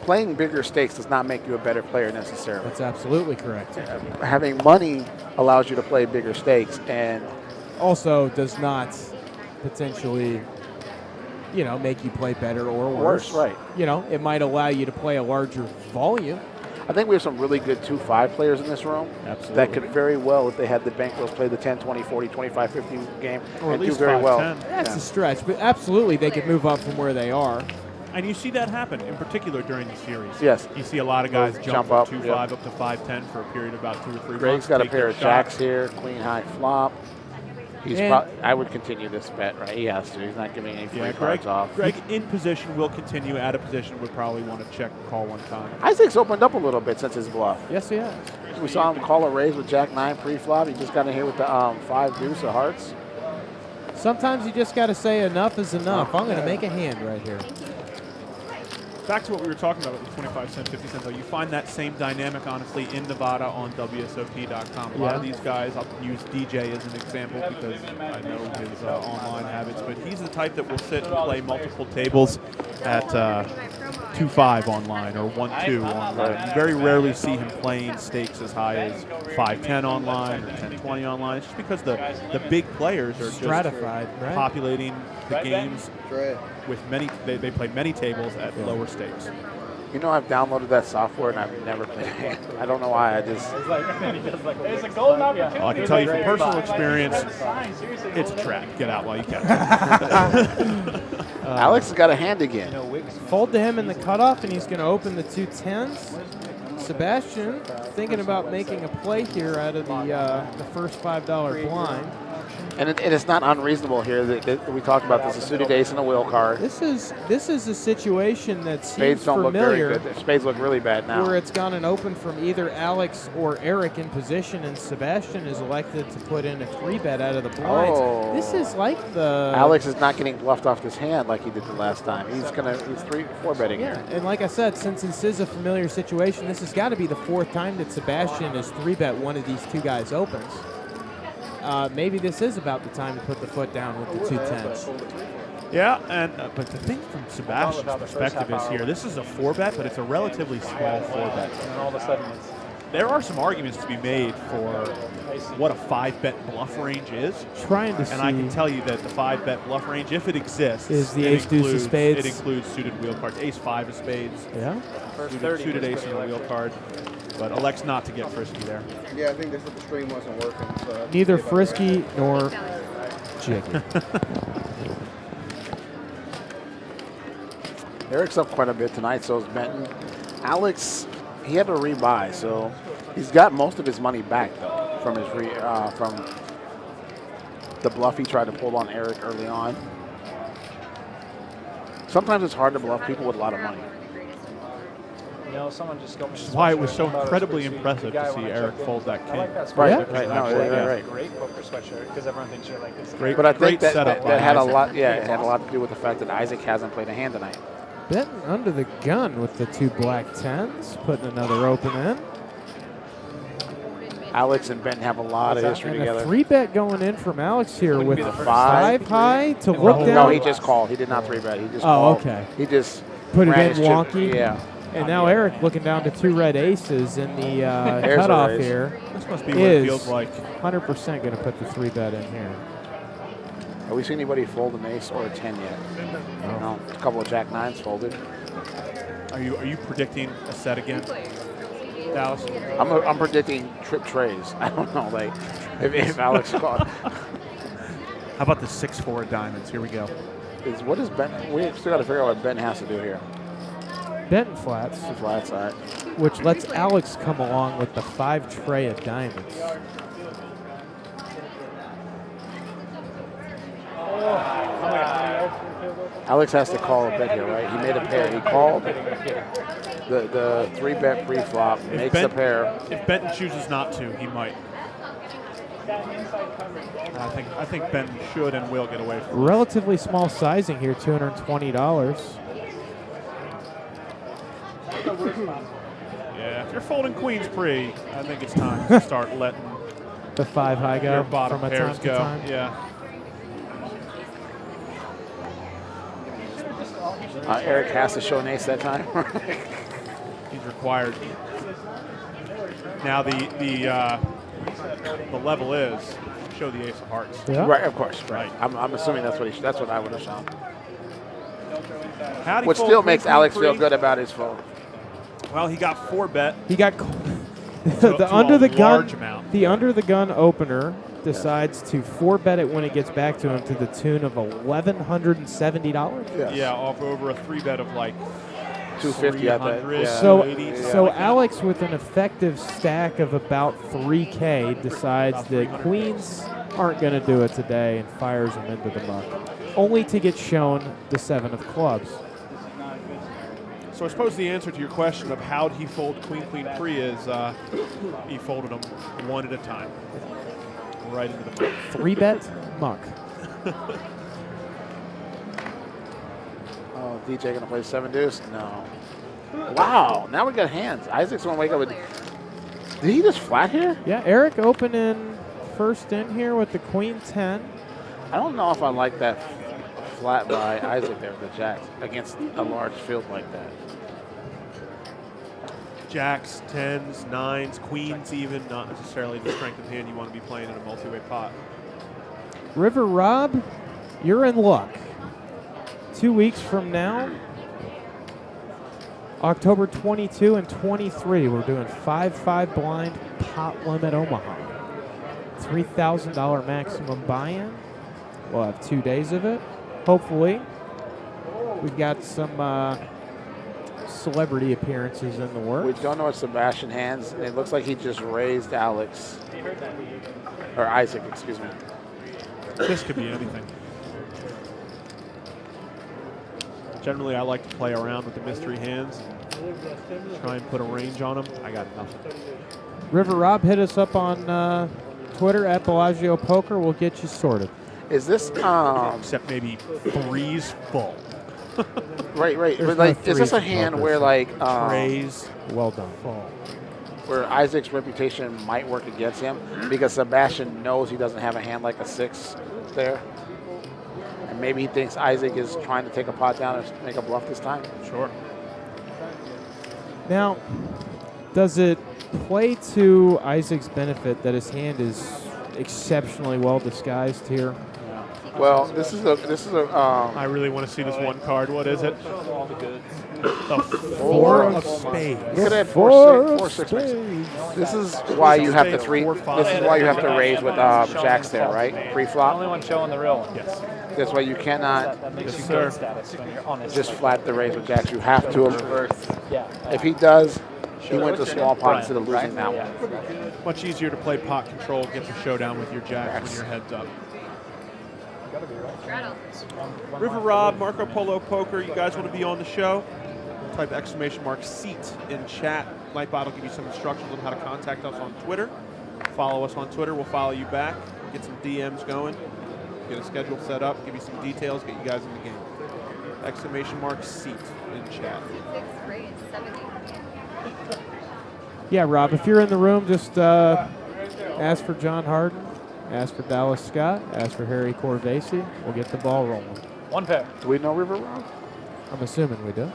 Playing bigger stakes does not make you a better player necessarily. That's absolutely correct. Having money allows you to play bigger stakes, and also does not potentially, make you play better or worse. Right. It might allow you to play a larger volume. I think we have some really good 2-5 players in this room. Absolutely. That could very well, if they had the bankrolls, play the 10, 20, 40, 25, 50 game or and at least do very well. That's a stretch, but absolutely they could move up from where they are. And you see that happen, in particular during the series. Yes. You see a lot of guys jump up, from 2-5 up to 5-10 for a period of about 2 or 3 months. Greg's got a take pair their of shot. jacks here, queen high flop. I would continue this bet, right? He has to. He's not giving any free cards off. Greg in position will continue. Out of position would probably want to check call one time. Isaac's opened up a little bit since his bluff. Yes, he has. We saw him call a raise with Jack 9 pre-flop. He just got in here with the 5 deuce of hearts. Sometimes you just got to say enough is enough. I'm going to make a hand right here. Back to what we were talking about with the 25 cent, 50 cent, though, you find that same dynamic, honestly, in Nevada on WSOP.com. A lot of these guys, I'll use DJ as an example because I know his online habits, but he's the type that will sit and play multiple tables at 2-5 online or 1-2 online. You very rarely see him playing stakes as high as 5-10 online or 10-20 online. It's just because the big players are stratified, just populating the games with many. They play many tables at lower stakes. You know, I've downloaded that software and I've never played a hand. I don't know why. I just. There's a golden opportunity. Well, I can tell you from personal experience, it's a trap. Get out while you can. Alex has got a hand again. Fold to him in the cutoff, and he's going to open the 2 10s. Sebastian thinking about making a play here out of the first $5 blind. And it's not unreasonable here that we talked about this, a suited ace and a wheel card. This is a situation that Spades seems don't look very familiar. good. Spades look really bad now. Where it's gone and open from either Alex or Eric in position, and Sebastian is elected to put in a 3-bet out of the blinds. Oh. This is like the Alex is not getting bluffed off this hand like he did the last time. He's 3-4 betting yeah, here. and like I said, since this is a familiar situation, this has got to be the 4th time that Sebastian has 3-bet one of these 2 guys opens. Maybe this is about the time to put the foot down with the 2 10s. Yeah, and but the thing from Sebastian's perspective is here, this is a 4-bet, but it's a relatively small 4-bet. And all of a sudden it's There are some arguments to be made for what a 5-bet bluff range is. Trying to see. And I can tell you that the 5-bet bluff range, if it exists, is the it ace deuce of spades. It includes suited wheel cards, ace 5 of spades. Yeah. Suited ace and a wheel card. But elects not to get frisky there. Yeah, I think that's what the stream wasn't working. So Neither frisky nor jiggy. Eric's up quite a bit tonight, so is Benton. Alex, he had to rebuy, so he's got most of his money back though from his from the bluff he tried to pull on Eric early on. Sometimes it's hard to bluff people with a lot of money. You know, someone just got me. Which is why it was so incredibly impressive to see Eric fold that king. Right. No, right. Great poker sweatshirt because everyone thinks you're like this. Great, But I think great setup that had a Isaac. lot. Yeah, it had a lot to do with the fact that Isaac hasn't played a hand tonight. Benton under the gun with the 2 black 10s, putting another open in. Alex and Benton have a lot of history And together. a 3-bet going in from Alex here with be the 5 high to look down. No, he just called. He did not 3-bet. He just Oh, called. okay. He just Put it ran in his chip- wonky. Yeah. And now Eric looking down to 2 red aces in the There's a cutoff raise. here. This must be what it feels like. 100% going to put the 3-bet in here. Have we seen anybody fold an ace or a 10 yet? No. A couple of jack nines folded. Are you predicting a set again, Dallas? I'm predicting trip trays. I don't know, like if Alex caught. How about the 6-4 diamonds? Here we go. What is Ben? We still got to figure out what Ben has to do here. Benton flats, Two flats, all right. which lets Alex come along with the 5 tray of diamonds. Alex has to call a bet here, right? He made a pair. He called the 3-bet pre-flop, makes a pair. If Benton chooses not to, he might. I think Benton should and will get away from it. Relatively small sizing here, $220. Yeah, if you're folding queens pre, I think it's time to start letting The 5 high go your bottom from a pairs time go. to time. Yeah. Eric has to show an ace that time. He's required. Now the level is show the ace of hearts. Yeah. Right, of course. Right. I'm assuming that's what that's what I would have shown. How'd he Which fold still queen, makes queen, Alex pre? feel good about his fold. Well, he got 4-bet. He got To the a under the gun. large amount. The under the gun opener decides to 4-bet it when it gets back to him to the tune of $1,170. Yeah, off over a 3-bet of like 250, I bet. 300, Yeah. So, 80, so like that. Alex, with an effective stack of about 3K, decides that queens aren't going to do it today and fires him into the muck, only to get shown the 7 of clubs. So I suppose the answer to your question of how did he fold queen pre is he folded them one at a time, right into the muck. 3-bet muck. Oh, DJ gonna play 7 deuce? No. Wow, now we got hands. Isaac's gonna wake up with. Did he just flat here? Yeah, Eric opening first in here with the queen 10. I don't know if I like that flat by Isaac there with the jacks against a large field like that. Jacks, 10s, 9s, queens even, not necessarily the strength of hand you want to be playing in a multi-way pot. River Rob, you're in luck. 2 weeks from now, October 22 and 23, we're doing 5-5 blind pot limit Omaha. $3,000 maximum buy-in. We'll have 2 days of it. Hopefully, we've got some celebrity appearances in the works. We don't know what Sebastian hands. It looks like he just raised Alex. Or Isaac, excuse me. This could be anything. Generally, I like to play around with the mystery hands. Try and put a range on them. I got nothing. River Rob, hit us up on Twitter at Bellagio Poker. We'll get you sorted. Is this except maybe threes full? Right. But like, is this a hand where like trays? Well done. Full. Where Isaac's reputation might work against him because Sebastian knows he doesn't have a hand like a 6 there, and maybe he thinks Isaac is trying to take a pot down or make a bluff this time. Sure. Now, does it play to Isaac's benefit that his hand is exceptionally well disguised here? Well, this is a. I really want to see this one card. What is it? All the goods. The 4 of spades. Look at that 4 6 mix. This is why you have to This is why you have to raise with jacks there, right? Pre-flop. Only one showing the real one. Yes. That's why you cannot That makes you good status when you're honest. just flat the raise with jacks. You have to. Yeah. If he does, he went to small pot instead of losing that one. Much easier to play pot control, get the showdown with your jacks when your head's up. River Rob, Marco Polo Poker, you guys want to be on the show? Type !seat in chat. Lightbot will give you some instructions on how to contact us on Twitter. Follow us on Twitter. We'll follow you back. Get some DMs going. Get a schedule set up. Give you some details. Get you guys in the game. !seat in chat. Yeah, Rob, if you're in the room, just ask for John Harden, ask for Dallas Scott, ask for Harry Corvasi. We'll get the ball rolling. One pair. Do we know River Rob? I'm assuming we do.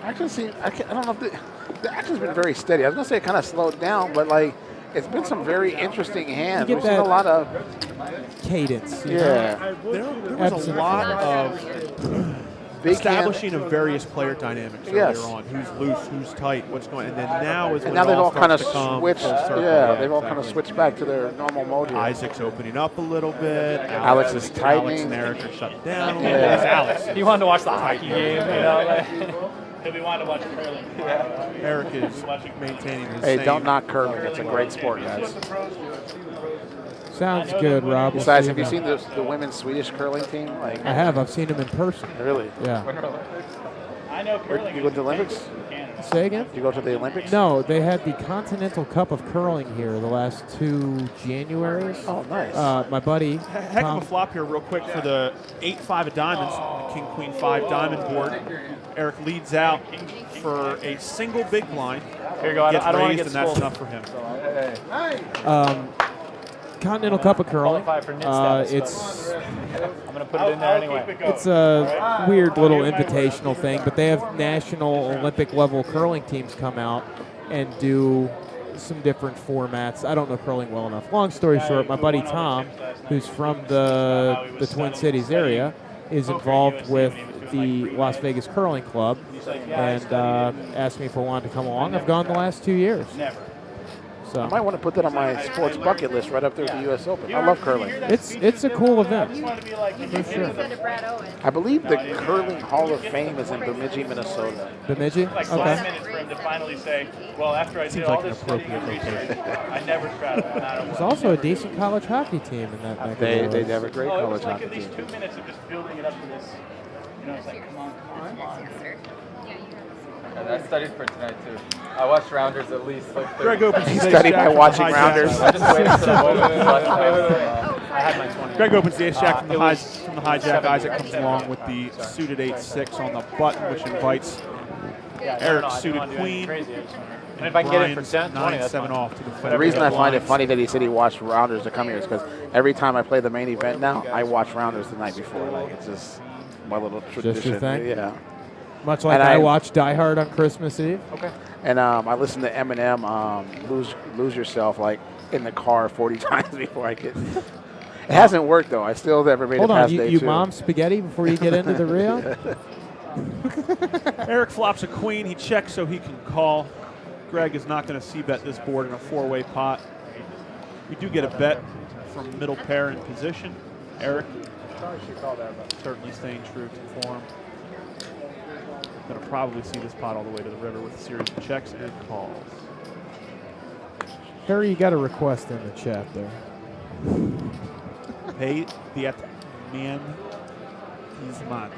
I don't know if the action's been very steady. I was gonna say it kind of slowed down, but like it's been some very interesting hands. We've seen a lot of cadence. There was a lot of establishing of various player dynamics earlier on. Who's loose, who's tight, what's going on. And then now is when now they've all kind of switched. They've all kind of switched back to their normal mode here. Isaac's opening up a little bit. Alex is tightening. Alex and Eric are shut down. Yeah. It's Alex. He wanted to watch the hockey game, you know. We wanted to watch curling. Eric is maintaining his Hey, don't knock curling. It's a great sport, guys. Sounds good, Rob. Besides, have you seen the women's Swedish curling team? Like I have. I've seen them in person. Really? Yeah. I know curling. You go to the Olympics? Say again? You go to the Olympics? No, they had the Continental Cup of Curling here the last 2 Januaries. Oh, nice. My buddy. Heck of a flop here real quick for the 8-5 of diamonds. King, Queen, 5 diamond board. Eric leads out for a single big blind. Here you go. I don't want to get and that's scolded. enough for him. Continental Cup of Curling. It's. I'm going to put it in there anyway. It's a weird little invitational thing, but they have national Olympic level curling teams come out and do some different formats. I don't know curling well enough. Long story short, my buddy Tom, who's from the Twin Cities area, is involved with the Las Vegas Curling Club and asked me if I wanted to come along. I've gone the last 2 years. So I might want to put that on my sports bucket list right up there with the U.S. Open. I love curling. It's a cool event. For sure. I believe the Curling Hall of Fame is in Bemidji, Minnesota. Bemidji? Like 5 minutes for him to finally say, well, after I did all this studying and research, I never straddled and I don't There's want also a decent college hockey team in that neck of the They woods. have a great it college was like hockey at least team. 2 minutes of just building it up to this. You know, it's like, come on. And I studied for tonight too. I watched Rounders at least like 30 Greg opens He the studied by ace-jack from watching the Rounders. hijack. I just waited for the moment to watch I had my 20. Greg opens the ace-jack from the hijack. Isaac comes along with the suited 8-6 on the button, which invites Eric's suited queen. And if I can get it for 10, 20, that's 9-7 fine. off to the The reason I find it funny that he said he watched Rounders to come here is because every time I play the main event now, I watch Rounders the night before. Like it's just my little tradition. Just your thing? Yeah. Much like And I watch Die Hard on Christmas Eve. Okay. And I listened to Eminem "Lose Yourself" like in the car 40 times before I get. It hasn't worked though. I still never made Hold it on, past day you 2. mom spaghetti before you get into the Rio? Eric flops a queen. He checks so he can call. Greg is not going to c-bet this board in a 4-way pot. We do get a bet from middle pair in position. Eric certainly staying true to form. Going to probably see this pot all the way to the river with a series of checks and calls. Harry, you got a request in the chat there. Pay the man his money.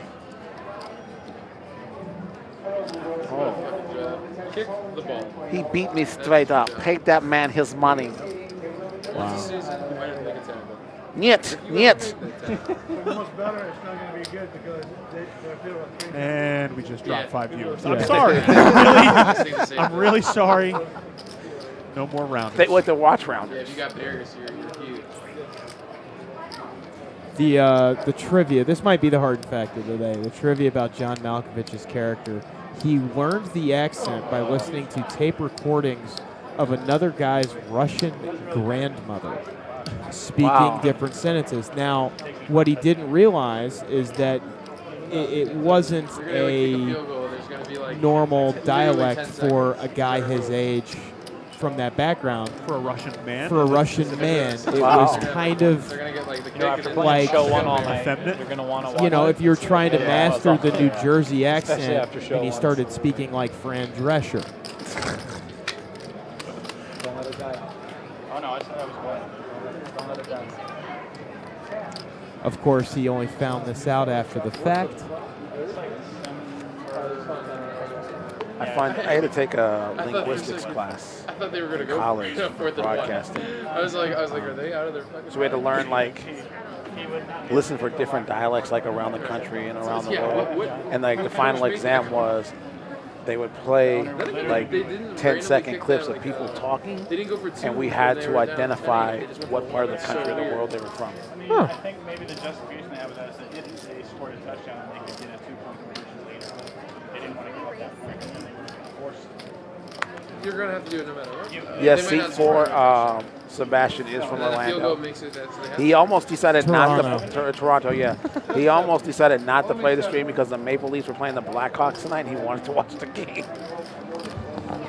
Kick the ball. He beat me straight up. Paid that man his money. Wow. Niet, niet. And we just dropped 5 viewers. Yeah. I'm sorry. I'm really sorry. No more rounds. Stay with the watch rounders. Yeah, if you got barriers, you're huge. The trivia, this might be the hard fact of the day, the trivia about John Malkovich's character. He learned the accent by listening to tape recordings of another guy's Russian grandmother speaking different sentences. Now, what he didn't realize is that it wasn't a normal dialect for a guy his age from that background. For a Russian man? For a Russian man. It was kind of like, show one all night, you're going to want to watch. you know, if you're trying to master the New Jersey accent, after show and he one. started speaking like Fran Drescher. Don't let it die. Oh, no, I said I was going. Don't let it die. Of course, he only found this out after the fact. I had to take a linguistics class. I thought they were going to go college for broadcasting. I was like, are they out of their fucking? So we had to learn listen for different dialects like around the country and around the world. And like the final exam was they would play like 10-second clips of people talking, and we had to identify what part of the country or the world they were from. I think maybe the justification they have with that is that if they scored a touchdown, they could get a 2-point conversion later. They didn't want to give up that point, and then they were forced. You're going to have to do it no matter what. Yes, seat 4, Sebastian is from And then the field goal Orlando. makes it that, so they have He to- almost decided not Toronto. to Toronto, yeah. He almost decided not to play the stream because the Maple Leafs were playing the Blackhawks tonight, and he wanted to watch the game.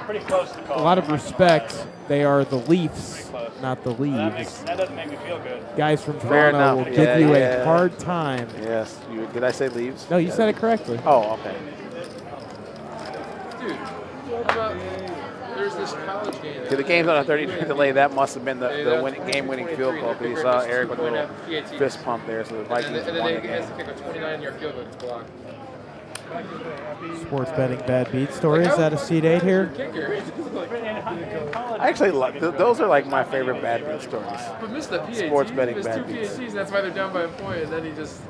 Pretty close to A call. lot of respect. They are the Leafs, not the Leaves. That doesn't make me feel good. Guys from Fair Toronto will enough. give you Yeah. a hard time. Yes. Did I say Leaves? No, you said it correctly. Oh, okay. Dude, how about there's this college game. See, the game's on a 30-minute delay. That must have been the game-winning field goal because you saw Eric with a little fist pump there. So the Vikings And then won the they has game. to kick a 29-yard field goal. It's blocked. Sports betting bad beat story. Is that a seat 8 here? Kicker. I actually love those are like my favorite bad beat stories. But missed the PAT. Sports betting missed bad two beats. PATs. That's why they're down by a point, and then he just,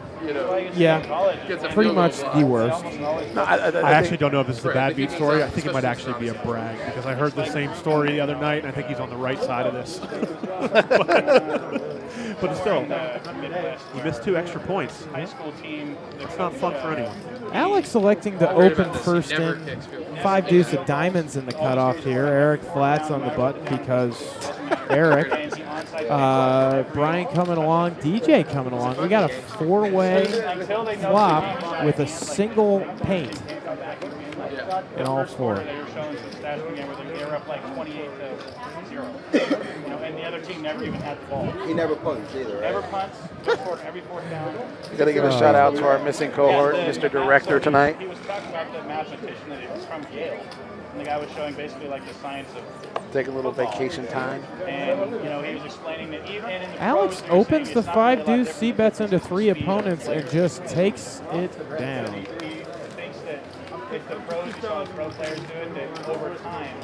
Yeah, gets a pretty field goal much block. the worst. No, I actually don't know if this is a bad beat story. I think it might actually be a brag because I heard the same story the other night, and I think he's on the right side of this. But still, you missed 2 extra points. High school team. It's not fun for anyone. Alex electing to open first in. 5 deuce of diamonds in the cutoff here. Eric flats on the button because Eric. Brian coming along. DJ coming along. We got a 4-way flop with a single paint in all 4. They were showing some stats again where they were up like 28-0. And the other team never even had the ball. He never punts either, right? Never punts. Just scored every 4th down. Got to give a shout out to our missing cohort, Mr. Director tonight. He was talking about the mathematician that he was from Yale. And the guy was showing basically like the science of Take a little vacation time. And, he was explaining that even in the Alex pros, they were opens saying the it's not really 5 a lot deuce, different C bets into 3 speed opponents of and just takes it down. He thinks that if the pros, you saw the pro players do it, that over time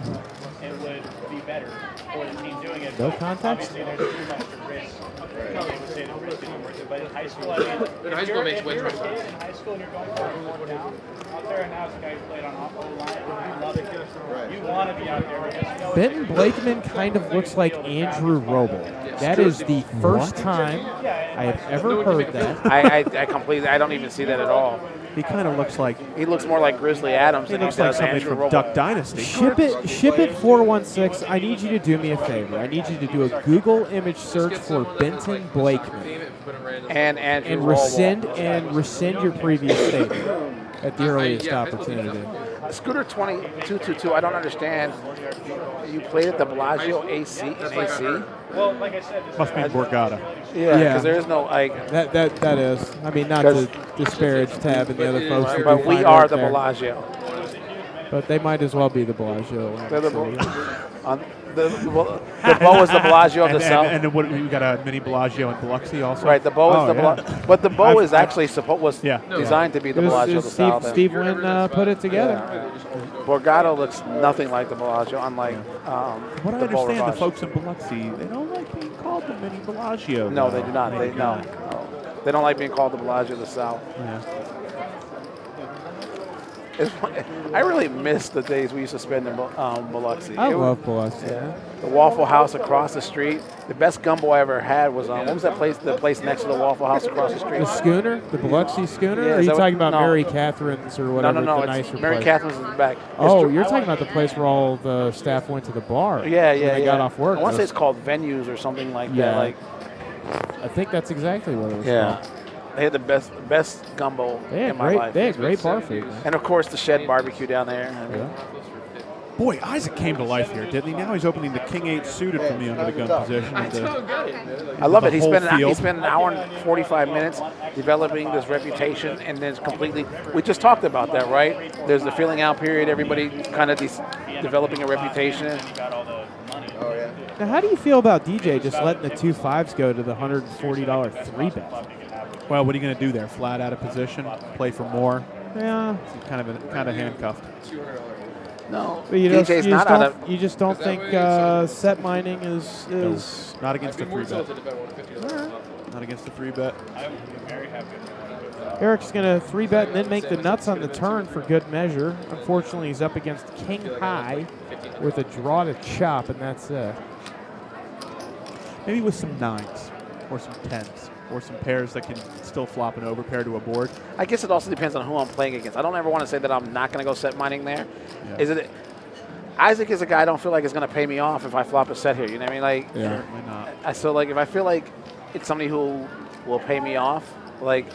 it would be better for the team doing it. No But context? Obviously, there's too much risk. They would say that risk isn't worth it. But in high school, I mean, In high school, it makes if way you're a more kid sense. in high school and you're going for a 4th down, out there and now it's a guy who played on O-line, you love it. You want to be out there because you know Benton Blakeman kind of looks like Andrew Roble. That is the first time I have ever heard that. I completely. I don't even see that at all. He kind of looks like He looks more like Grizzly Adams he than he looks like does somebody Andrew from Robo. Duck Dynasty. Ship it 416. I need you to do me a favor. I need you to do a Google image search for Benton Blakeman And Andrew and Robo. rescind your previous statement at the earliest opportunity. Scooter 2222, I don't understand. You played at the Bellagio AC in AC? Well, like I said, Must be Borgata. Yeah, Yeah. because there is no, like, That is. I mean, not to disparage Tab and the other folks. that but do we fine are work the there. Bellagio. But they might as well be the Bellagio. They're the Beau is the Bellagio of the South. And then what, we got a mini Bellagio in Biloxi also. Right, the Beau is the yeah. but the Beau is actually was Yeah. designed to be the Bellagio of the South. Steve Wynn put it together. Yeah. Borgata looks nothing like the Bellagio, unlike What I the Beau understand, the Rivage. folks in Biloxi, they don't like being called the mini Bellagio. No, they do not. No. They don't like being called the Bellagio of the South. Yeah. I really miss the days we used to spend in Biloxi. I love Biloxi. Yeah. The Waffle House across the street. The best gumbo I ever had was what was that place? The place next to the Waffle House across the street. The Schooner, the Biloxi Schooner. Yeah, or are is you that talking what- about no. Mary Catherine's or whatever? No. The It's nicer Mary place? Catherine's is back. Oh, you're talking about the place where all the staff went to the bar. Yeah. when they got off work. I want to say it's called Venues or something like that. Yeah. Like, I think that's exactly what it was. yeah. called. They had the best gumbo They had in my life. great bar food. Man. And of course the Shed Barbecue down there. I mean, Boy, Isaac came to life here, didn't he? Now he's opening the King 8 suited for me under the gun position. I love the it. He whole spent field. an hour and 45 minutes developing this reputation, and then it's completely. We just talked about that, right? There's the filling out period. Everybody kind of developing a reputation. Oh, yeah. Now, how do you feel about DJ just letting the 2-5s go to the $140 3-bet? Well, what are you going to do there? Flat out of position, play for more. Yeah. Kind of handcuffed. No, But you DJ's not out of. You just don't think set mining is Not against the 3-bet. Not against the 3-bet. Eric's going to 3-bet and then make the nuts on the turn for good measure. Unfortunately, he's up against King High with a draw to chop, and that's it. Maybe with some 9s or some 10s or some pairs that can still flop an overpair to a board. I guess it also depends on who I'm playing against. I don't ever want to say that I'm not going to go set mining there. Yeah. Is it? Isaac is a guy I don't feel like is going to pay me off if I flop a set here. You know what I mean? Like, Certainly not. So like if I feel like it's somebody who will pay me off, like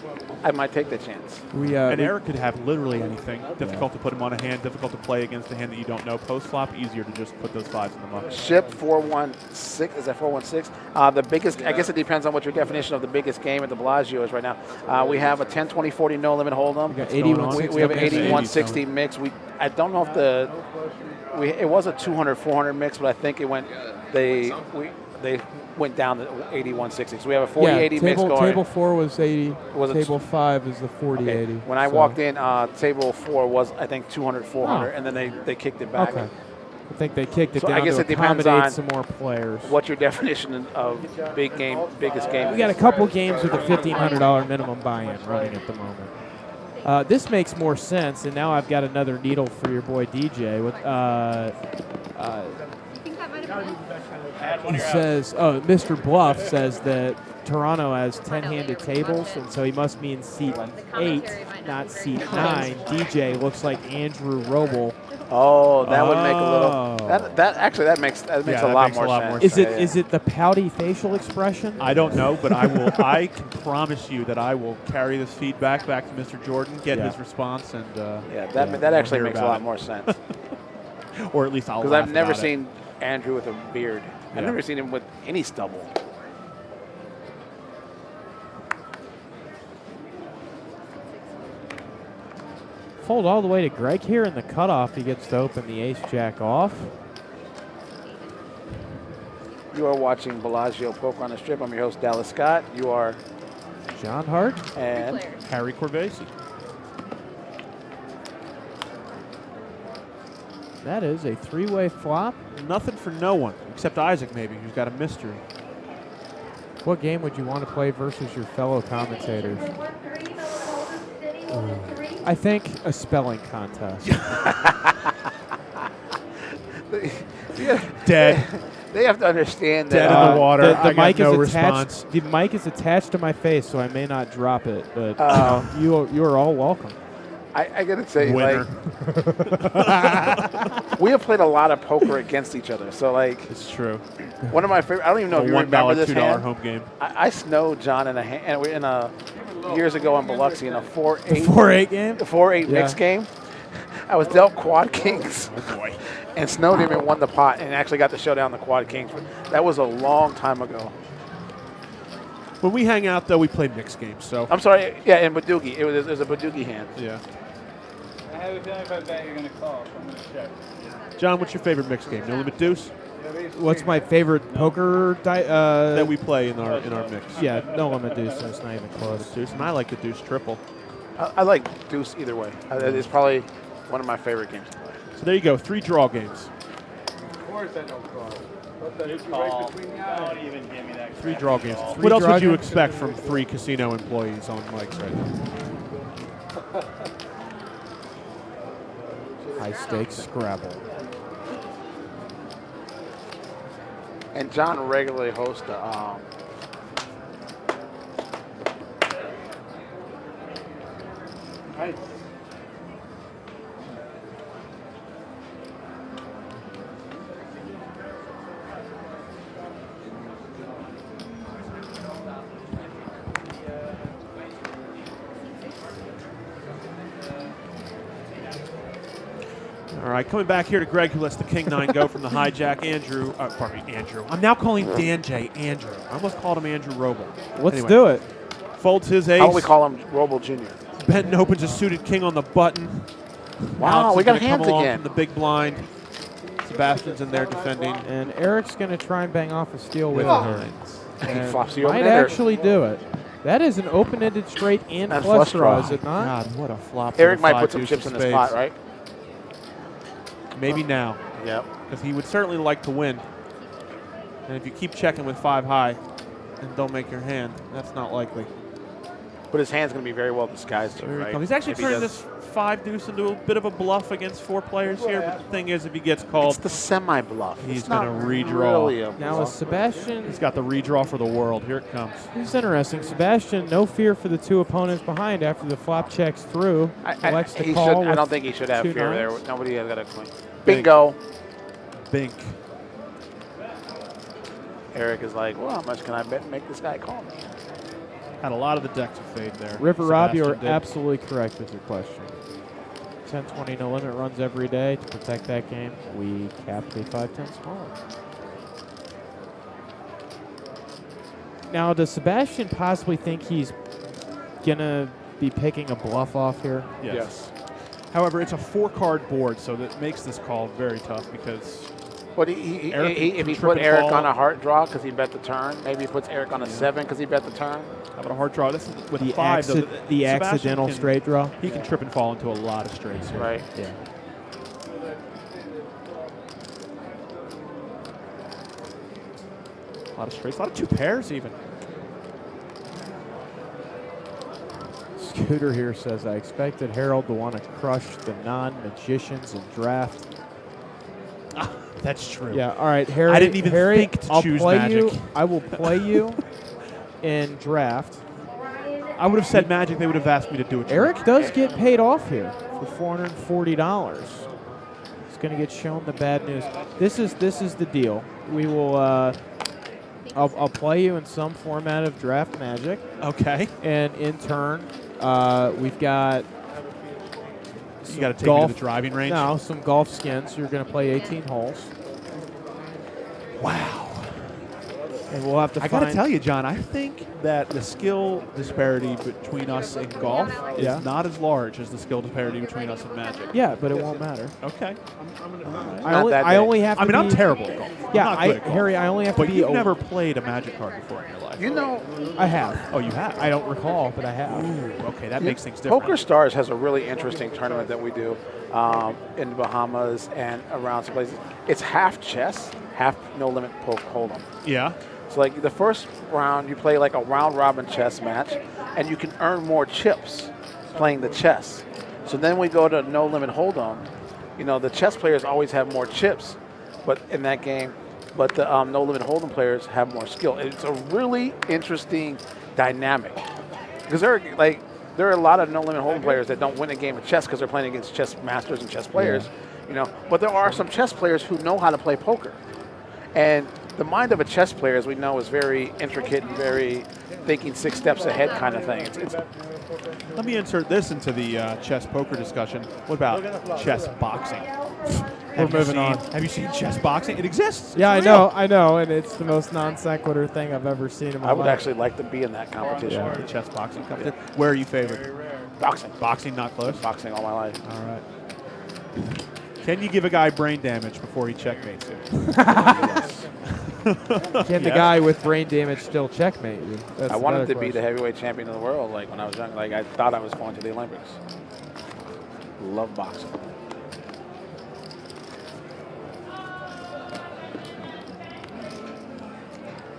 I might take the chance. And Eric could have literally anything. Difficult to put him on a hand, difficult to play against a hand that you don't know. Post flop, easier to just put those 5s in the muck. Ship 416. Is that 416? The biggest. I guess it depends on what your definition of the biggest game at the Bellagio is right now. We have a 10, 20, 40 no limit hold'em. We got 8160. We have an 8160 mix. I don't know if it was a 200, 400 mix, but I think it went. They went down to 8160. So we have a 4080 mix going. Table 4 was 80. Was it table 5 is the 4080. When I walked in, table 4 was I think 200, 400, and then they kicked it back. Okay. I think they kicked it So down I guess to it depends accommodate on some more players. What your definition of biggest game? We got a couple games with a $1,500 minimum buy-in running at the moment. This makes more sense, and now I've got another needle for your boy DJ. With he says, Mr. Bluff says that Toronto has 10-handed tables, and so he must mean seat 8, not seat 9. DJ looks like Andrew Roble. Oh, that would make a little. That makes a lot more sense. Is it the pouty facial expression? I don't know, but I can promise you that I will carry this feedback back to Mr. Jordan, get his response, and that actually makes a lot more sense. Or at least I'll. Because I've never seen Andrew with a beard. I've never seen him with any stubble. Fold all the way to Greg here in the cutoff. He gets to open the ace-jack off. You are watching Bellagio Poker on the Strip. I'm your host, Dallas Scott. You are John Hart and Harry Corvesi. That is a 3-way flop. Nothing for no one, except Isaac maybe, who's got a mystery. What game would you want to play versus your fellow commentators? I think a spelling contest. Dead. They have to understand that. Dead in the water. The mic no is attached. response. The mic is attached to my face, so I may not drop it. But you are all welcome. I gotta say, Winner. like, we have played a lot of poker against each other. So, like, It's true. one of my favorite. I don't even know if you remember this $1, $2 hand. home game. I snowed John in a years ago in Biloxi in a 4-8 4-8 game. 4-8 mixed game. I was dealt quad kings. Oh boy. And snowed him and won the pot and actually got to show down the quad kings. But that was a long time ago. When we hang out, though, we play mixed games. So I'm sorry. Yeah, in Badugi. It was a Badugi hand. yeah. I have a feeling if I bet you're going to call, so I'm going to check. John, what's your favorite mixed game? No limit deuce What's my favorite poker? that we play in our mix. Yeah, no limit deuce. So it's not even close. Deuce, and I like the deuce triple. I like deuce either way. It's probably one of my favorite games to play. So there you go, 3 draw games. Of course I don't call. Call. Don't even give me that. 3 draw games. Three What else draw would you games? expect from 3 casino employees on mics right now? High stakes Scrabble. And John regularly hosts the Nice. All right, coming back here to Greg, who lets the King 9 go from the hijack. Andrew. I'm now calling Dan J. Andrew. I almost called him Andrew Roble. Let's Anyway, do it. Folds his ace. how do we call him Roble Jr.? Benton opens a suited king on the button. Wow, Alex we is got gonna hands come along again. from the big blind. Sebastian's in there defending. And Eric's going to try and bang off a steal with Nines. it. He And flops the might open-ender. actually do it. That is an open-ended straight and That's flush flush draw, draw. is it not? God, what a flop. Eric for the might five put some deuce chips of in the spades. spot, right? Maybe now, Yep. because he would certainly like to win. And if you keep checking with 5 high and don't make your hand, that's not likely. But his hand's going to be very well disguised, too, Here he right? comes. He's actually If he turning does- this 5 deuce into a bit of a bluff against 4 players here. But the thing is, if he gets called, It's the Oh. semi-bluff. He's It's not gonna redraw. Really a Now, bluff. is Sebastian... he's got the redraw for the world. Here it comes. This is interesting. Sebastian, no fear for the 2 opponents behind after the flop checks through. Elects to he call should, I with don't think he should have 2 fear nines. there. Nobody has got a queen. Bingo. Bink. Eric is like, well, how much can I bet and make this guy call me? Had a lot of the decks of fade there. River Rob, you are Sebastian did. absolutely correct with your question. 10-20 no limit runs every day. To protect that game, we capped a 5-10 smaller. Now, does Sebastian possibly think he's going to be picking a bluff off here? Yes. However, it's a 4-card board, so that makes this call very tough because But Eric if he can put trip and Eric fall. on a heart draw because he bet the turn, maybe he puts Eric on a 7 because he bet the turn. how about a hard draw? This is with The, a 5. though, the Sebastian accidental can- straight draw? He can trip and fall into a lot of straights here. Right. Yeah. A lot of straights, a lot of 2 pairs even. Scooter here says, I expected Harold to want to crush the non-magicians in draft. That's true. Yeah, all right, Harry. I didn't even Harry, think to I'll choose play Magic. You, I will play you in draft. I would have said Magic. They would have asked me to do it. Eric does get paid off here for $440. He's going to get shown the bad news. This is the deal. We will. I'll play you in some format of draft Magic. Okay. And in turn, we've got. You got to take me golf, to the driving range. No, some golf skins. You're going to play 18 holes. Wow. And we'll have to I got to tell you, John, I think that the skill disparity between us in golf is not as large as the skill disparity between us in Magic. Yeah, but it won't matter. Okay. I only have to I mean, I'm be- terrible at golf. I'm Yeah, not good at golf. Harry, I only have to But be. you've never played a Magic card before in your life. You know, I have. Oh, you have? I don't recall, but I have. Ooh, okay, that makes things different. Poker Stars has a really interesting tournament that we do in the Bahamas and around some places. It's half chess, half no limit poke hold'em. Yeah. So like the first round, you play like a round robin chess match, and you can earn more chips playing the chess. So then we go to no limit hold'em. You know, the chess players always have more chips, but in that game, but the no limit hold'em players have more skill. It's a really interesting dynamic because they're like there are a lot of no limit hold'em players that don't win a game of chess because they're playing against chess masters and chess players, you know. But there are some chess players who know how to play poker, and the mind of a chess player, as we know, is very intricate and very thinking 6 steps ahead kind of thing. Let me insert this into the chess poker discussion. What about chess boxing? We're moving on. Have you seen chess boxing? It exists. Yeah, It's I know, and it's the most non sequitur thing I've ever seen in my life. I would actually like to be in that competition. The chess boxing competition. Where are you favored? Boxing. Boxing, not close. Boxing all my life. All right. Can you give a guy brain damage before he checkmates you? Can the guy with brain damage still checkmate you? That's I wanted to another be the question. heavyweight champion of the world. Like when I was young, like I thought I was going to the Olympics. Love boxing.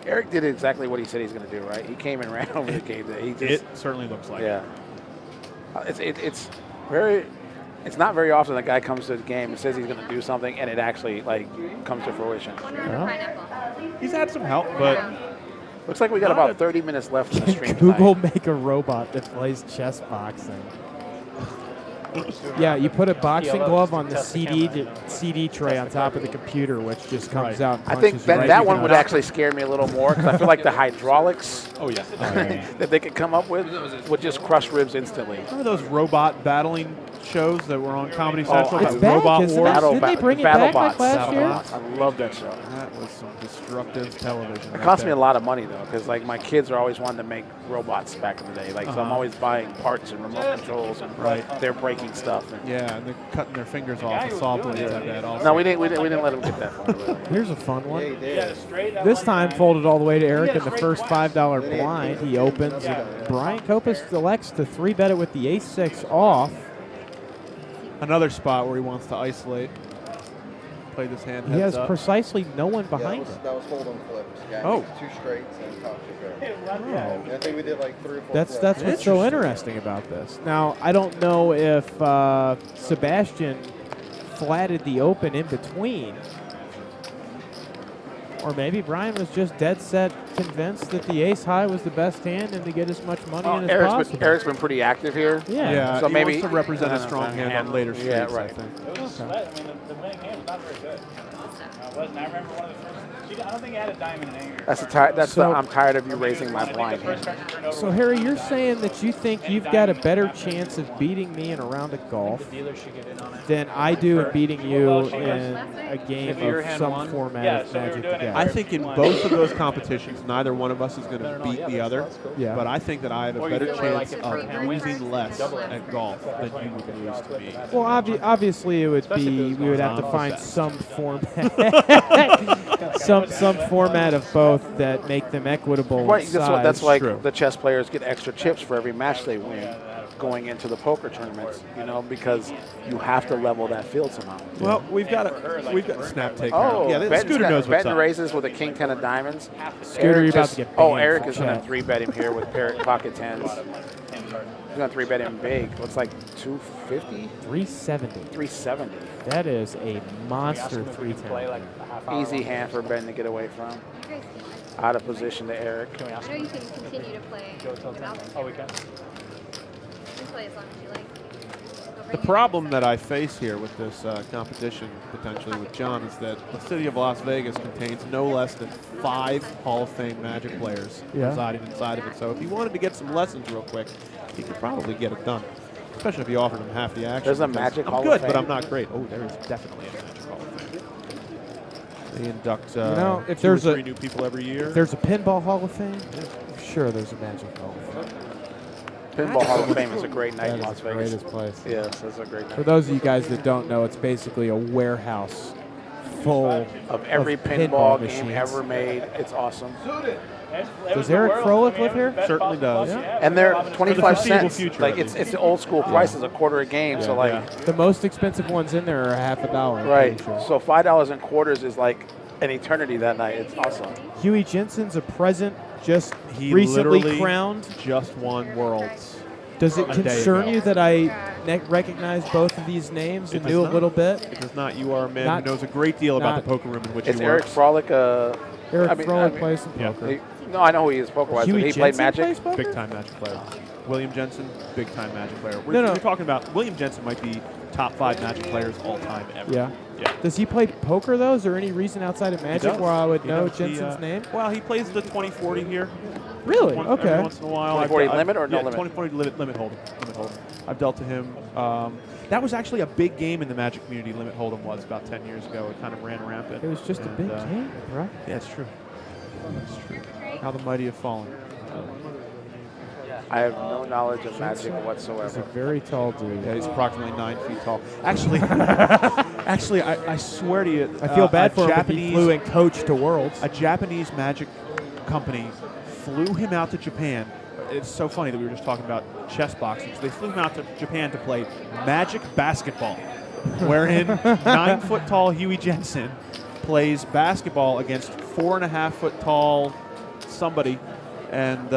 Eric did exactly what he said he's going to do, right? He came and ran over the game. He just, It certainly looks like yeah. It's very. It's not very often a guy comes to the game and says he's going to do something, and it actually like comes to fruition. He's had some help, but looks like we got about 30 minutes left in the stream. Google tonight. make a robot that plays chess boxing. Yeah, you put a boxing glove on the CD tray on top of the computer, which just comes out. And I think punches you right that in one the would mouth. actually scare me a little more because I feel like the hydraulics yeah. that they could come up with would just crush ribs instantly. Remember those robot battling shows that were on Comedy Central? It's like back, Robot isn't Wars? it? Didn't they bring it back like last year? I love that show. That was some destructive television. It cost me a lot of money though, because like my kids are always wanting to make robots back in the day. Like so, I'm always buying parts and remote controls, and they're breaking stuff. And Yeah, and they're cutting their fingers off with saw blades. I bet. Also. no, we didn't let them get that far. Here's a fun one. Yeah, This time folded all the way to Eric in the first $5 blind. He opens. And Brian Copus elects to 3-bet it with the ace-6 off. Another spot where he wants to isolate. Play this hand He has heads up. precisely no one behind him. That was hold'em flips. Yeah, Oh. 2 straights and top 2 pairs. Oh. And I think we did like 3 or 4 That's flips. what's so interesting about this. Now, I don't know if Sebastian flatted the open in between, or maybe Brian was just dead set convinced that the ace high was the best hand and to get as much money in as possible. Eric's been pretty active here. Yeah. So he maybe wants to represent a strong hand on later streets. Yeah, right. I think. It was I mean, the winning hand was not very good. Wasn't. I remember one of the first. I don't think it had a diamond in anger. I'm tired of you raising my blind hand. So, Harry, you're saying that you think you've got a better chance of beating me in a round of golf than I do in beating you in a game of some format of Magic the Gathering. I think in both of those competitions, neither one of us is going to beat the other. Yeah. But I think that I have a better chance of losing less at golf than you would lose to me. Well, obviously, it would be we would have to find some format, some format of both that make them equitable. Right, in that's size. like True. the chess players get extra chips for every match they win going into the poker tournaments, you know, because you have to level that field somehow. Well, we've got snap take. Oh, yeah, the Benton's Scooter knows what's Benton up. raises with a king 10 of diamonds. Scooter, Eric you're about just- to get Oh, banned Eric from is going to chat. 3-bet him here with pocket 10s. He's going to 3-bet him big. Looks like 250? 370. 370. That is a monster 310. Easy hand for Ben to get away from. Out of position to Eric. I know you can continue to play without them. Oh, we can. You can play as long as you like. The problem that I face here with this competition, potentially with John, is that the city of Las Vegas contains no less than 5 Hall of Fame Magic players residing inside of it. So if he wanted to get some lessons real quick, he could probably get it done, especially if you offered him half the action. There's a because Magic I'm Hall of good, but Fame. I'm not great. Oh, there is definitely a Magic Hall of Fame. They induct if 2 or there's 3 new people every year. If there's a Pinball Hall of Fame, I'm sure there's a Magic Hall of Fame. Pinball Hall of Fame is a great night That in is Las the Vegas. greatest place. Yes, it's a great night. For those of you guys that don't know, it's basically a warehouse full Of every of pinball game machines. ever made, it's awesome. Does Eric Froelich live here? Certainly does. And they're For the 25 foreseeable cents. future, Like at it's least. the old school prices, a quarter a game. So like, The most expensive ones in there are $50. I'm right. pretty sure. So $5 and quarters is like an eternity that night. It's awesome. Huey Jensen's a present just He recently literally crowned. just won Worlds. Does it a day concern ago. you that I recognize both of these names and It knew does a not. little bit? It does not. You are a man Not- who knows a great deal about not- the poker room in which It's he Eric works. Froelich. Eric Froelich plays some yeah. poker. No, I know who he is poker-wise, Huey but he played Jensen Magic. plays poker? Big time Magic player. William Jensen, big-time Magic player. We're talking about William Jensen might be top 5 Magic players all time ever. Yeah. Yeah. Does he play poker, though? Is there any reason outside of Magic where I would know Jensen's name? Well, he plays the 2040 here. Really? Every Okay. once in a while. 2040 limit or no yeah, limit? 2040 limit hold'em. I've dealt to him. That was actually a big game in the Magic community. Limit hold'em was about 10 years ago. It kind of ran rampant. It was just a big game, right? Yeah, it's true. It's true. How the mighty have fallen. I have no knowledge of Magic whatsoever. He's a very tall dude. Yeah, he's approximately 9 feet tall. Actually, I swear to you, I feel bad for him if he flew and coached to Worlds. A Japanese Magic company flew him out to Japan. It's so funny that we were just talking about chess boxing. So they flew him out to Japan to play Magic basketball, wherein 9-foot tall Huey Jensen plays basketball against 4.5-foot tall somebody. And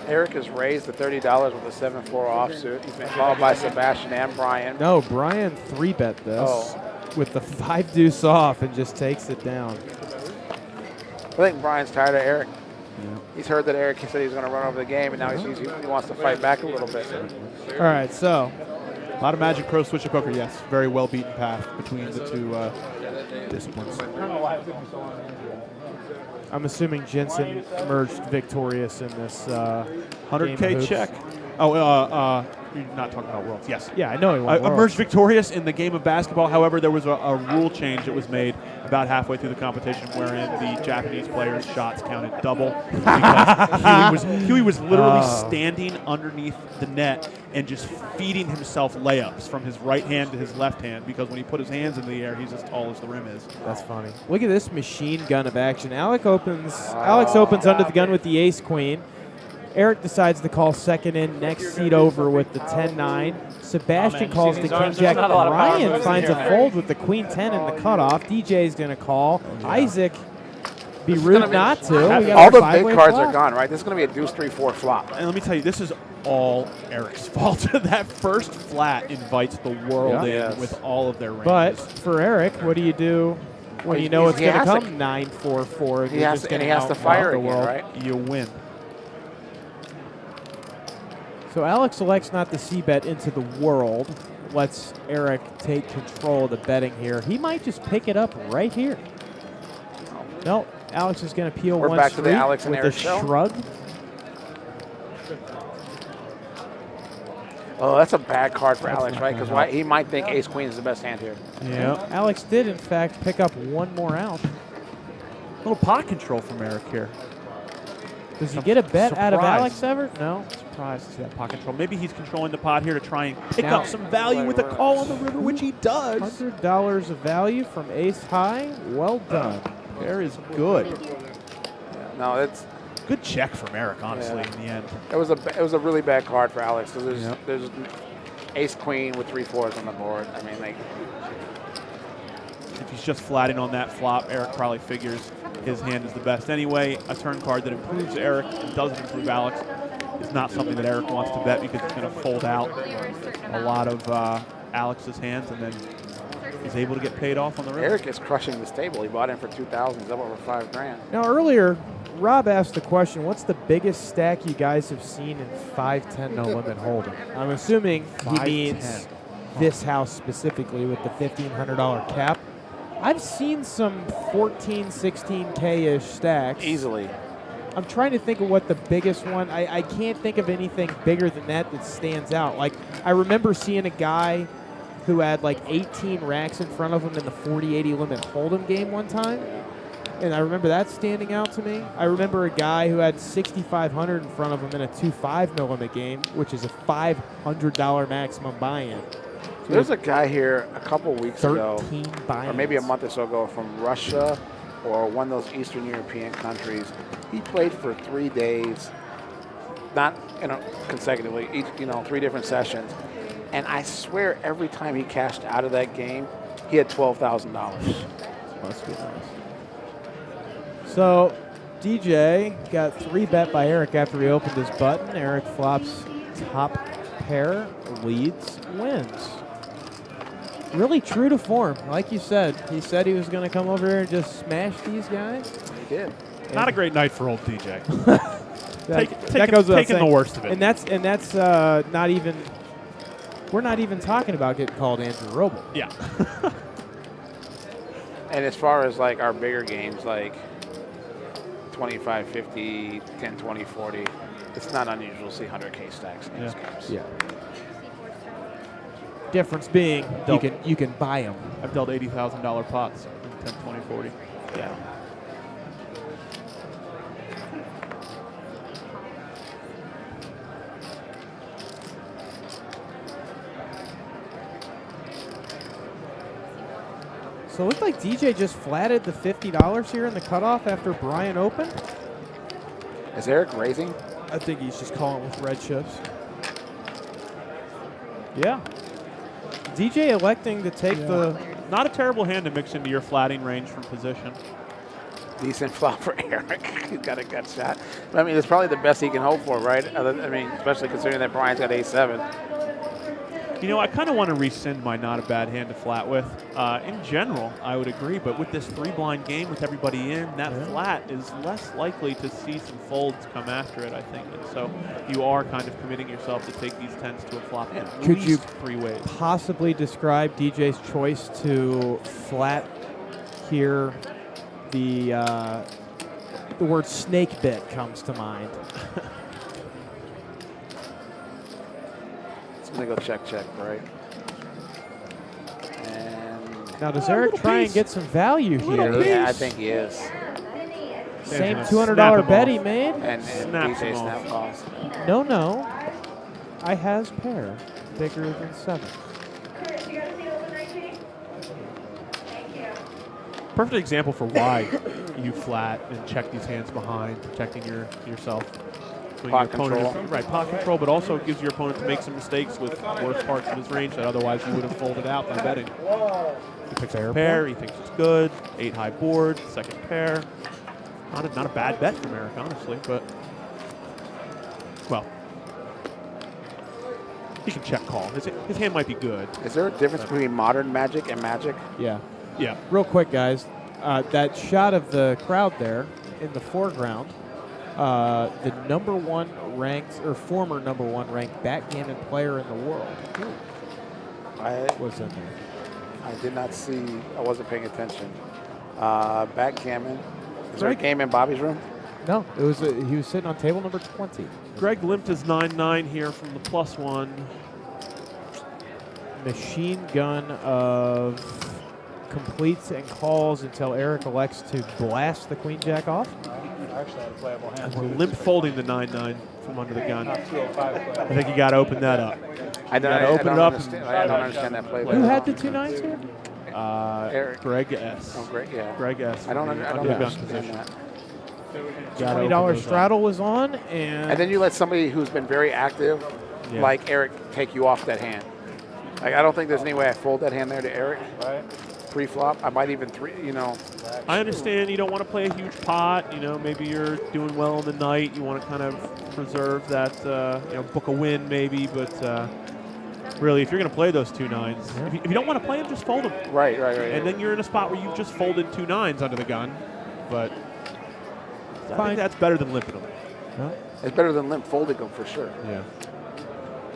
Eric is raised to $30 with a 7-4 offsuit. He's been followed by Sebastian and Brian. No, Brian 3-bet this with the 5 deuce off and just takes it down. I think Brian's tired of Eric. Yeah. He's heard that Eric said he's going to run over the game, and now he wants to fight back a little bit. All right, so a lot of Magic Pro Switch to poker, yes. Very well-beaten path between the two disciplines. I'm assuming Jensen emerged victorious in this 100K check. Oh, you're not talking about Worlds. Yes. Yeah, I know he won Worlds. Emerged victorious in the game of basketball. However, there was a rule change that was made about halfway through the competition wherein the Japanese players' shots counted double because Huey was literally standing underneath the net and just feeding himself layups from his right hand to his left hand because when he put his hands in the air, he's as tall as the rim is. That's funny. Look at this machine gun of action. Alex opens under the gun with the ace-queen. Eric decides to call second in, next seat over with the 10-9. Sebastian calls the king-jack. Brian finds a fold with the queen-10 and the cutoff. DJ's going to call. Isaac, be rude not to. All the big cards are gone, right? This is going to be a deuce 3-4 flop. And let me tell you, this is all Eric's fault. That first flat invites the world in with all of their ranges. But for Eric, what do you do when you know it's going to come 9-4-4? He has to fire again, right? You win. So Alex elects not to c-bet into the world. Lets Eric take control of the betting here. He might just pick it up right here. No, Alex is going to peel one back to the Alex and with Eric a show. shrug. Oh, that's a bad card for Alex, right? Because he might think ace-queen is the best hand here. Yeah. Alex did, in fact, pick up one more out. A little pot control from Eric here. Does he get a bet out of Alex ever? No. Surprised to see that pot control. Maybe he's controlling the pot here to try and pick up some value with a call on the river, which he does. $100 of value from ace high. Well done. There is good. No, it's good check from Eric, honestly, in the end. It was a really bad card for Alex because there's ace-queen with 3-4s on the board. I mean, like, if he's just flatting on that flop, Eric probably figures his hand is the best anyway. A turn card that improves Eric and doesn't improve Alex is not something that Eric wants to bet because it's going to fold out a lot of Alex's hands and then he's able to get paid off on the river. Eric is crushing this table. He bought in for 2,000. He's up over $5,000. Now earlier, Rob asked the question, what's the biggest stack you guys have seen in 5-10 no limit hold'em? I'm assuming he means this house specifically with the $1,500 cap. I've seen some 14, 16K-ish stacks. Easily. I'm trying to think of what the biggest one. I can't think of anything bigger than that stands out. Like, I remember seeing a guy who had like 18 racks in front of him in the 40-80 limit hold'em game one time. And I remember that standing out to me. I remember a guy who had 6,500 in front of him in a 2.5 no limit game, which is a $500 maximum buy-in. There's a guy here a couple weeks ago, buy-ins. or maybe a month or so ago, from Russia or one of those Eastern European countries. He played for 3 days, not consecutively, 3 different sessions. And I swear every time he cashed out of that game, he had $12,000. Must be nice. So DJ got 3-bet by Eric after he opened his button. Eric flops top pair, leads, wins. Really true to form, like you said. He said he was going to come over here and just smash these guys. He did. Not a great night for old DJ. taking the worst of it. And that's not even. We're not even talking about getting called Andrew Roble. Yeah. And as far as like our bigger games, like 25, 50, 10, 20, 40, it's not unusual to see 100K stacks in these games. Yeah. Difference being you can buy them. I've dealt $80,000 pots in 10, 20, 40. Yeah. So it looked like DJ just flatted the $50 here in the cutoff after Brian opened. Is Eric raising? I think he's just calling with red chips. Yeah. DJ electing to take the... Not a terrible hand to mix into your flatting range from position. Decent flop for Eric. He's got a gut shot. I mean, it's probably the best he can hope for, right? I mean, especially considering that Brian's got A7. You know, I kind of want to rescind my not a bad hand to flat with. In general, I would agree, but with this 3-blind game with everybody in, that flat is less likely to see some folds come after it, I think. And so you are kind of committing yourself to take these 10s to a flop in at Could you least 3 ways. Possibly describe DJ's choice to flat here? The word snake bit comes to mind. I'm going to go check, right? And now, does Eric try and get some value here? Yeah, I think he is. Same $200 bet he made? And DJ snap calls. No. I has pair. Bigger than 7. Perfect example for why you flat and check these hands behind, protecting yourself. Pot control. Right, pot control, but also gives your opponent to make some mistakes with worse parts of his range that otherwise you would have folded out by betting. He picks a pair, he thinks it's good, 8 high board, second pair. Not a bad bet from Eric, honestly, but, well, he can check call. His hand might be good. Is there a difference between modern Magic and Magic? Yeah. Yeah. Real quick, guys. That shot of the crowd there in the foreground, the number 1 ranked, or former number 1 ranked backgammon player in the world was in there. I did not see. I wasn't paying attention. Backgammon. Is there a game in Bobby's room? No, it was. He was sitting on table number 20. Greg limped his 9-9 here from the +1. Machine gun of completes and calls until Eric elects to blast the queen jack off. Actually, had a playable hand. We're limp folding the 9-9 from under the gun. I think you got to open that up. I don't understand that play. Who had the 2 9s here? Eric. Greg S. Oh, Greg, yeah. Greg S. I don't understand position. that. $20 straddle was on, and then you let somebody who's been very active, like Eric, take you off that hand. Like, I don't think there's any way I fold that hand there to Eric. Right. Pre-flop, I might even I understand you don't want to play a huge pot. You know, maybe you're doing well in the night. You want to kind of preserve that, book a win maybe. But really, if you're going to play those 2 9s, if you don't want to play them, just fold them. Right. And then you're in a spot where you've just folded 2 9s under the gun. But I think that's better than limping them. Huh? It's better than limp folding them for sure. Yeah.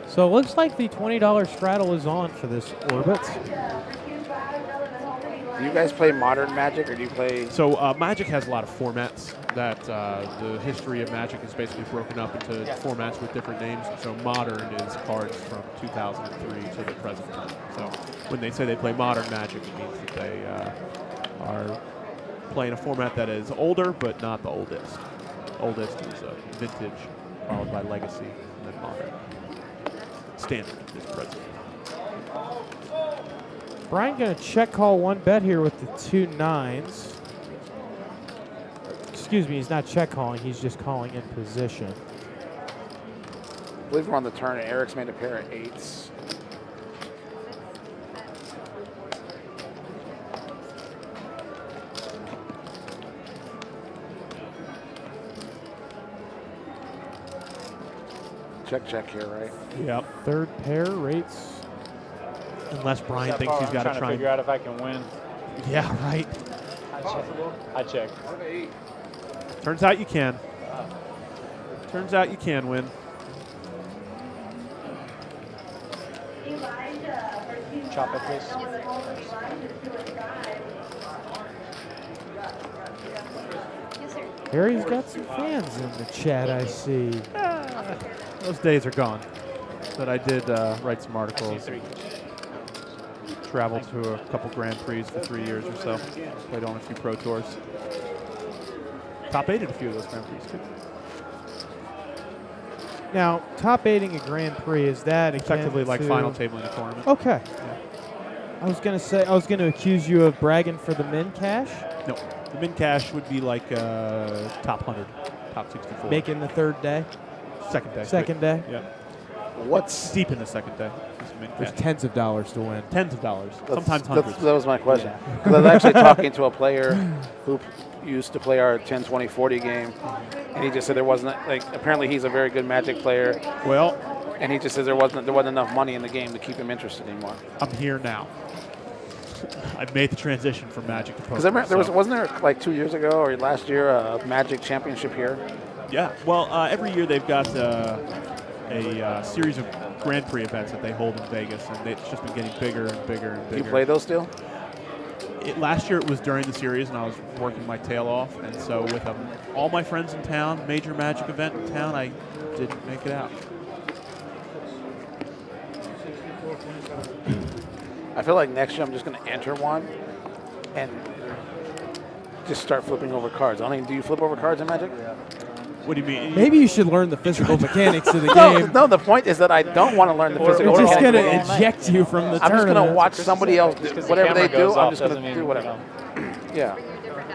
So it looks like the $20 straddle is on for this orbit. Do you guys play modern Magic, or do you play? So Magic has a lot of formats. That the history of Magic is basically broken up into formats with different names. So modern is cards from 2003 to the present time. So when they say they play modern Magic, it means that they are playing a format that is older, but not the oldest. Oldest is vintage, followed by legacy, and then modern. Standard is present. Brian going to check call 1 bet here with the 2 9s. Excuse me, he's not check calling, he's just calling in position. I believe we're on the turn, and Eric's made a pair of 8s. Check here, right? Yep. Third pair rates. Unless Brian thinks he's got to try and figure out if I can win. Yeah, right. I check. Turns out you can. Turns out you can win. Chop it, please. Yes, sir. Harry's got some fans in the chat, I see. Those days are gone. But I did write some articles. Traveled to a couple Grand Prix for 3 years or so. Played on a few Pro Tours. Top 8 at a few of those Grand Prix too. Now, top 8ing a Grand Prix, is that Effectively akin like to final table in a tournament. Okay. I was gonna say, I was gonna accuse you of bragging for the min cash. No, the min cash would be like top 100, top 64. Making the third day. Second day. Second day. Yeah. What's deep in the second day? Min There's cash. tens of dollars to win. Tens of dollars. Sometimes hundreds. That was my question. Because I was actually talking to a player who used to play our 10, 20, 40 game, and he just said there wasn't, like, apparently he's a very good Magic player. Well, and he just says there wasn't enough money in the game to keep him interested anymore. I'm here now. I've made the transition from Magic to poker. Because wasn't there like 2 years ago or last year a Magic championship here? Yeah. Well, every year they've got a series of Grand Prix events that they hold in Vegas, and it's just been getting bigger and bigger and bigger. Do you play those still? Last year it was during the series, and I was working my tail off, and so with all my friends in town, major Magic event in town, I didn't make it out. I feel like next year I'm just going to enter one and just start flipping over cards. I mean, do you flip over cards in Magic? What do you mean? Maybe you should learn the physical mechanics of the game. No, the point is that I don't want to learn the physical We're just mechanics. going to eject you from the I'm just tournament. going to watch somebody else do whatever they do. I'm just going to do whatever. Yeah.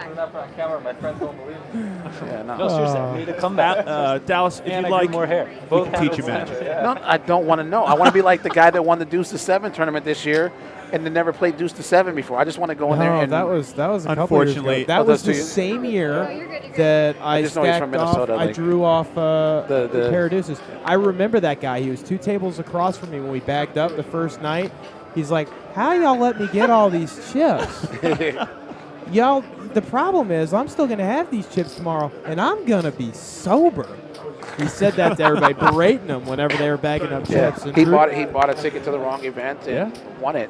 I'm not on camera. My friends won't believe me. Yeah, no. No, seriously, I need to come back. Dallas, if and you'd I grew like, more hair. we can teach you Magic. No, I don't want to know. I want to be like the guy that won the Deuce to 7 tournament this year and then never played Deuce to 7 before. I just want to go in there and that was a couple years ago. That was the same year that I just know he's stacked from off. Minnesota, I like, drew off the pair of deuces. I remember that guy. He was 2 tables across from me when we bagged up the first night. He's like, "How y'all let me get all these chips?" Y'all, the problem is I'm still going to have these chips tomorrow, and I'm going to be sober. He said that to everybody, berating them whenever they were bagging up chips. And he bought a ticket to the wrong event and won it.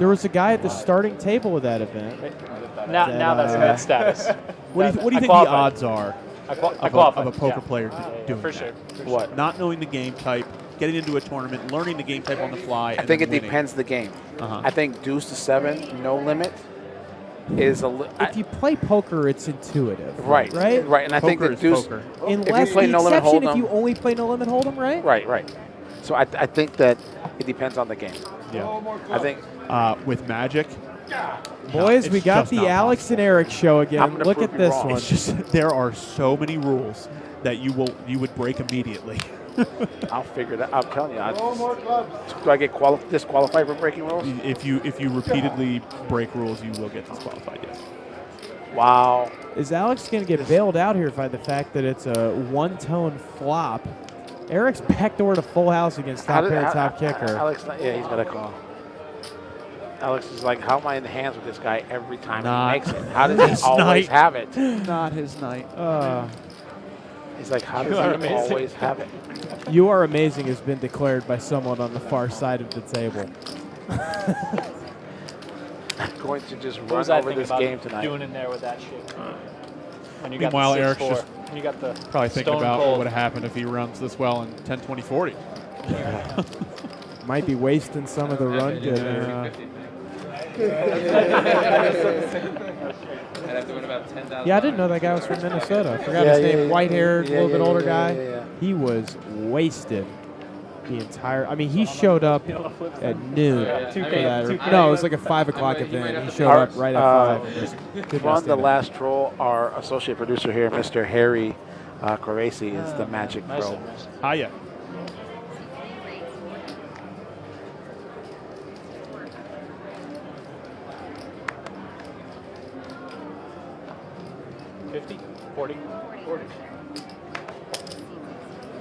There was a guy at the starting table of that event. Now that's net status. What do you think the odds are of a poker player doing for that? sure. What? Not knowing the game type, getting into a tournament, learning the game type on the fly. I think it depends the game. I think Deuce to 7, no limit, is if you play poker, it's intuitive. Right. And I think that Deuce, unless if you play the no limit exception, hold'em, if you only play no limit hold'em, right? Right. So I think that it depends on the game. Yeah. I think with Magic, boys, we got the Alex and Eric show again. Look at this one. It's just there are so many rules that you would break immediately. I'll figure that. I'm telling you. Do I get disqualified for breaking rules? If you repeatedly break rules, you will get disqualified. Yes. Wow. Is Alex going to get bailed out here by the fact that it's a one-tone flop? Eric's backdoor to full house against top pair, top kicker. Alex, yeah, he's got a call. Alex is like, how am I in the hands with this guy every time he makes it? How does he always have it? Not his night. He's like, how does he always have it? You Are Amazing has been declared by someone on the far side of the table. I'm going to just What run was I over thinking this about game tonight. doing in there with that shit? When you Meanwhile, got the Eric's 6-4, just when you got the probably thinking stone about cold. what would have happened if he runs this well in 10, 20, 40. Might be wasting some of the run good. I'd have to win about 10,000. Yeah, I didn't know that guy was from Minnesota. I forgot his name. White-haired, a little bit older guy. Yeah. He was wasted the entire. I mean, he showed up at noon. No, it was like a 5 o'clock event. He showed up right at 5. On the last troll, our associate producer here, Mr. Harry Corresi, is the Magic Pro. Hiya.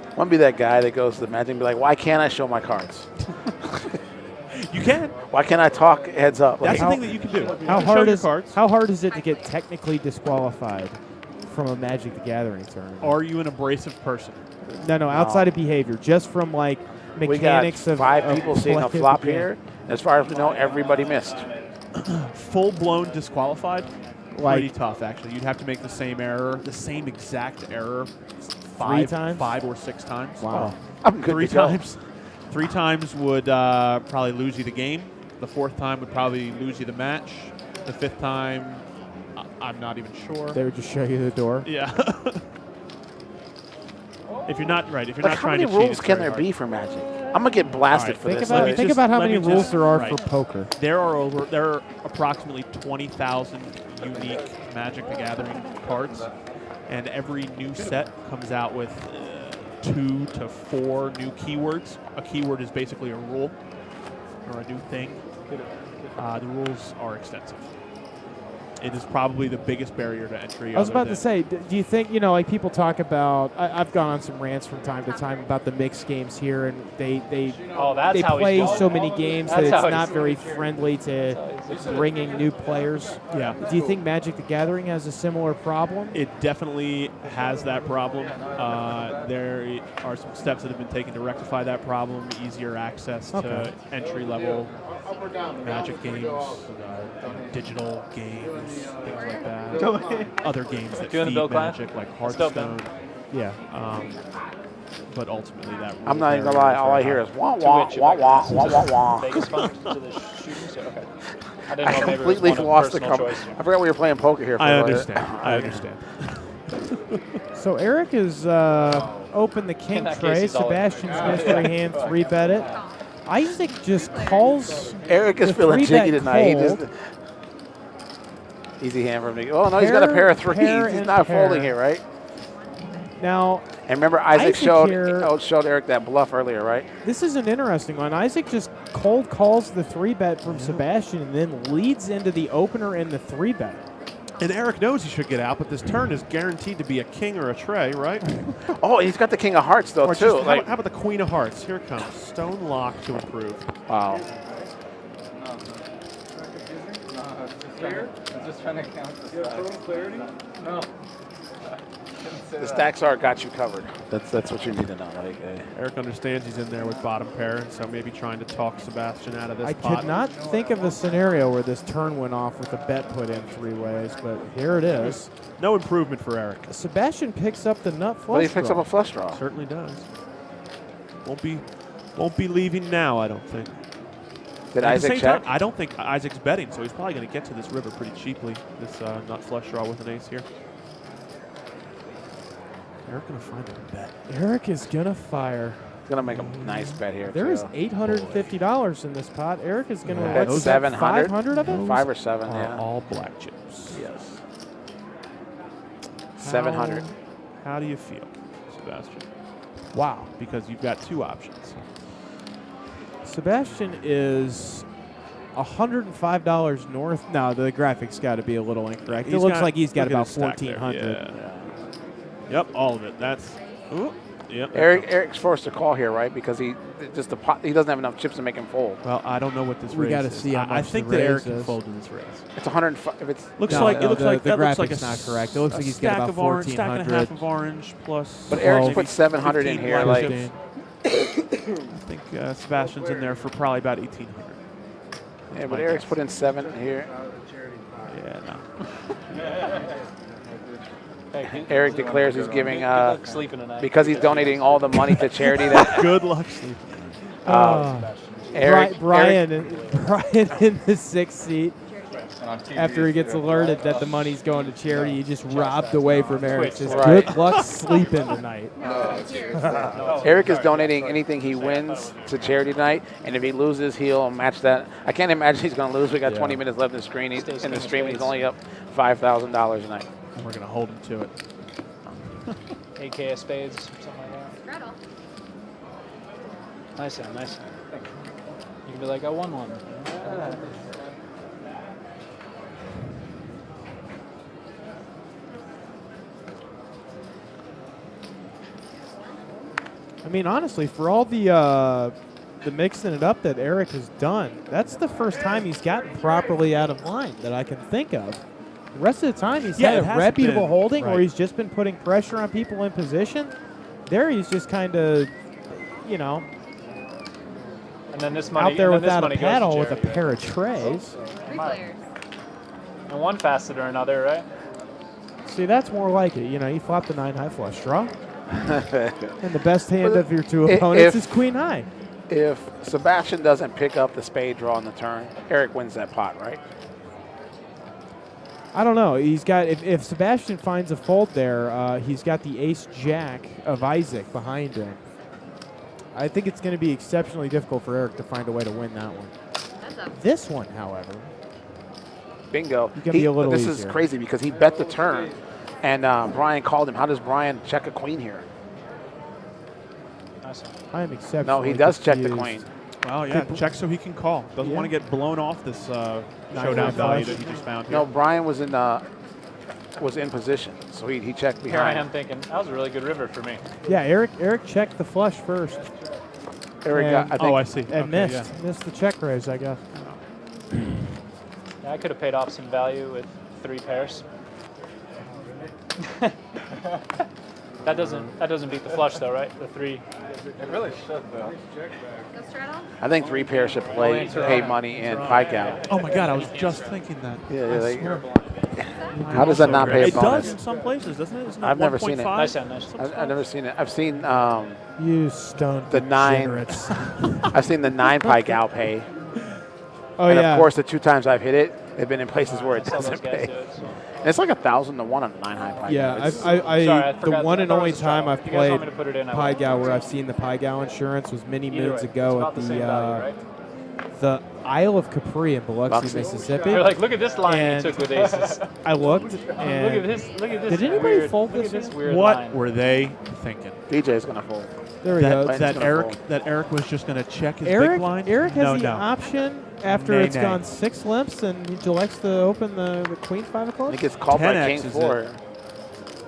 I want to be that guy that goes to the Magic and be like, why can't I show my cards? You can. Why can't I talk heads up? That's Like, the thing that you can do. How hard is it to get technically disqualified from a Magic the Gathering tournament. Are you an abrasive person? No, outside of behavior, just from like mechanics we got of 5 people seeing a play of flop the game. here. As far as we know, everybody missed. Full-blown disqualified? Like- Pretty tough, actually. You'd have to make the same error, the same exact error, 3 times? 5 or 6 times. Wow. I'm good 3 to go. times. 3 times would probably lose you the game. The 4th time would probably lose you the match. The 5th time, I'm not even sure. They would just show you the door. Yeah. If you're not right, if you're Like, not how trying many to cheat, rules it's can very there hard. be for Magic? I'm gonna get blasted for Think this. about, Like, think about how let many me rules just- there are right. for poker. There are approximately 20,000 unique Magic the Gathering cards, and every new set comes out with 2 to 4 new keywords. A keyword is basically a rule or a new thing. The rules are extensive. It is probably the biggest barrier to entry. I was about to say, do you think, like people talk about, I've gone on some rants from time to time about the mixed games here, and they that's how he's play going. so many games That's that how it's not he's very going. friendly to bringing new players. Yeah. Do you think Magic the Gathering has a similar problem? It definitely has that problem. There are some steps that have been taken to rectify that problem. Easier access to entry-level Magic games, digital games, things like that. Other games that Doing the feed Bill Clinton? Magic, like Still Hearthstone. Yeah. But ultimately, that I'm not even gonna lie. All I hear is wah To wah which wah wah wah wah wah. Vegas fund to the shooting. So, okay. I didn't I know maybe completely it was one lost the personal cover. choice. I forgot we were playing poker here. For I a minute. understand. I understand. So Eric has opened the king In that case, tray. he's all in. Sebastian's mystery hand 3-bet it. Isaac just calls. Eric is the feeling 3-bet jiggy tonight. He cold. just easy hand from me. Oh no, he's got a pair of threes. Pair He's and not pair. folding here, right? Now, And remember, Isaac here- showed Eric that bluff earlier, right? this is an interesting one. Isaac just cold calls the 3-bet from Sebastian and then leads into the opener in the 3-bet. And Eric knows he should get out, but this turn is guaranteed to be a king or a tray, right? Oh, he's got the king of hearts though Or too. just, Like, how about the queen of hearts? Here it comes. Stone lock to improve. wow. I'm just trying to count the stacks. No. The stacks are got you covered. That's what you need to know. Like, Eric understands he's in there with bottom pair, and so maybe trying to talk Sebastian out of this I pot. could not think of a scenario where this turn went off with a bet put in 3 ways, but here it is. No improvement for Eric. Sebastian picks up the nut flush but he picks draw. up a flush draw. Certainly does. Won't be leaving now, I don't think. Did At the Isaac same check? time, I don't think Isaac's betting, so he's probably going to get to this river pretty cheaply. This nut flush draw with an ace here. Eric going to find a bet. Eric is gonna fire. He's gonna make a nice bet here. There is too. $850 in this pot. Eric is gonna Yeah, let those 700? 500 of it. 5 or 7, Are yeah. all black chips. Yes. 700. How do you feel, Sebastian? Wow. Because you've got 2 options. Sebastian is $105 north. No, the graphics got to be a little incorrect. It looks like he's got look at about his stack there. 1,400. Yeah. Yep, all of it. That's. Ooh, yep. Eric's forced to call here, right? Because he doesn't have enough chips to make him fold. Well, I don't know what this We raise gotta is. see how I much think the that Eric raise can is. fold in this raise. It's 105. If it's Looks No, like no, it looks the- like the that looks like graphic's a not correct. It looks like he's got stack about of orange, stack and a 1,400. half of orange plus. But Eric's maybe put 700 in 15 here, black like- chips. I think Sebastian's in there for probably about 1,800. yeah, but Eric's put in 7 here. Yeah, no. Hey, Eric declares he's giving good luck sleeping tonight. because he's donating all the money to charity. That Good luck sleeping. Eric, Brian in the 6th seat. After he gets alerted that the money's going to charity, he just robbed away from Eric. Says, Right. good luck sleeping tonight. Eric is donating anything he wins to charity tonight, and if he loses, he'll match that. I can't imagine he's going to lose. We got 20 minutes left in the screen. In the stream, he's only up $5,000 tonight. And we're going to hold him to it. AK of spades, something like that. Straddle. Nice hand, nice hand. You can be like, I won one. I mean, honestly, for all the mixing it up that Eric has done, that's the first time he's gotten properly out of line that I can think of. The rest of the time, he's Yeah, had it a hasn't reputable been- holding where right. he's just been putting pressure on people in position. There, he's just kind of, you know, And then this money out there and then without this a money goes to paddle with a Jerry. pair of trays. 3 players. And one facet or another, right? See, that's more like it. You know, you flop the 9 high flush draw, and the best hand of your two opponents is queen high. If Sebastian doesn't pick up the spade draw on the turn, Eric wins that pot, right? I don't know. He's got if Sebastian finds a fold there, he's got the ace jack of Isaac behind him. I think it's going to be exceptionally difficult for Eric to find a way to win that one. This one, however, Bingo. you can be a little This easier. is crazy because he bet the turn, and Brian called him. How does Brian check a queen here? I am exceptionally No, he does check the confused. queen. Well, yeah, check so he can call. Doesn't want to get blown off this showdown value that he just found here. No, Brian was in position, so he checked Here I behind. am thinking, that was a really good river for me. Yeah, Eric checked the flush first. Eric and, got, I think, I see. And Okay, missed the check raise, I guess. Yeah, I could have paid off some value with 3 pairs. That doesn't beat the flush though, right? The 3. It really should though. Go straddle. I think 3 pairs should pay money and pike out. Oh my God, I was just thinking that. Yeah, I like, swear. how does that not pay a It bonus? does in some places, doesn't it? Isn't it I've never seen it. 1.5? Nice hand, nice. I've never seen it. I've seen You stoned the 9. degenerates. I've seen the 9 pike out pay. Oh, And yeah. of course, the 2 times I've hit it, they've been in places where it I saw those doesn't guys pay. do it, so. And it's like 1,000 to 1 on the 9 high pike. Yeah, It's- Sorry, I the forgot- one I and thought it only was a time straddle. I've If you guys want played me to put it in, I will. Pai Gow where I've seen the Pai Gow insurance was many Either moons way, ago it's at about the same value, right? the Isle of Capri in Biloxi, Biloxi? Mississippi. They're like, look at this line And you took with aces. I looked, Look and at this. Look at this. Did anybody weird, fold look this at this in? weird What line. were they thinking? DJ's going to fold. there we go. Benton's gonna fold. That Eric was just going to check his Eric, big blind? Eric has no, the no. option after Nay, it's nay. gone 6 limps, and he elects to open the queen 5 I o'clock. think it's called by 10X King is 4. it.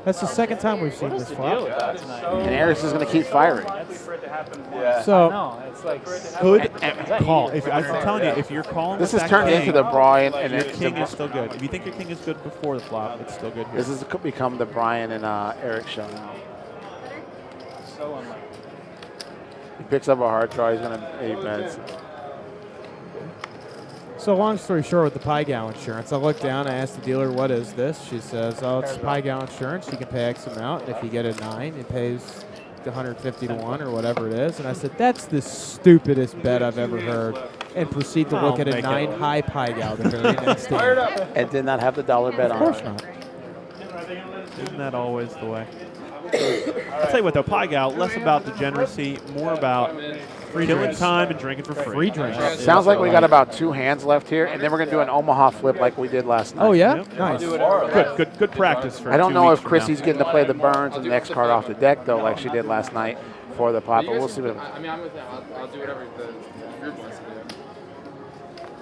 That's the second time we've seen What this is the deal flop. with that tonight? And Eric's is going to keep firing. Yeah. So No, it's like Good Is that call. easy? I'm telling you, if you're calling This with is that turned king, into the Brian and your it, king is still good. If you think your king is good before the flop, it's still good here. this has become the Brian and Eric show now. so unlike. He picks up a hard draw. He's going to 8 bets. So long story short, with the Pai Gow insurance, I look down, I ask the dealer, what is this? She says, oh, it's Pai Gow insurance. You can pay X amount. And if you get a 9, it pays 150 to 1 or whatever it is. And I said, that's the stupidest bet I've ever heard. And proceed to look at a 9 high Pai Gow the very next day. And did not have the dollar bet Of on course it. not. Isn't that always the way? I'll tell you what, though, Pai Gow, less about degeneracy, more about killing time and drinking for free. Free drink. Sounds like we got about 2 hands left here, and then we're going to do an Omaha flip like we did last night. Oh, yeah? Yep. Nice. Good practice for I don't 2 know weeks if from Chrissy's now. getting to play the Burns and the X card off the deck, though, like she did last night for the pot, but we'll see what I mean, I'm with him. I'll do whatever the group wants to do.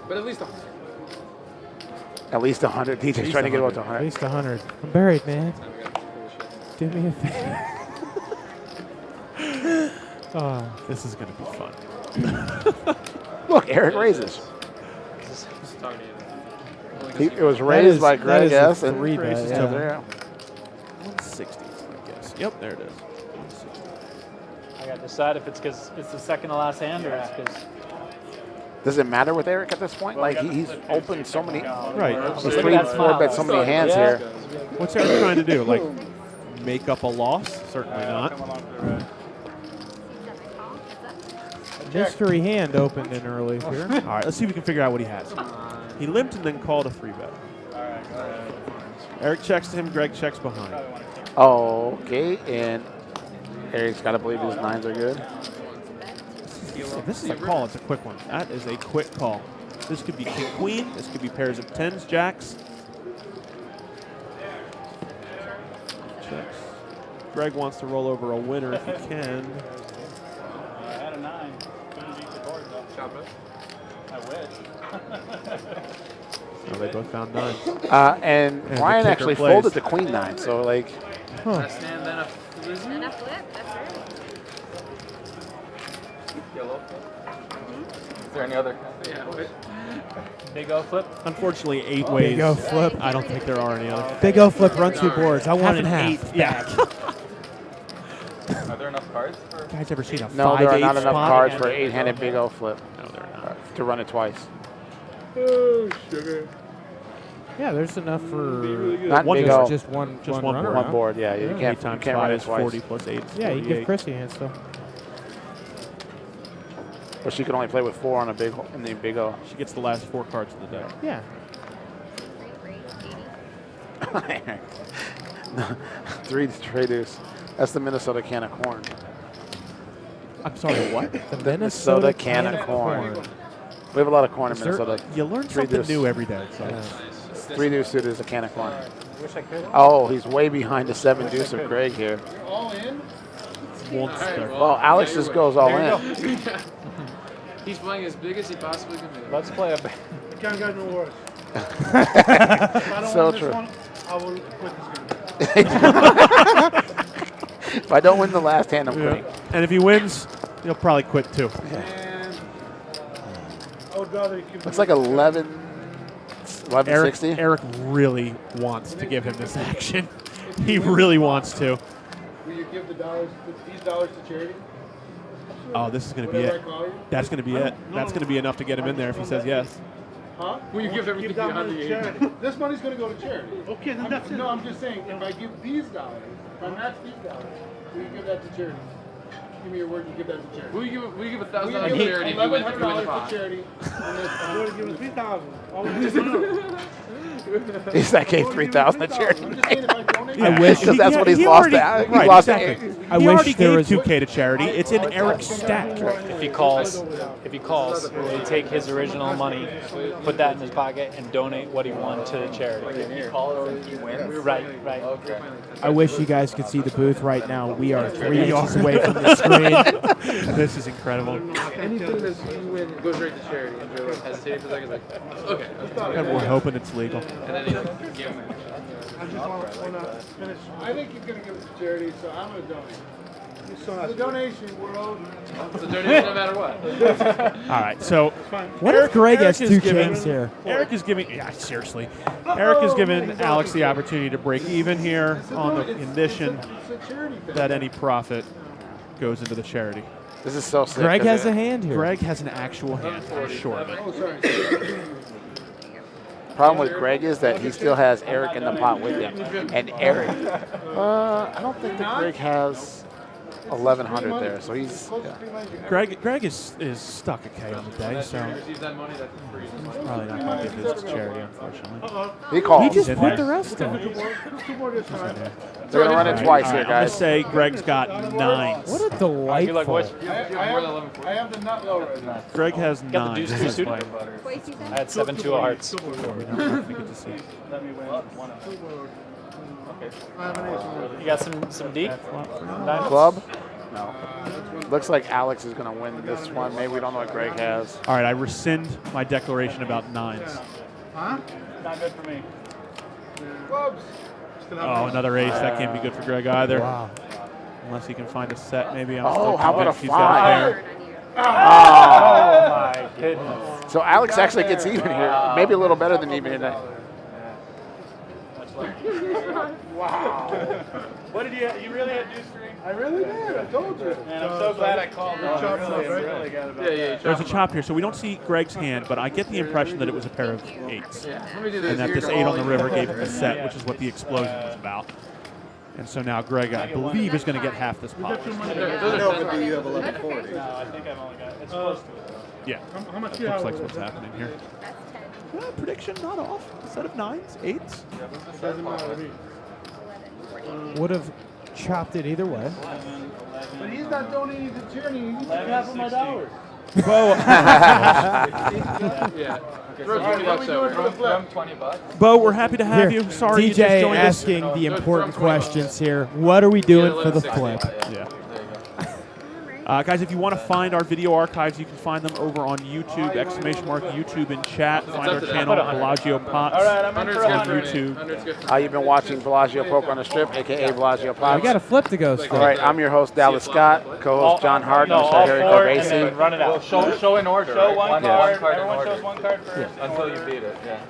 But at least 100. at least 100. DJ's trying to get up to At 100. least 100. I'm buried, man. Do me a favor. Oh, This is going to be fun. Look, Eric raises. It was That raised is- by that Greg is a S. and 3 bet, raises yeah. to there. 160, I guess. Yep, there it is. 160. I got to decide if it's because it's the second to last hand or it's because. Does it matter with Eric at this point? Like, he's opened so many. Right. He's 3, 4 bet so many hands here. What's Eric trying to do? Like, make up a loss? Certainly not. mystery hand opened in early here. All right, let's see if we can figure out what he has. He limped and then called a 3 bet. Eric checks to him, Greg checks behind. Oh, okay, and Eric's got to believe his 9s are good. If this is a call, it's a quick one. That is a quick call. This could be king queen. This could be pairs of 10s, jacks. Checks. Greg wants to roll over a winner if he can. I had a 9. Couldn't beat the board though. I wish. Oh, they both found 9s. And the Brian kicker actually plays. folded the queen 9, so like. Huh. And a flip, that's right. Yellow. Is there any other? Yeah, Big O flip. Unfortunately, 8 ways. Big O flip. I don't think there are any other. Big O flip, run 2 boards. I want Half an and 8 half. back. Are there enough cards for? Guys ever seen a No, there are 5-8 not enough spot? cards for 8-handed big O flip. No, there are not. To run it twice. Oh, sugar. Yeah, there's enough for Not One big board. O. just one board. One board, yeah. You can't, 8 times you can't run 5 it is twice. 40 plus 8 is Yeah, you 48. give Chrissy hands still. But she can only play with 4 on a big in the big O. She gets the last 4 cards of the day. Yeah. 3 trade deuce. That's the Minnesota can of corn. I'm sorry, what? The Minnesota can of corn. We have a lot of corn in Minnesota. You learn 3 something deuce. new every day. So. 3 deuce suited is a can of corn. Wish I could. Oh, he's way behind the 7 deuce of Greg here. All in? Monster. Well, Alex just goes all in. He's playing as big as he possibly can be. Let's play a. You can't get no worse. If I don't So win this true. one, I will quit this game. If I don't win the last hand, I'm quitting. And if he wins, he'll probably quit too. And I would rather you keep Looks like 1160. Eric really wants to give him this action. He really wants to. Will you give these dollars to charity? Oh, this is going to be Whatever it. I call you? That's going to be it. That's going to be enough to get him in there if he says yes. Huh? Will you give everything that you have money to to you? charity? This money's going to go to charity. Okay, then that's it. No, I'm just saying, if I give these dollars, if I match these dollars, will you give that to charity? Give me your word, you give that to charity. Will you give $1,000 Will to you give charity if you win the $1,100 pot? to charity? And this, I'm going to give him 3,000. He's that gave 3,000 to charity. I'm just saying, if I donate, I wish, because that's what he's lost at. He Right, lost exactly. at. He already gave 2K to charity. It's in Eric's stack. If he calls, they take his original money, put that in his pocket, and donate what he won to charity. If he calls and he wins. Right. Okay. I wish you guys could see the booth right now. We are 3 inches away from the screen. This is incredible. Anything that you win goes right to charity. And you're like hesitating for a second, like, okay. And we're hoping it's legal. And then he give me. I just want to finish. I think he's going to give it to charity, so I'm going to donate. The donation, world. It's a donation no matter what. All right, so What if Greg has is 2 giving- kings here? Eric is giving. Yeah, seriously. Eric is giving Alex the opportunity to break even here on the condition It's a charity thing. that any profit goes into the charity. This is so sick. Greg 'cause has it- a hand here. Greg has an actual hand. I'm sure of it. Oh, sorry. Problem with Greg is that he still has Eric in the pot with him. And Eric, I don't think that Greg has 1,100 there. So he's. Yeah. Greg is stuck a K on the day, so Receive that money, that's free. he's probably not going to give this to charity, unfortunately. He calls. He just in put there. the rest in. Two more this time. They're going to run it twice All here, right, I'm going to guys. say Greg's got 9s. What a You like delightful. what? I have the nut low right now. Greg has 9s. Got the deuce This suited? fight. Twice you I said? had 7-2 of hearts. We don't know if we get to see. Let me win one of them. I have an ace. You got some D? Diamonds? Club? No. Looks like Alex is going to win this one. Maybe we don't know what Greg has. All right, I rescind my declaration about 9s. Huh? Not good for me. Clubs. Oh, another ace. That can't be good for Greg either. Wow. Unless he can find a set, maybe. I'm Oh, still how about a convinced he's got a pair. Oh my goodness. So Alex actually gets even here. Maybe a little better than even today. Wow. What did you really had deuce three? I really did. I told you. And I'm so glad I called. There's a chop here, so we don't see Greg's hand, but I get the impression that it was a pair of 8s. Let me do this. And that this 8 on the river gave him a set, which is what the explosion was about. And so now Greg, I believe, is going to get half this pot. Those No, are but do you have 1140? No, I think I've only got. It's close to it. Yeah, How much that you looks have? like what's happening here. That's 10. Prediction not off. A set of 9s, 8s. Doesn't matter to me. Would have chopped it either way. But he's not donating to charity. He took half of my dollars. Bo, Yeah. Throw 20 bucks over. From $20. Bo, we're happy to have Here, you. Sorry you just DJ joined us. asking the important questions here. What are we doing for the flip? Yeah. Guys, if you want to find our video archives, you can find them over on YouTube, !YouTube in chat. Find our channel, Bellagio Pots, on YouTube. You've been watching Bellagio Poker on the Strip, a.k.a. Bellagio Pots. We got a flip to go straight. All right, I'm your host, Dallas Scott, co-host John Harden, all Harry four, and then Corbacy. run it out. Show in order. Show right? one card. in Everyone order. shows one card first. Until you beat it, yeah.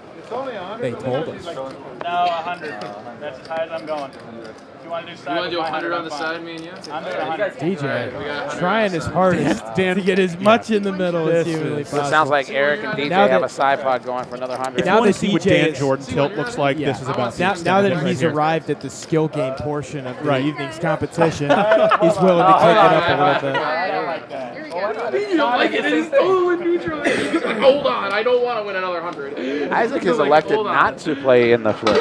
They told us. No, 100. That's as high as I'm going. If you want to do side, You want to do 100 on I'm the fine. side, me and you? I'm doing 100. DJ trying his hardest to get as much in the middle as humanly So possible. it sounds like Eric and DJ Now have that- a side pod going for another 100. If you Now want that to see what DJ Dan is- Jordan tilt looks like, this is about the now extent that of it right he's here. arrived at the skill game portion of the evening's competition, he's willing to kick it up a little bit. I don't like that. Here we go. You don't like it? It is totally neutral. He's like, hold on, I don't want to win another 100. Isaac has elected not to play in the flip.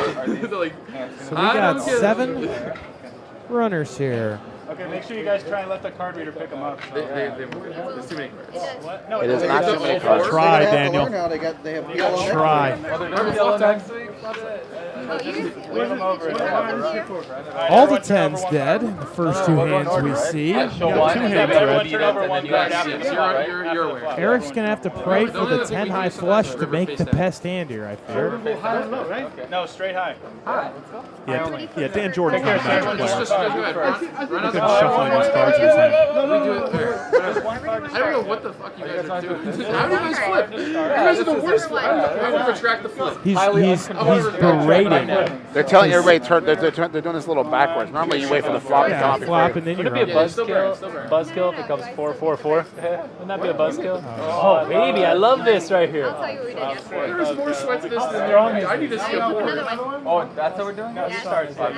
Like, So we got 7 runners here. Okay, make sure you guys try and let the card reader pick them up. So. there's too many cards. What? No, It is it's not okay. too many They're cards. Try, They're gonna have to Daniel. learn how they have yellow next Try. Remember yellow next week? Wave them over. All the 10's dead. The first 2 hands we see. Show got one, two and hands, then Red. beat it, and then you got after six. the You're, flop. you're, you're aware. Eric's going to have to pray for the 10 high flush to make the best hand here, I fear. No, straight high. Yeah, Dan Jordan's not a match player. Just go ahead. Run out Good the shuffling these cards in his hand. We do it there. I don't know what the fuck you guys are doing. How do you guys flip? You guys are the worst. I want to retract the flip. He's berating him. They're telling everybody they're doing this a little backwards. Normally you wait for the flop to come Yeah, up flop before and then Would you're it be a up. buzzkill if it comes 4-4-4? Wouldn't that be a buzzkill? Oh, baby, I love this right I'll here. tell you what we did yesterday. There's more sweat to this than there are. I need to see a board. Another one. Oh, that's how we're doing it? Yeah. Sorry. What?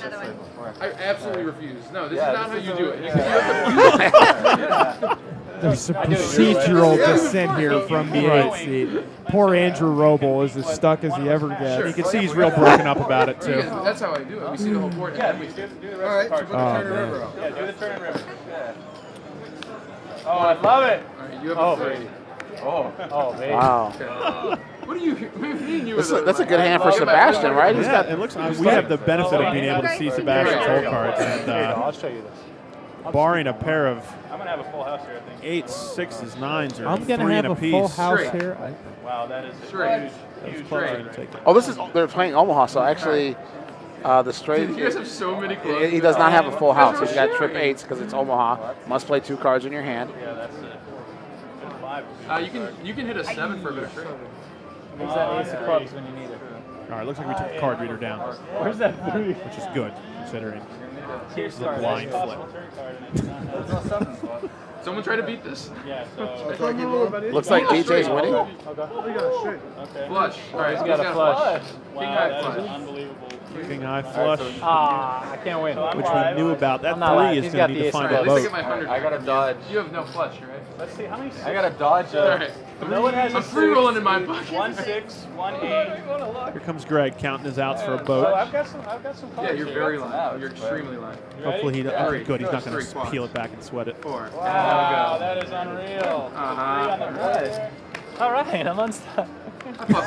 Another one. I absolutely refuse. No, this Yeah, is not how this you is do a- it. You have to There's some procedural dissent here from the 8th seat. Poor Andrew Roble is as stuck as he ever You gets. can see he's real broken up about it, too. That's how I do it. We see the whole board. Yeah, And do then we the All rest right, of so the put card. the turn river out. Yeah, do the turn and river. Oh, I love it. All right, you have a three. Oh, baby. Wow. What are you? Me and you. That's a good hand for Sebastian, right? He's Yeah, got it looks. We have the benefit of being able to see Sebastian's hole cards, and I'll show you this. barring a pair of I'm going to have a full house here, I think. 8s, 6s, 9s, or I'm 3 going to and have a a full piece. house Straight. here. Wow, that is Straight. huge Closer trade. to take it. Oh, they're playing Omaha, so actually the straight. You guys have so many clubs. He does not have a full house. He's got trip 8s because it's Omaha. Must play 2 cards in your hand. Yeah, that's it. You can hit a 7 for a bit of trade. Who's that ace of clubs when you need it? All right, looks like we took the card reader down, Where's that 3? which is good considering Here's the blind flip. Someone try to beat this. Yeah, so. Try to keep going. Looks like DJ's winning. Okay. Flush. All right, He's got a flush. King Wow, high that is flush. unbelievable. King high flush, Ah, I can't win. which we knew about. That I'm not lying. 3 is He's going got to the need to ace find of a At least I boat. get my 100. I got a dodge. You have no flush, right? Let's see, how many? I got a dodge. All right. No one has I'm a free rolling in my 6, pocket. 1 6, 1 8. Here comes Greg counting his outs for a So boat. I've got some cards Yeah, you're here. very live. You're extremely live. Hopefully he. Yeah. Okay, good. He's not going Three to quads. peel it back and sweat it. 4. Wow, that is unreal. Uh-huh. 3 on the board. All right, I'm unstuck. I thought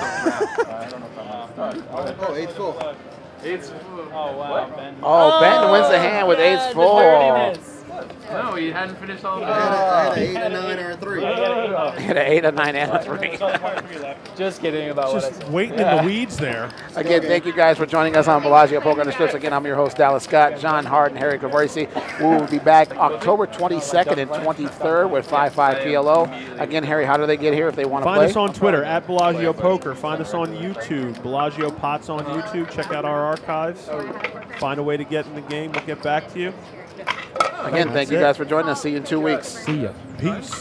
that was Oh, 8's full. crap. It's Oh, wow, Ben. Oh, Benton wins the hand with 8s full. no, he hadn't finished all of I that. had an 8, a 9, or a 3. He had an 8, a 9, and a 3. There's only 1 or 3 left. Just kidding about what I Just said. waiting in the weeds there. Again, thank you guys for joining us on Bellagio Poker on the Strips. Again, I'm your host, Dallas Scott, John Harden, Harry Cavorsi. We will be back October 22nd and 23rd with 5-5 PLO. Again, Harry, how do they get here if they want to Find play? us on Twitter at Bellagio Poker. Find us on YouTube, Bellagio Pots on YouTube. Check out our archives. Find a way to get in the game. We'll get back to you. Again, thank you guys for joining us. See you in 2 weeks. See ya. Peace.